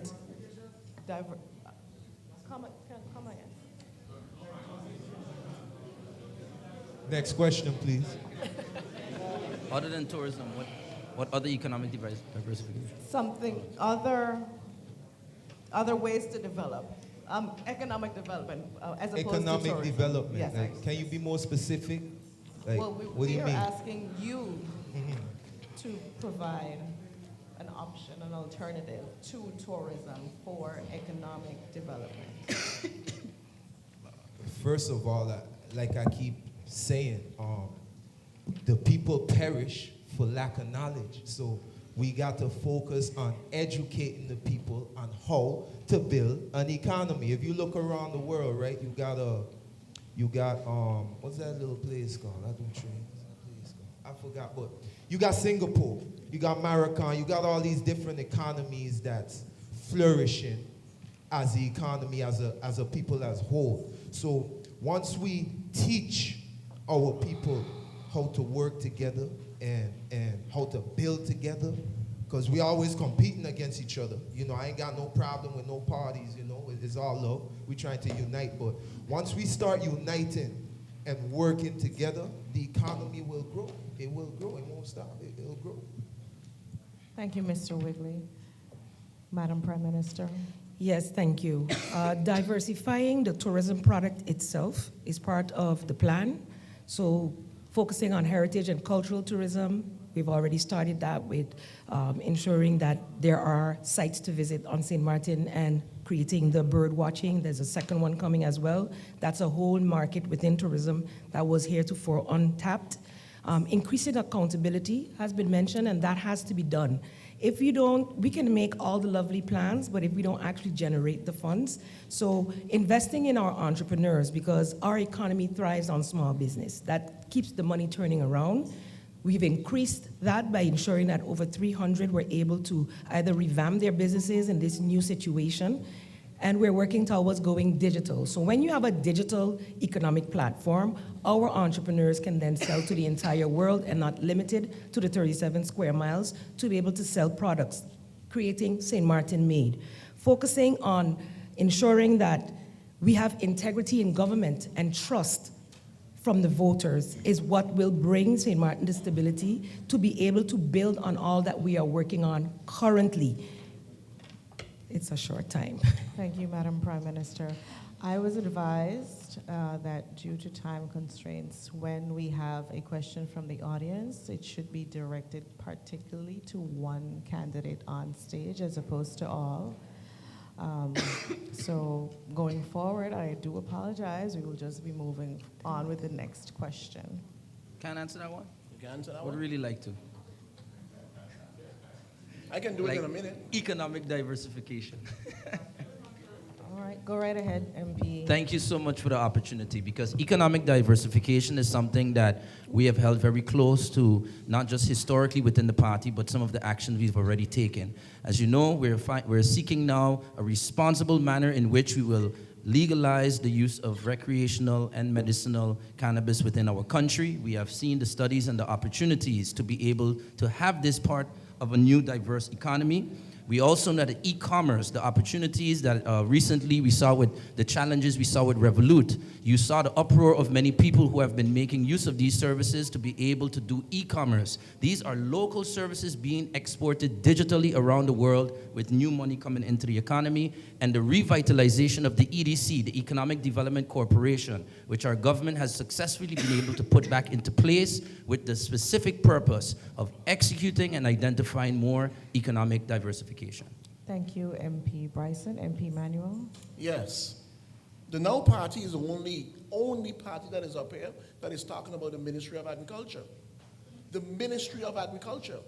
come on. Next question, please. Other than tourism, what other economic diversification? Something, other ways to develop, economic development as opposed to Economic tourism. development, Yes. like, can you be more specific? Like, Well, what do we you are mean? asking you to provide an option, an alternative to tourism for economic development. First of all, like I keep saying, the people perish for lack of knowledge. So we got to focus on educating the people on how to build an economy. If you look around the world, right, you got what's that little place called? I don't train. What's that place called? I forgot, but you got Singapore, you got Morocco, you got all these different economies that's flourishing as the economy, as a people as whole. So once we teach our people how to work together and how to build together, because we always competing against each other. You know, I ain't got no problem with no parties, you know, it's all love. We trying to unite, but once we start uniting and working together, the economy will grow. It will grow, it won't stop, it'll grow. Thank you, Mr. Wigley. Madam Prime Minister. Yes, thank you. Diversifying the tourism product itself is part of the plan. So focusing on heritage and cultural tourism, we've already started that with ensuring that there are sites to visit on St. Maarten and creating the bird watching. There's a second one coming as well. That's a whole market within tourism that was heretofore untapped. Increasing accountability has been mentioned, and that has to be done. If you don't, we can make all the lovely plans, but if we don't actually generate the funds, so investing in our entrepreneurs, because our economy thrives on small business. That keeps the money turning around. We've increased that by ensuring that over 300 were able to either revamp their businesses in this new situation, and we're working towards going digital. So when you have a digital economic platform, our entrepreneurs can then sell to the entire world and not limited to the 37 square miles to be able to sell products, creating St. Maarten Made. Focusing on ensuring that we have integrity in government and trust from the voters is what will bring St. Maarten the stability to be able to build on all that we are working on currently. It's a short time. Thank you, Madam Prime Minister. I was advised that due to time constraints, when we have a question from the audience, it should be directed particularly to one candidate on stage as opposed to all. So going forward, I do apologize. We will just be moving on with the next question. Can I answer that one? You can answer that I would one? really like to. I can do it in a minute. Economic diversification. All right, go right ahead, MP. Thank you so much for the opportunity, because economic diversification is something that we have held very close to, not just historically within the party, but some of the actions we've already taken. As you know, we're seeking now a responsible manner in which we will legalize the use of recreational and medicinal cannabis within our country. We have seen the studies and the opportunities to be able to have this part of a new diverse economy. We also know that e-commerce, the opportunities that recently we saw with the challenges we saw with Revolut. You saw the uproar of many people who have been making use of these services to be able to do e-commerce. These are local services being exported digitally around the world with new money coming into the economy, and the revitalization of the EDC, the Economic Development Corporation, which our government has successfully been able to put back into place with the specific purpose of executing and identifying more economic diversification. Thank you, MP Bryson. MP Manuel. Yes. The Now Party is the only party that is up here that is talking about the Ministry of Agriculture. The Ministry of Agriculture.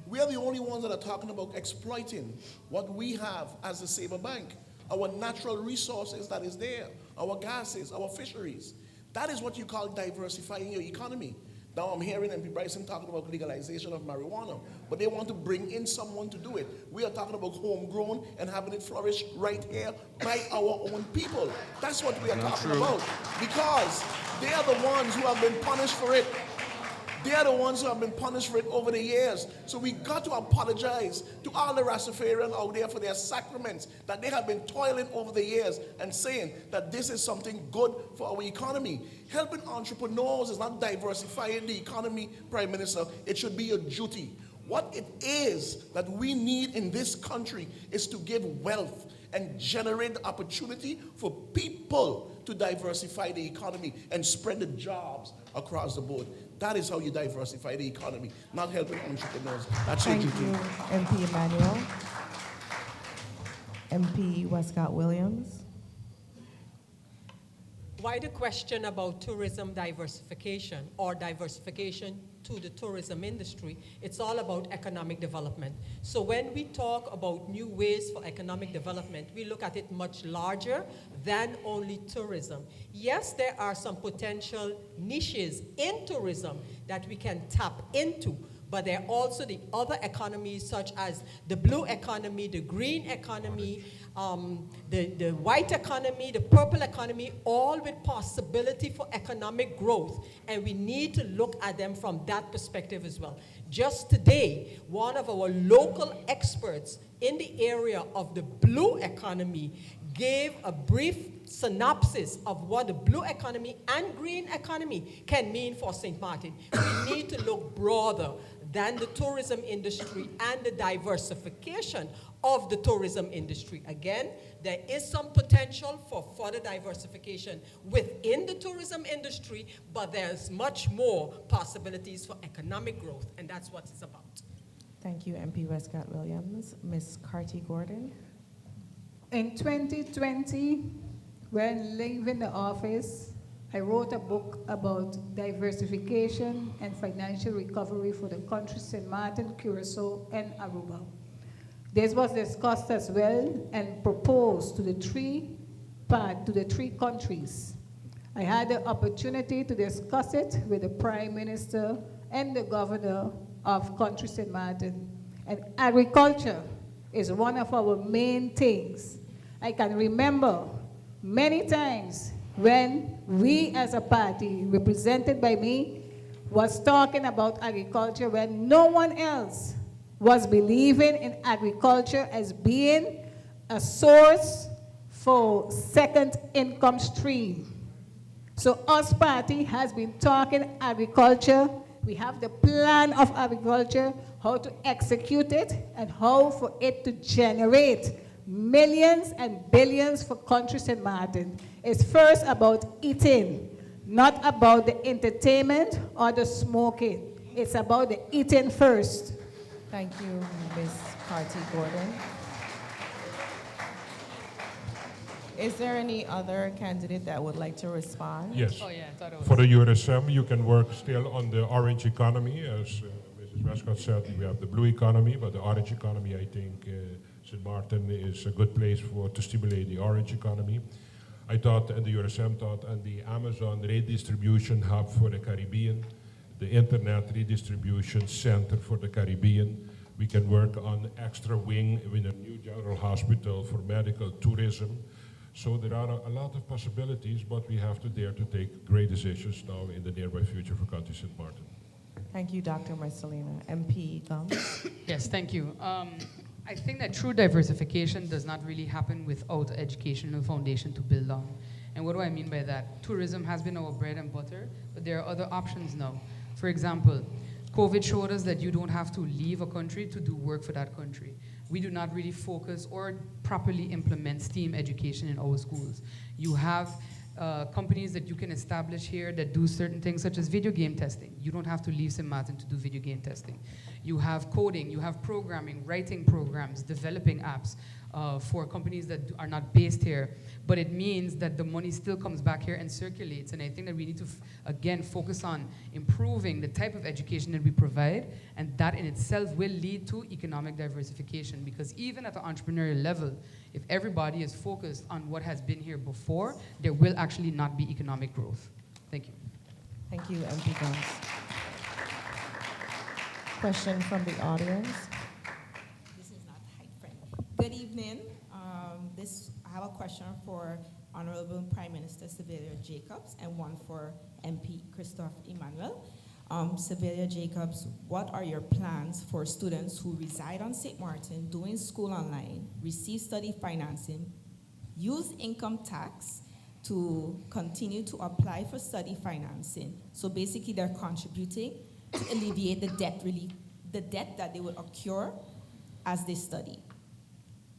We are the only ones that are talking about exploiting what we have as the Sabre Bank, our natural resources that is there, our gases, our fisheries. That is what you call diversifying your economy. Now I'm hearing MP Bryson talking about legalization of marijuana, but they want to bring in someone to do it. We are talking about homegrown and having it flourish right here by our own people. That's what we are talking about, because they are the ones who have been punished for it. They are the ones who have been punished for it over the years. So we got to apologize to all the Rastafarians out there for their sacraments that they have been toiling over the years and saying that this is something good for our economy. Helping entrepreneurs is not diversifying the economy, Prime Minister. It should be your duty. What it is that we need in this country is to give wealth and generate the opportunity for people to diversify the economy and spread the jobs across the board. That is how you diversify the economy, not helping entrepreneurs. That's your duty. Thank you, MP Emmanuel. MP Westcott Williams. Why the question about tourism diversification or diversification to the tourism industry? It's all about economic development. So when we talk about new ways for economic development, we look at it much larger than only tourism. Yes, there are some potential niches in tourism that we can tap into, but there are also the other economies such as the blue economy, the green economy, the white economy, the purple economy, all with possibility for economic growth. And we need to look at them from that perspective as well. Just today, one of our local experts in the area of the blue economy gave a brief synopsis of what the blue economy and green economy can mean for St. Maarten. We need to look broader than the tourism industry and the diversification of the tourism industry. Again, there is some potential for further diversification within the tourism industry, but there's much more possibilities for economic growth, and that's what it's about. Thank you, MP Westcott-Williams. Ms. Carty Gordon. In 2020, when leaving the office, I wrote a book about diversification and financial recovery for the countries St. Maarten, Curaçao, and Aruba. This was discussed as well and proposed to the three countries. I had the opportunity to discuss it with the Prime Minister and the Governor of country St. Maarten. And agriculture is one of our main things. I can remember many times when we as a party, represented by me, was talking about agriculture when no one else was believing in agriculture as being a source for second income stream. So us party has been talking agriculture. We have the plan of agriculture, how to execute it, and how for it to generate millions and billions for country St. Maarten. It's first about eating, not about the entertainment or the smoking. It's about the eating first. Thank you, Ms. Carty Gordon. Is there any other candidate that would like to respond? Yes. Oh, yeah, I thought it was. For the URSM, you can work still on the orange economy. As Mrs. Westcott said, we have the blue economy, but the orange economy, I think, St. Maarten is a good place to stimulate the orange economy. I thought, and the URSM thought, and the Amazon redistribution hub for the Caribbean, the Internet redistribution center for the Caribbean. We can work on extra wing in a new general hospital for medical tourism. So there are a lot of possibilities, but we have to dare to take great decisions now in the nearby future for country St. Maarten. Thank you, Dr. Marcelina. MP Gums. Yes, thank you. I think that true diversification does not really happen without an educational foundation to build on. And what do I mean by that? Tourism has been our bread and butter, but there are other options now. For example, COVID showed us that you don't have to leave a country to do work for that country. We do not really focus or properly implement STEAM education in our schools. You have companies that you can establish here that do certain things such as video game testing. You don't have to leave St. Maarten to do video game testing. You have coding, you have programming, writing programs, developing apps for companies that are not based here. But it means that the money still comes back here and circulates. And I think that we need to, again, focus on improving the type of education that we provide. And that in itself will lead to economic diversification. Because even at the entrepreneurial level, if everybody is focused on what has been here before, there will actually not be economic growth. Thank you. Thank you, MP Gums. Question from the audience. This is not height friendly. Good evening. I have a question for Honorable Prime Minister 𝒐𝒉𝒆𝒏𝒈𝒕𝒉𝒆𝒏𝒊𝒏𝒈 and one for MP Christophe Emmanuel. 𝒐𝒉𝒆𝒏𝒈𝒕𝒉𝒆𝒏𝒊𝒏𝒈, what are your plans for students who reside on St. Maarten, doing school online, receive study financing, use income tax to continue to apply for study financing? So basically they're contributing to alleviate the debt that they will occur as they study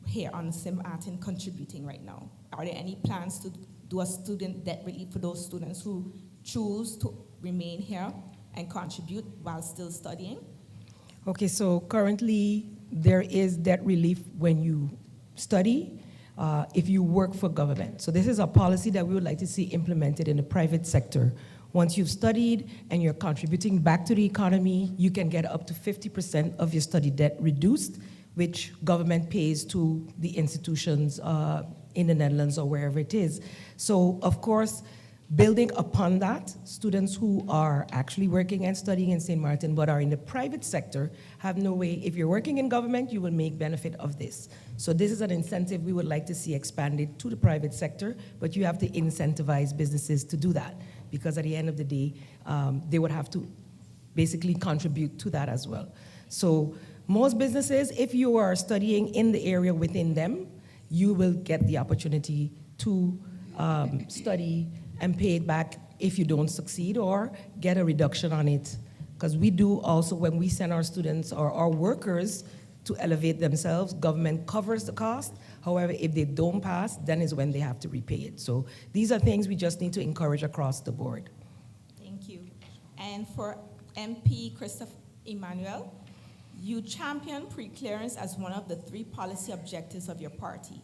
here on St. Maarten, contributing right now. Are there any plans to do a student debt relief for those students who choose to remain here and contribute while still studying? Okay, so currently there is debt relief when you study. if you work for government. So this is a policy that we would like to see implemented in the private sector. Once you've studied and you're contributing back to the economy, you can get up to 50% of your study debt reduced, which government pays to the institutions in the Netherlands or wherever it is. So, of course, building upon that, students who are actually working and studying in St. Maarten but are in the private sector have no way. If you're working in government, you will make benefit of this. So this is an incentive we would like to see expanded to the private sector, but you have to incentivize businesses to do that, because at the end of the day, they would have to basically contribute to that as well. So most businesses, if you are studying in the area within them, you will get the opportunity to study and pay it back if you don't succeed, or get a reduction on it. Because we do also, when we send our students or our workers to elevate themselves, government covers the cost. However, if they don't pass, then is when they have to repay it. So these are things we just need to encourage across the board. Thank you. And for MP Christophe Emmanuel, you champion pre-clearance as one of the 3 policy objectives of your party.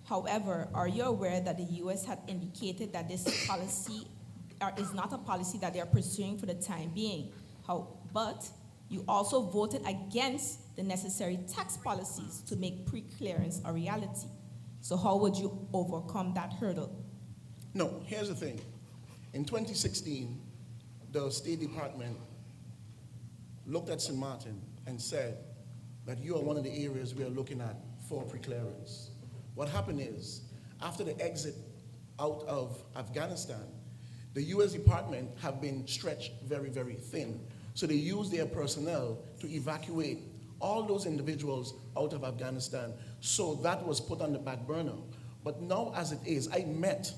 However, are you aware that the U.S. had indicated that this policy is not a policy that they are pursuing for the time being? But you also voted against the necessary tax policies to make pre-clearance a reality. So how would you overcome that hurdle? No, here's the thing. In 2016, the State Department looked at St. Maarten and said that you are one of the areas we are looking at for pre-clearance. What happened is, after the exit out of Afghanistan, the U.S. Department have been stretched very, very thin. So they used their personnel to evacuate all those individuals out of Afghanistan. So that was put on the back burner. But now as it is, I met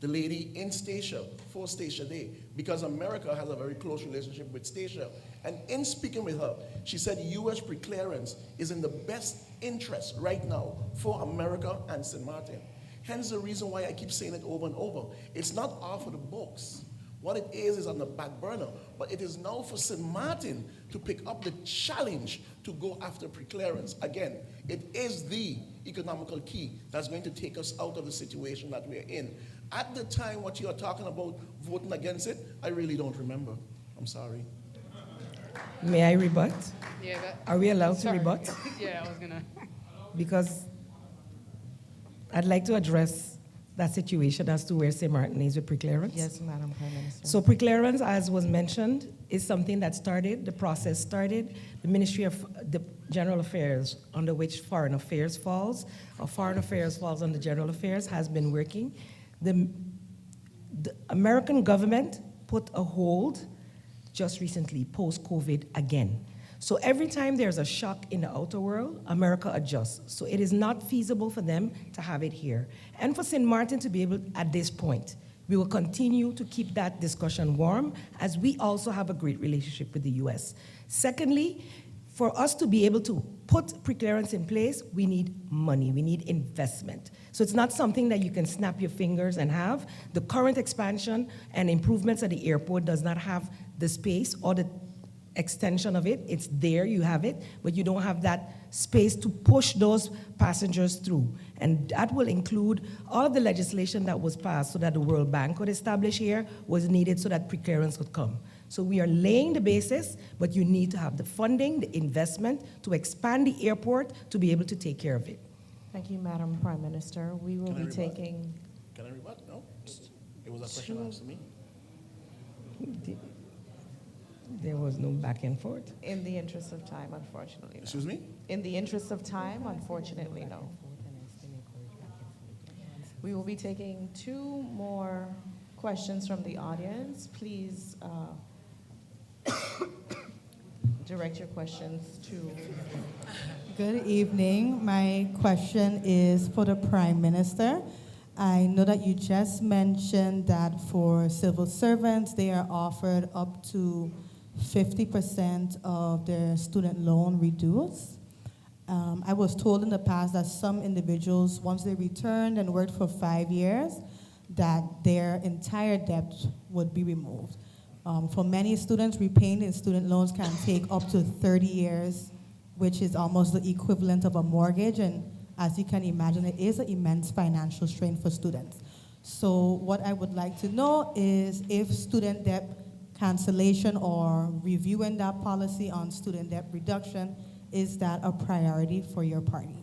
the lady in Statia for Statia Day, because America has a very close relationship with Statia. And in speaking with her, she said U.S. pre-clearance is in the best interest right now for America and St. Maarten. Hence the reason why I keep saying it over and over. It's not off of the books. What it is on the back burner, but it is now for St. Maarten to pick up the challenge to go after pre-clearance. Again, it is the economical key that's going to take us out of the situation that we're in. At the time, what you are talking about, voting against it, I really don't remember. I'm sorry. May I rebut? Yeah, Are we allowed to rebut? Yeah, I was gonna. Because I'd like to address that situation as to where St. Maarten is with pre-clearance. Yes, Madam Prime Minister. So pre-clearance, as was mentioned, is something that started, the process started. The Ministry of the General Affairs, under which Foreign Affairs falls, or Foreign Affairs falls under General Affairs, has been working. The American government put a hold just recently, post-COVID again. So every time there's a shock in the outer world, America adjusts. So it is not feasible for them to have it here. And for St. Maarten to be able, at this point, we will continue to keep that discussion warm, as we also have a great relationship with the US. Secondly, for us to be able to put pre-clearance in place, we need money, we need investment. So it's not something that you can snap your fingers and have. The current expansion and improvements at the airport does not have the space or the extension of it. It's there, you have it, but you don't have that space to push those passengers through. And that will include all of the legislation that was passed so that the World Bank could establish here was needed so that pre-clearance could come. So we are laying the basis, but you need to have the funding, the investment to expand the airport to be able to take care of it. Thank you, Madam Prime Minister. We will be taking... Can I rebut? No? It was a question asked to me. There was no back and forth. In the interest of time, unfortunately, no. Excuse me? In the interest of time, unfortunately, no. We will be taking 2 more questions from the audience. Please direct your questions to... Good evening. My question is for the Prime Minister. I know that you just mentioned that for civil servants, they are offered up to 50% of their student loan reduced. I was told in the past that some individuals, once they returned and worked for 5 years, that their entire debt would be removed. For many students, repaying their student loans can take up to 30 years, which is almost the equivalent of a mortgage, and as you can imagine, it is an immense financial strain for students. So what I would like to know is if student debt cancellation or reviewing that policy on student debt reduction, is that a priority for your party?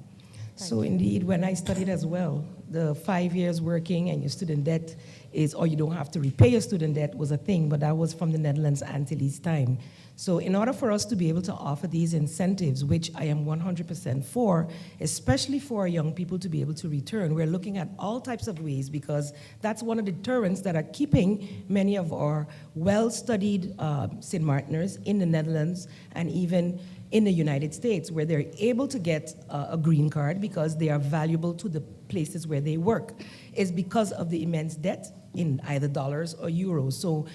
So indeed, when I studied as well, the 5 years working and your student debt is, or you don't have to repay your student debt was a thing, but that was from the Netherlands Antilles time. So in order for us to be able to offer these incentives, which I am 100% for, especially for our young people to be able to return, we're looking at all types of ways because that's one of the deterrents that are keeping many of our well-studied St. Martiners in the Netherlands and even in the United States, where they're able to get a green card because they are valuable to the places where they work, is because of the immense debt in either dollars or euros. So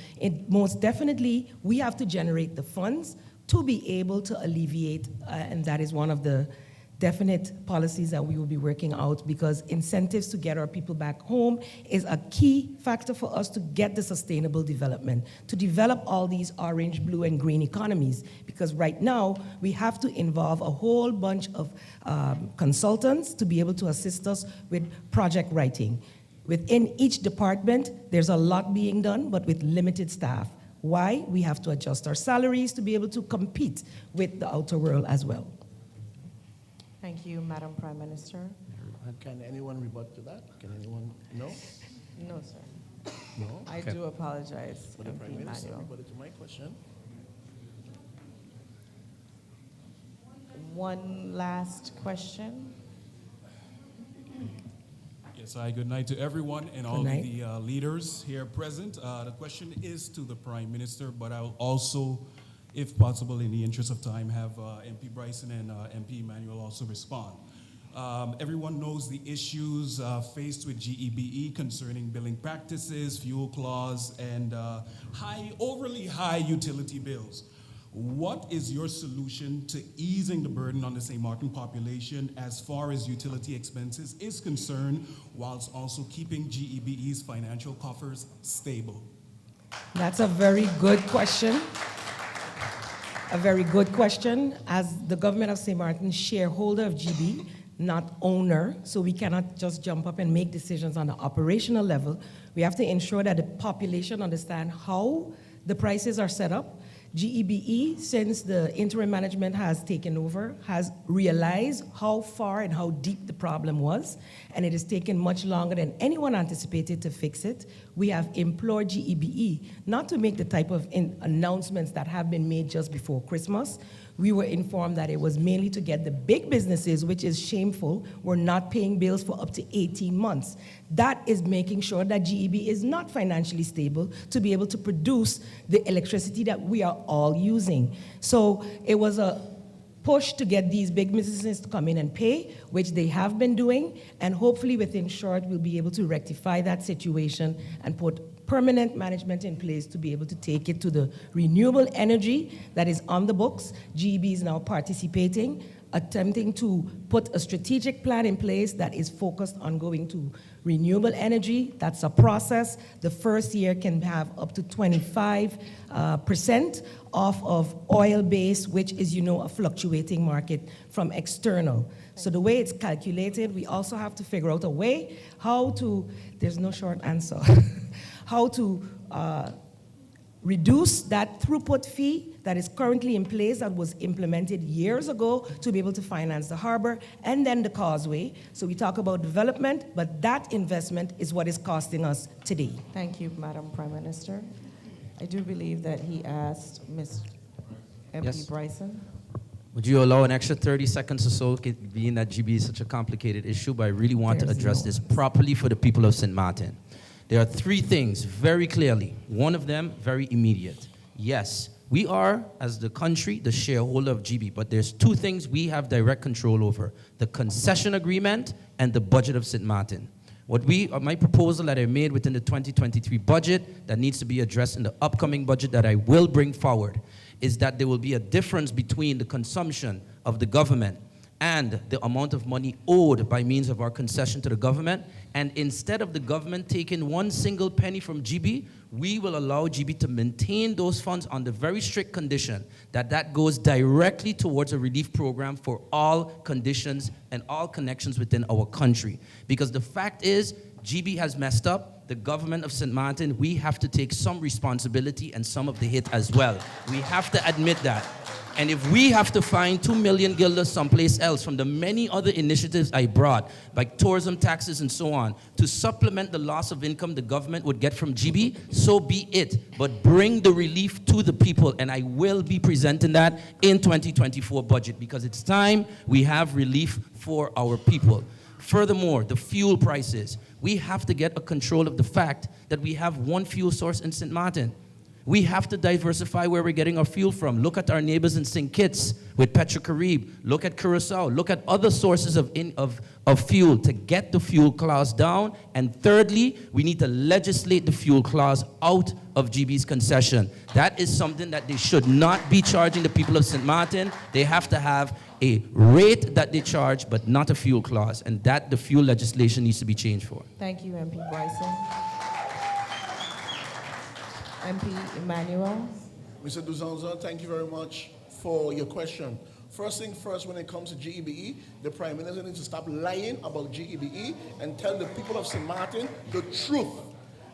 most definitely, we have to generate the funds to be able to alleviate, and that is one of the definite policies that we will be working out, because incentives to get our people back home is a key factor for us to get the sustainable development, to develop all these orange, blue, and green economies. Because right now, we have to involve a whole bunch of consultants to be able to assist us with project writing. Within each department, there's a lot being done, but with limited staff. Why? We have to adjust our salaries to be able to compete with the outer world as well. Thank you, Madam Prime Minister. Can anyone rebut to that? Can anyone? No? No, sir. No? I do apologize, For the Prime MP Minister, Manuel. rebutted to my question. One last question. Yes, hi, good night to everyone and all of the leaders here present. The question is to the Prime Minister, but I'll also, if possible, in the interest of time, have MP Bryson and MP Emmanuel also respond. Everyone knows the issues faced with GEBE concerning billing practices, fuel clause, and overly high utility bills. What is your solution to easing the burden on the St. Martin population as far as utility expenses is concerned, whilst also keeping GEBE's financial coffers stable? That's a very good question. A very good question. As the government of St. Martin, shareholder of GB, not owner, so we cannot just jump up and make decisions on the operational level. We have to ensure that the population understand how the prices are set up. GEBE, since the interim management has taken over, has realized how far and how deep the problem was, and it has taken much longer than anyone anticipated to fix it. We have implored GEBE not to make the type of announcements that have been made just before Christmas. We were informed that it was mainly to get the big businesses, which is shameful, were not paying bills for up to 18 months. That is making sure that GEB is not financially stable to be able to produce the electricity that we are all using. So it was a push to get these big businesses to come in and pay, which they have been doing, and hopefully within short we'll be able to rectify that situation and put permanent management in place to be able to take it to the renewable energy that is on the books. GEB is now participating, attempting to put a strategic plan in place that is focused on going to renewable energy. That's a process. The first year can have up to 25% off of oil-based, which is, you know, a fluctuating market from external. So the way it's calculated, we also have to figure out a way how to, there's no short answer, how to reduce that throughput fee that is currently in place that was implemented years ago to be able to finance the harbor and then the causeway. So we talk about development, but that investment is what is costing us today. Thank you, Madam Prime Minister. I do believe that he asked Ms. MP Bryson. Would you allow an extra 30 seconds or so, being that GB is such a complicated issue, but I really want to address this properly for the people of St. Martin. There are three things very clearly. One of them very immediate. Yes, we are, as the country, the shareholder of GB, but there's two things we have direct control over: the concession agreement and the budget of St. Martin. My proposal that I made within the 2023 budget that needs to be addressed in the upcoming budget that I will bring forward is that there will be a difference between the consumption of the government and the amount of money owed by means of our concession to the government. And instead of the government taking one single penny from GB, we will allow GB to maintain those funds on the very strict condition that that goes directly towards a relief program for all conditions and all connections within our country. Because the fact is, GB has messed up. The government of St. Maarten, we have to take some responsibility and some of the hit as well. We have to admit that. And if we have to find 2 million guilders someplace else from the many other initiatives I brought, like tourism taxes and so on, to supplement the loss of income the government would get from GB, so be it. But bring the relief to the people, and I will be presenting that in 2024 budget, because it's time we have relief for our people. Furthermore, the fuel prices. We have to get a control of the fact that we have one fuel source in St. Maarten. We have to diversify where we're getting our fuel from. Look at our neighbors in St. Kitts with 𝒚𝒄𝒃. Look at Curaçao. Look at other sources of fuel to get the fuel clause down. And thirdly, we need to legislate the fuel clause out of GB's concession. That is something that they should not be charging the people of St. Maarten. They have to have a rate that they charge, but not a fuel clause. And that the fuel legislation needs to be changed for. Thank you, MP Bryson. MP Emmanuel. Mr. 𝒚𝒐𝒖𝒓, thank you very much for your question. First thing first, when it comes to GEBE, the Prime Minister needs to stop lying about GEBE and tell the people of St. Maarten the truth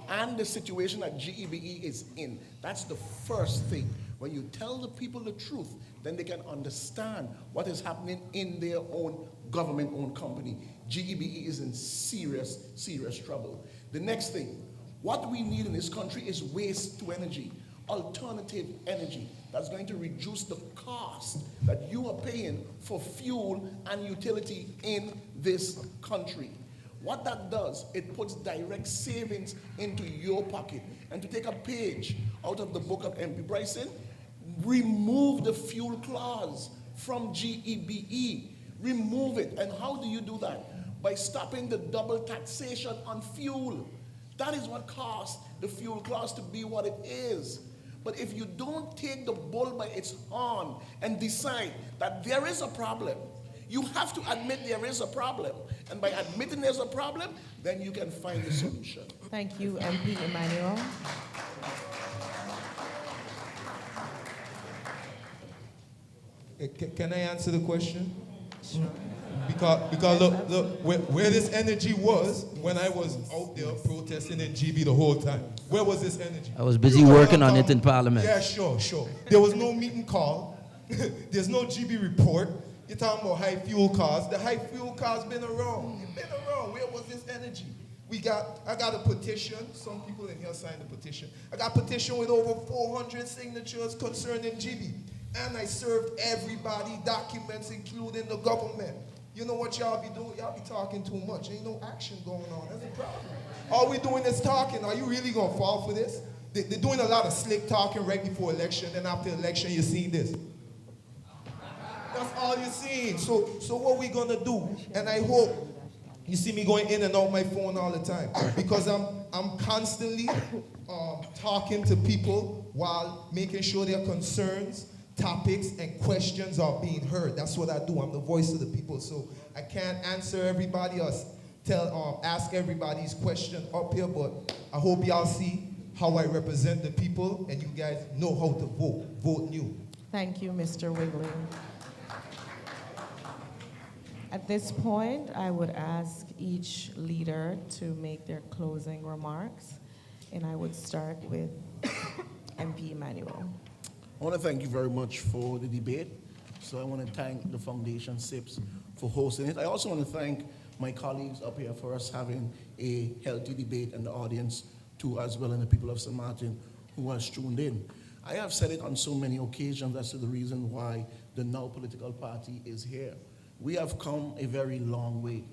and the situation that GEBE is in. That's the first thing. When you tell the people the truth, then they can understand what is happening in their own government-owned company. GEBE is in serious, serious trouble. The next thing, what we need in this country is waste to energy, alternative energy that's going to reduce the cost that you are paying for fuel and utility in this country. What that does, it puts direct savings into your pocket. And to take a page out of the book of MP Bryson, remove the fuel clause from GEBE. Remove it. And how do you do that? By stopping the double taxation on fuel. That is what caused the fuel clause to be what it is. But if you don't take the bull by its horn and decide that there is a problem, you have to admit there is a problem. And by admitting there's a problem, then you can find the solution. Thank you, MP Emmanuel. Can I answer the question? Sure. Because look, where this energy was when I was out there protesting in GB the whole time. Where was this energy? I was busy working on it in Parliament. Yeah, sure. There was no meeting call. There's no GB report. You're talking about high fuel costs. The high fuel costs been around. It's been around. Where was this energy? I got a petition. Some people in here signed the petition. I got a petition with over 400 signatures concerning GB. And I served everybody documents, including the government. You know what y'all be doing? Y'all be talking too much. Ain't no action going on. That's a problem. All we doing is talking. Are you really going to fall for this? They're doing a lot of slick talking right before election, and after election, you're seeing this. That's all you're seeing. So what we going to do? And I hope you see me going in and out my phone all the time, because I'm constantly talking to people while making sure their concerns, topics, and questions are being heard. That's what I do. I'm the voice of the people. So I can't answer everybody or ask everybody's question up here, but I hope y'all see how I represent the people and you guys know how to vote. Vote new. Thank you, Mr. Wigley. At this point, I would ask each leader to make their closing remarks, and I would start with MP Emmanuel. I want to thank you very much for the debate. So I want to thank the Foundation SIPPS for hosting it. I also want to thank my colleagues up here for us having a healthy debate, and the audience too as well, and the people of St. Maarten who has tuned in. I have said it on so many occasions as to the reason why the now political party is here. We have come a very long way,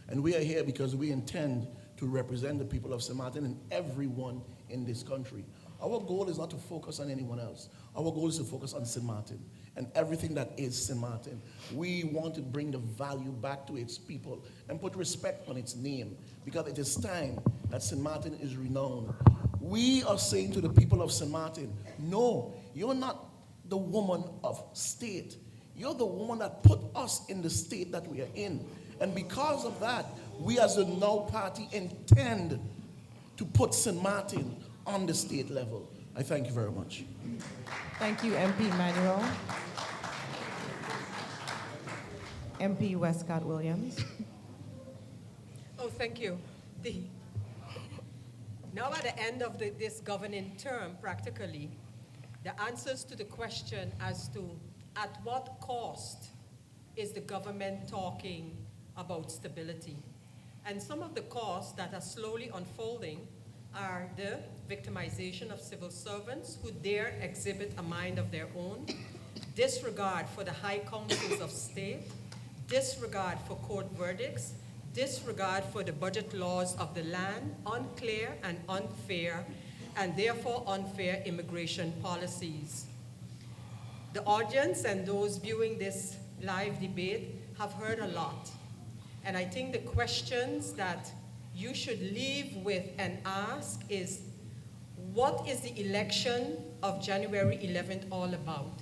and we are here because we intend to represent the people of St. Maarten and everyone in this country. Our goal is not to focus on anyone else. Our goal is to focus on St. Maarten and everything that is St. Maarten. We want to bring the value back to its people and put respect on its name, because it is time that St. Maarten is renowned. We are saying to the people of St. Maarten, no, you're not the woman of state. You're the one that put us in the state that we are in. And because of that, we as a Now party intend to put St. Maarten on the state level. I thank you very much. Thank you, MP Manuel. MP Westcott-Williams. Oh, thank you. Now at the end of this governing term, practically, the answers to the question as to at what cost is the government talking about stability. And some of the costs that are slowly unfolding are the victimization of civil servants who dare exhibit a mind of their own, disregard for the high councils of state, disregard for court verdicts, disregard for the budget laws of the land, unclear and unfair, and therefore unfair immigration policies. The audience and those viewing this live debate have heard a lot. And I think the questions that you should leave with and ask is, what is the election of January 11th all about?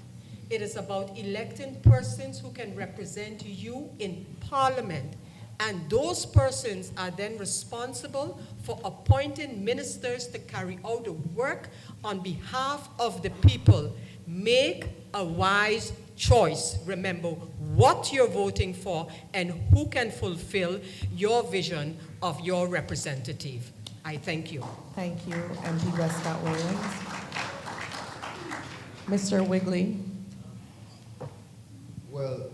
It is about electing persons who can represent you in Parliament. And those persons are then responsible for appointing ministers to carry out the work on behalf of the people. Make a wise choice. Remember what you're voting for and who can fulfill your vision of your representative. I thank you. Thank you, MP Westcott-Williams. Mr. Wigley. Well,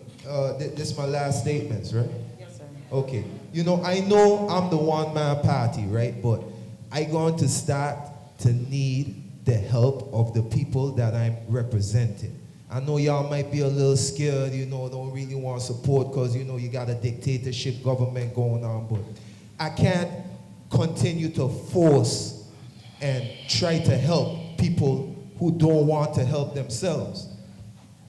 this is my last statements, right? Yes, sir. Okay. You know, I know I'm the one-man party, right? But I'm going to start to need the help of the people that I'm representing. I know y'all might be a little scared, you know, don't really want support because, you know, you got a dictatorship government going on, but I can't continue to force and try to help people who don't want to help themselves.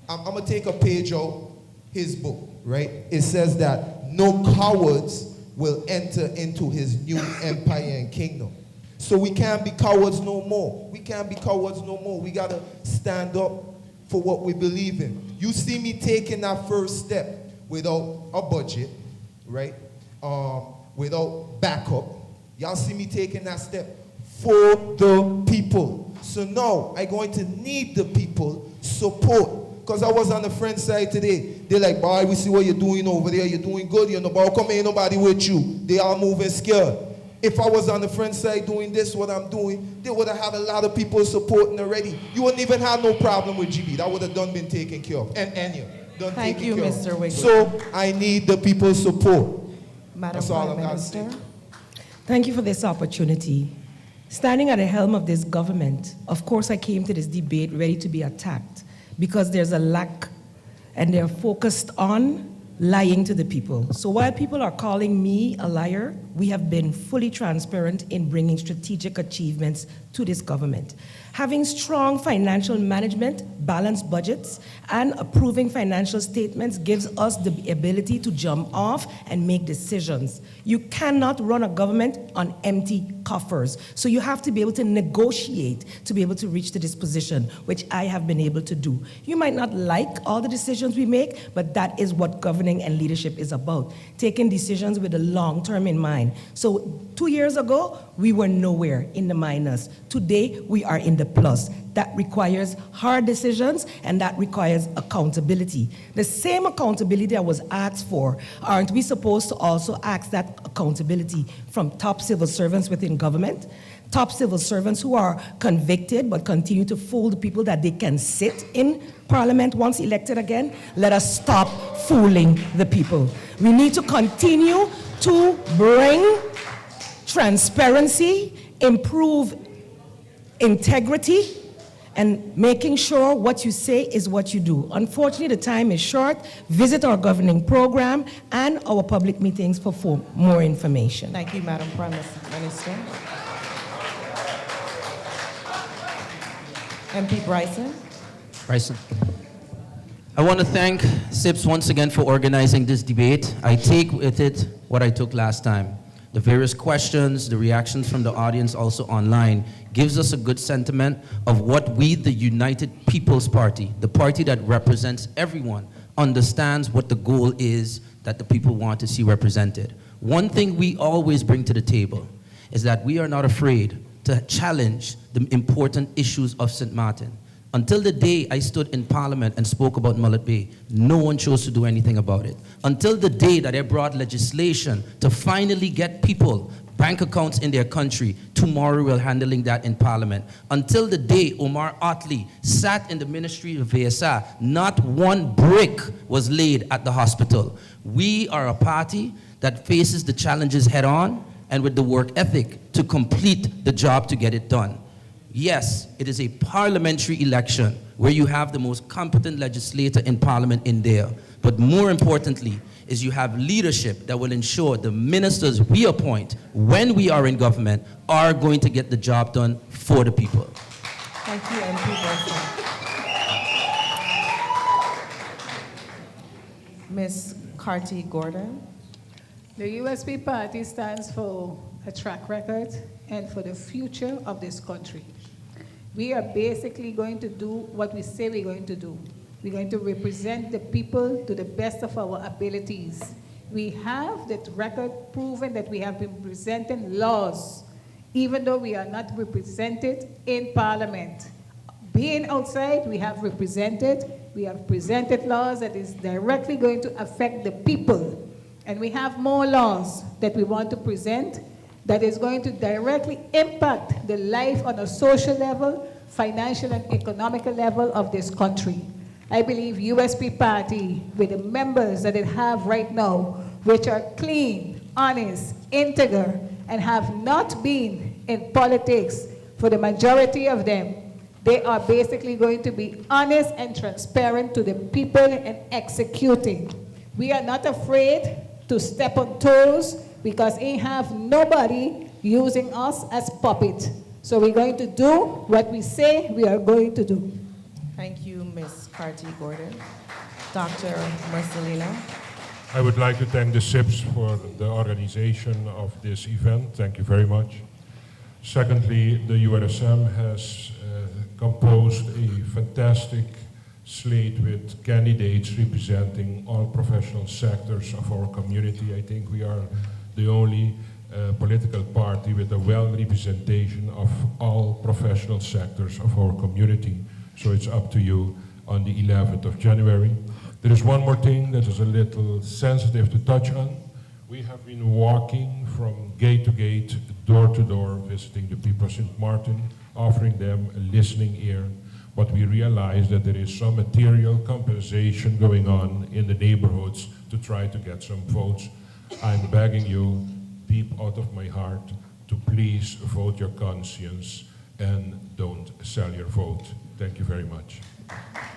I'm going to take a page out his book, right? It says that no cowards will enter into his new empire and kingdom. So we can't be cowards no more. We can't be cowards no more. We got to stand up for what we believe in. You see me taking that first step without a budget, right? Without backup. Y'all see me taking that step for the people. So now I'm going to need the people support. Because I was on the friend side today. They're like, boy, we see what you're doing over there. You're doing good. You know, but how come ain't nobody with you? They all moving scared. If I was on the friend side doing this, what I'm doing, they would have had a lot of people supporting already. You wouldn't even have no problem with GB. That would have been taken care of. And you done Thank taken you, care Mr. of. Wigley. So I need the people's support. Madam That's all Prime I've got to Minister. say. Thank you for this opportunity. Standing at the helm of this government, of course I came to this debate ready to be attacked because there's a lack and they're focused on lying to the people. So while people are calling me a liar, we have been fully transparent in bringing strategic achievements to this government. Having strong financial management, balanced budgets, and approving financial statements gives us the ability to jump off and make decisions. You cannot run a government on empty coffers. So you have to be able to negotiate to be able to reach to this position, which I have been able to do. You might not like all the decisions we make, but that is what governing and leadership is about, taking decisions with the long term in mind. So 2 years ago, we were nowhere in the minus. Today, we are in the plus. That requires hard decisions and that requires accountability. The same accountability that was asked for, aren't we supposed to also ask that accountability from top civil servants within government? Top civil servants who are convicted but continue to fool the people that they can sit in Parliament once elected again? Let us stop fooling the people. We need to continue to bring transparency, improve integrity, and making sure what you say is what you do. Unfortunately, the time is short. Visit our governing program and our public meetings for more information. Thank you, Madam Prime Minister. MP Bryson. Bryson. I want to thank SIPPS once again for organizing this debate. I take with it what I took last time. The various questions, the reactions from the audience also online gives us a good sentiment of what we, the United People's Party, the party that represents everyone, understands what the goal is that the people want to see represented. One thing we always bring to the table is that we are not afraid to challenge the important issues of St. Maarten. Until the day I stood in Parliament and spoke about Mullet Bay, no one chose to do anything about it. Until the day that I brought legislation to finally get people bank accounts in their country, tomorrow we're handling that in Parliament. Until the day Omar Otley sat in the Ministry of VSA, not one brick was laid at the hospital. We are a party that faces the challenges head on and with the work ethic to complete the job to get it done. Yes, it is a parliamentary election where you have the most competent legislator in Parliament in there. But more importantly, is you have leadership that will ensure the ministers we appoint when we are in government are going to get the job done for the people. Thank you, MP Wilson. Ms. Carty Gordon. The USP party stands for a track record and for the future of this country. We are basically going to do what we say we're going to do. We're going to represent the people to the best of our abilities. We have that record proven that we have been presenting laws, even though we are not represented in Parliament. Being outside, we have presented laws that is directly going to affect the people. And we have more laws that we want to present that is going to directly impact the life on a social level, financial and economical level of this country. I believe USP Party, with the members that it have right now, which are clean, honest, integer, and have not been in politics for the majority of them, they are basically going to be honest and transparent to the people and executing. We are not afraid to step on toes because we have nobody using us as puppet. So we're going to do what we say we are going to do. Thank you, Ms. Carty Gordon. Dr. Marcelino. I would like to thank the SIPPS for the organization of this event. Thank you very much. Secondly, the URSM has composed a fantastic slate with candidates representing all professional sectors of our community. I think we are the only political party with a well representation of all professional sectors of our community. So it's up to you on the 11th of January. There is one more thing that is a little sensitive to touch on. We have been walking from gate to gate, door to door, visiting the people of St. Maarten, offering them a listening ear. But we realize that there is some material compensation going on in the neighborhoods to try to get some votes. I'm begging you, deep out of my heart, to please vote your conscience and don't sell your vote. Thank you very much.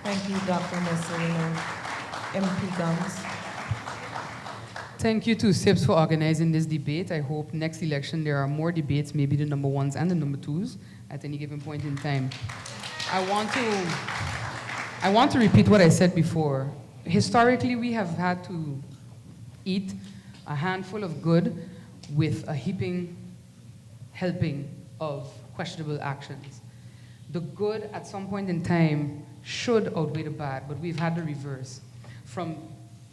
Thank you, Dr. Marcelino. MP Gums. Thank you to SIPPS for organizing this debate. I hope next election there are more debates, maybe the number ones and the number twos at any given point in time. I want to repeat what I said before. Historically, we have had to eat a handful of good with a heaping helping of questionable actions. The good at some point in time should outweigh the bad, but we've had the reverse. From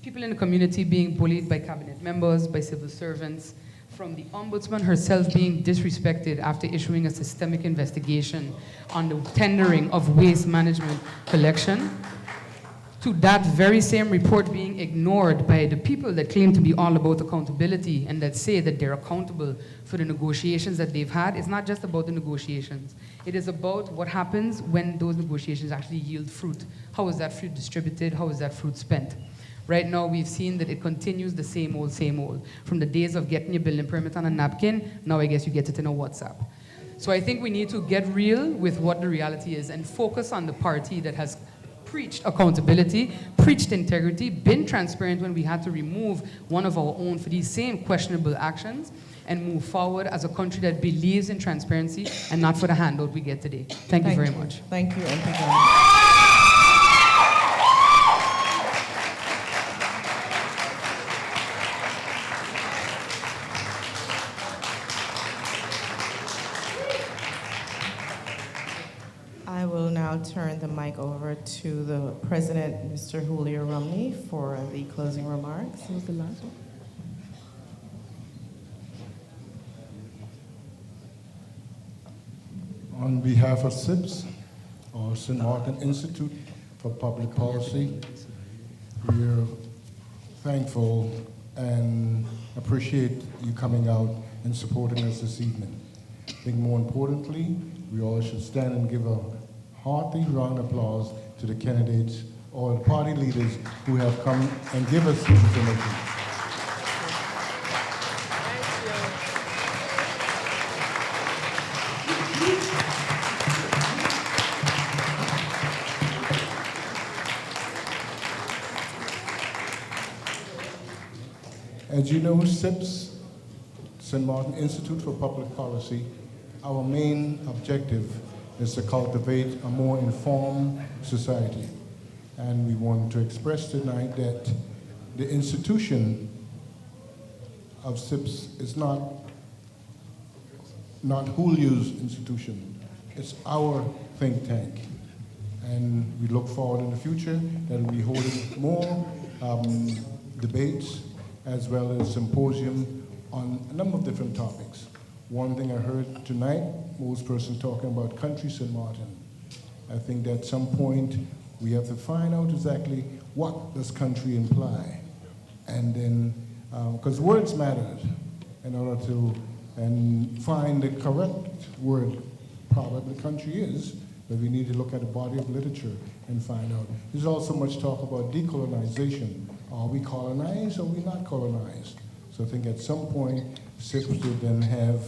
people in the community being bullied by cabinet members, by civil servants, from the ombudsman herself being disrespected after issuing a systemic investigation on the tendering of waste management collection, to that very same report being ignored by the people that claim to be all about accountability and that say that they're accountable for the negotiations that they've had. It's not just about the negotiations. It is about what happens when those negotiations actually yield fruit. How is that fruit distributed? How is that fruit spent? Right now, we've seen that it continues the same old, same old. From the days of getting your building permit on a napkin, now I guess you get it in a WhatsApp. So I think we need to get real with what the reality is and focus on the party that has preached accountability, preached integrity, been transparent when we had to remove one of our own for these same questionable actions, and move forward as a country that believes in transparency and not for the handout we get today. Thank you very much. Thank you, MP Gums. I will now now turn the mic over to the President, Mr. Julio Romney, for the closing remarks. Who was the last one? On behalf of SIPPS, or St. Maarten Institute for Public Policy, we are thankful and appreciate you coming out and supporting us this evening. I think more importantly, we all should stand and give a hearty round of applause to the candidates or the party leaders who have come and give us the information. As you know, SIPPS, St. Maarten Institute for Public Policy, our main objective is to cultivate a more informed society. And we want to express tonight that the institution of SIPPS is not Julio's institution. It's our think tank. And we look forward in the future that we'll be holding more debates as well as symposium on a number of different topics. One thing I heard tonight, most person talking about country St. Maarten. I think that at some point we have to find out exactly what does country imply. And then, because words matter in order to find the correct word, probably country is, but we need to look at the body of literature and find out. There's also much talk about decolonization. Are we colonized or are we not colonized? So I think at some point, SIPPS would then have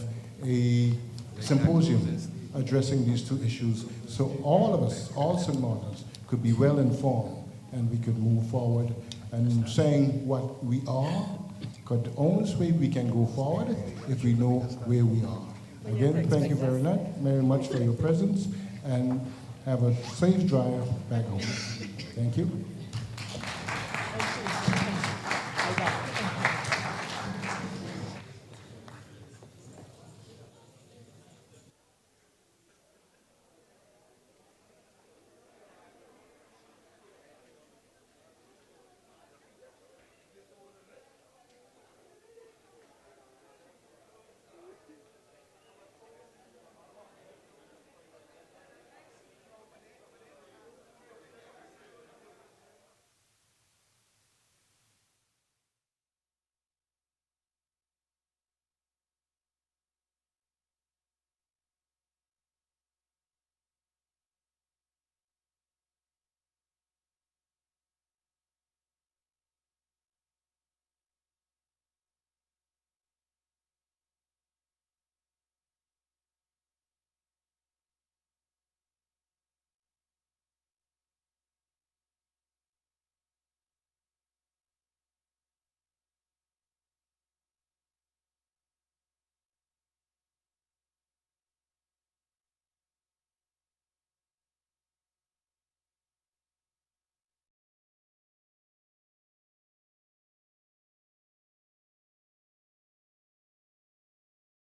a symposium addressing these two issues. So all of us, all St. Maartens, could be well informed and we could move forward and saying what we are, because the only way we can go forward if we know where we are. Again, thank you very much for your presence and have a safe drive back home. Thank you.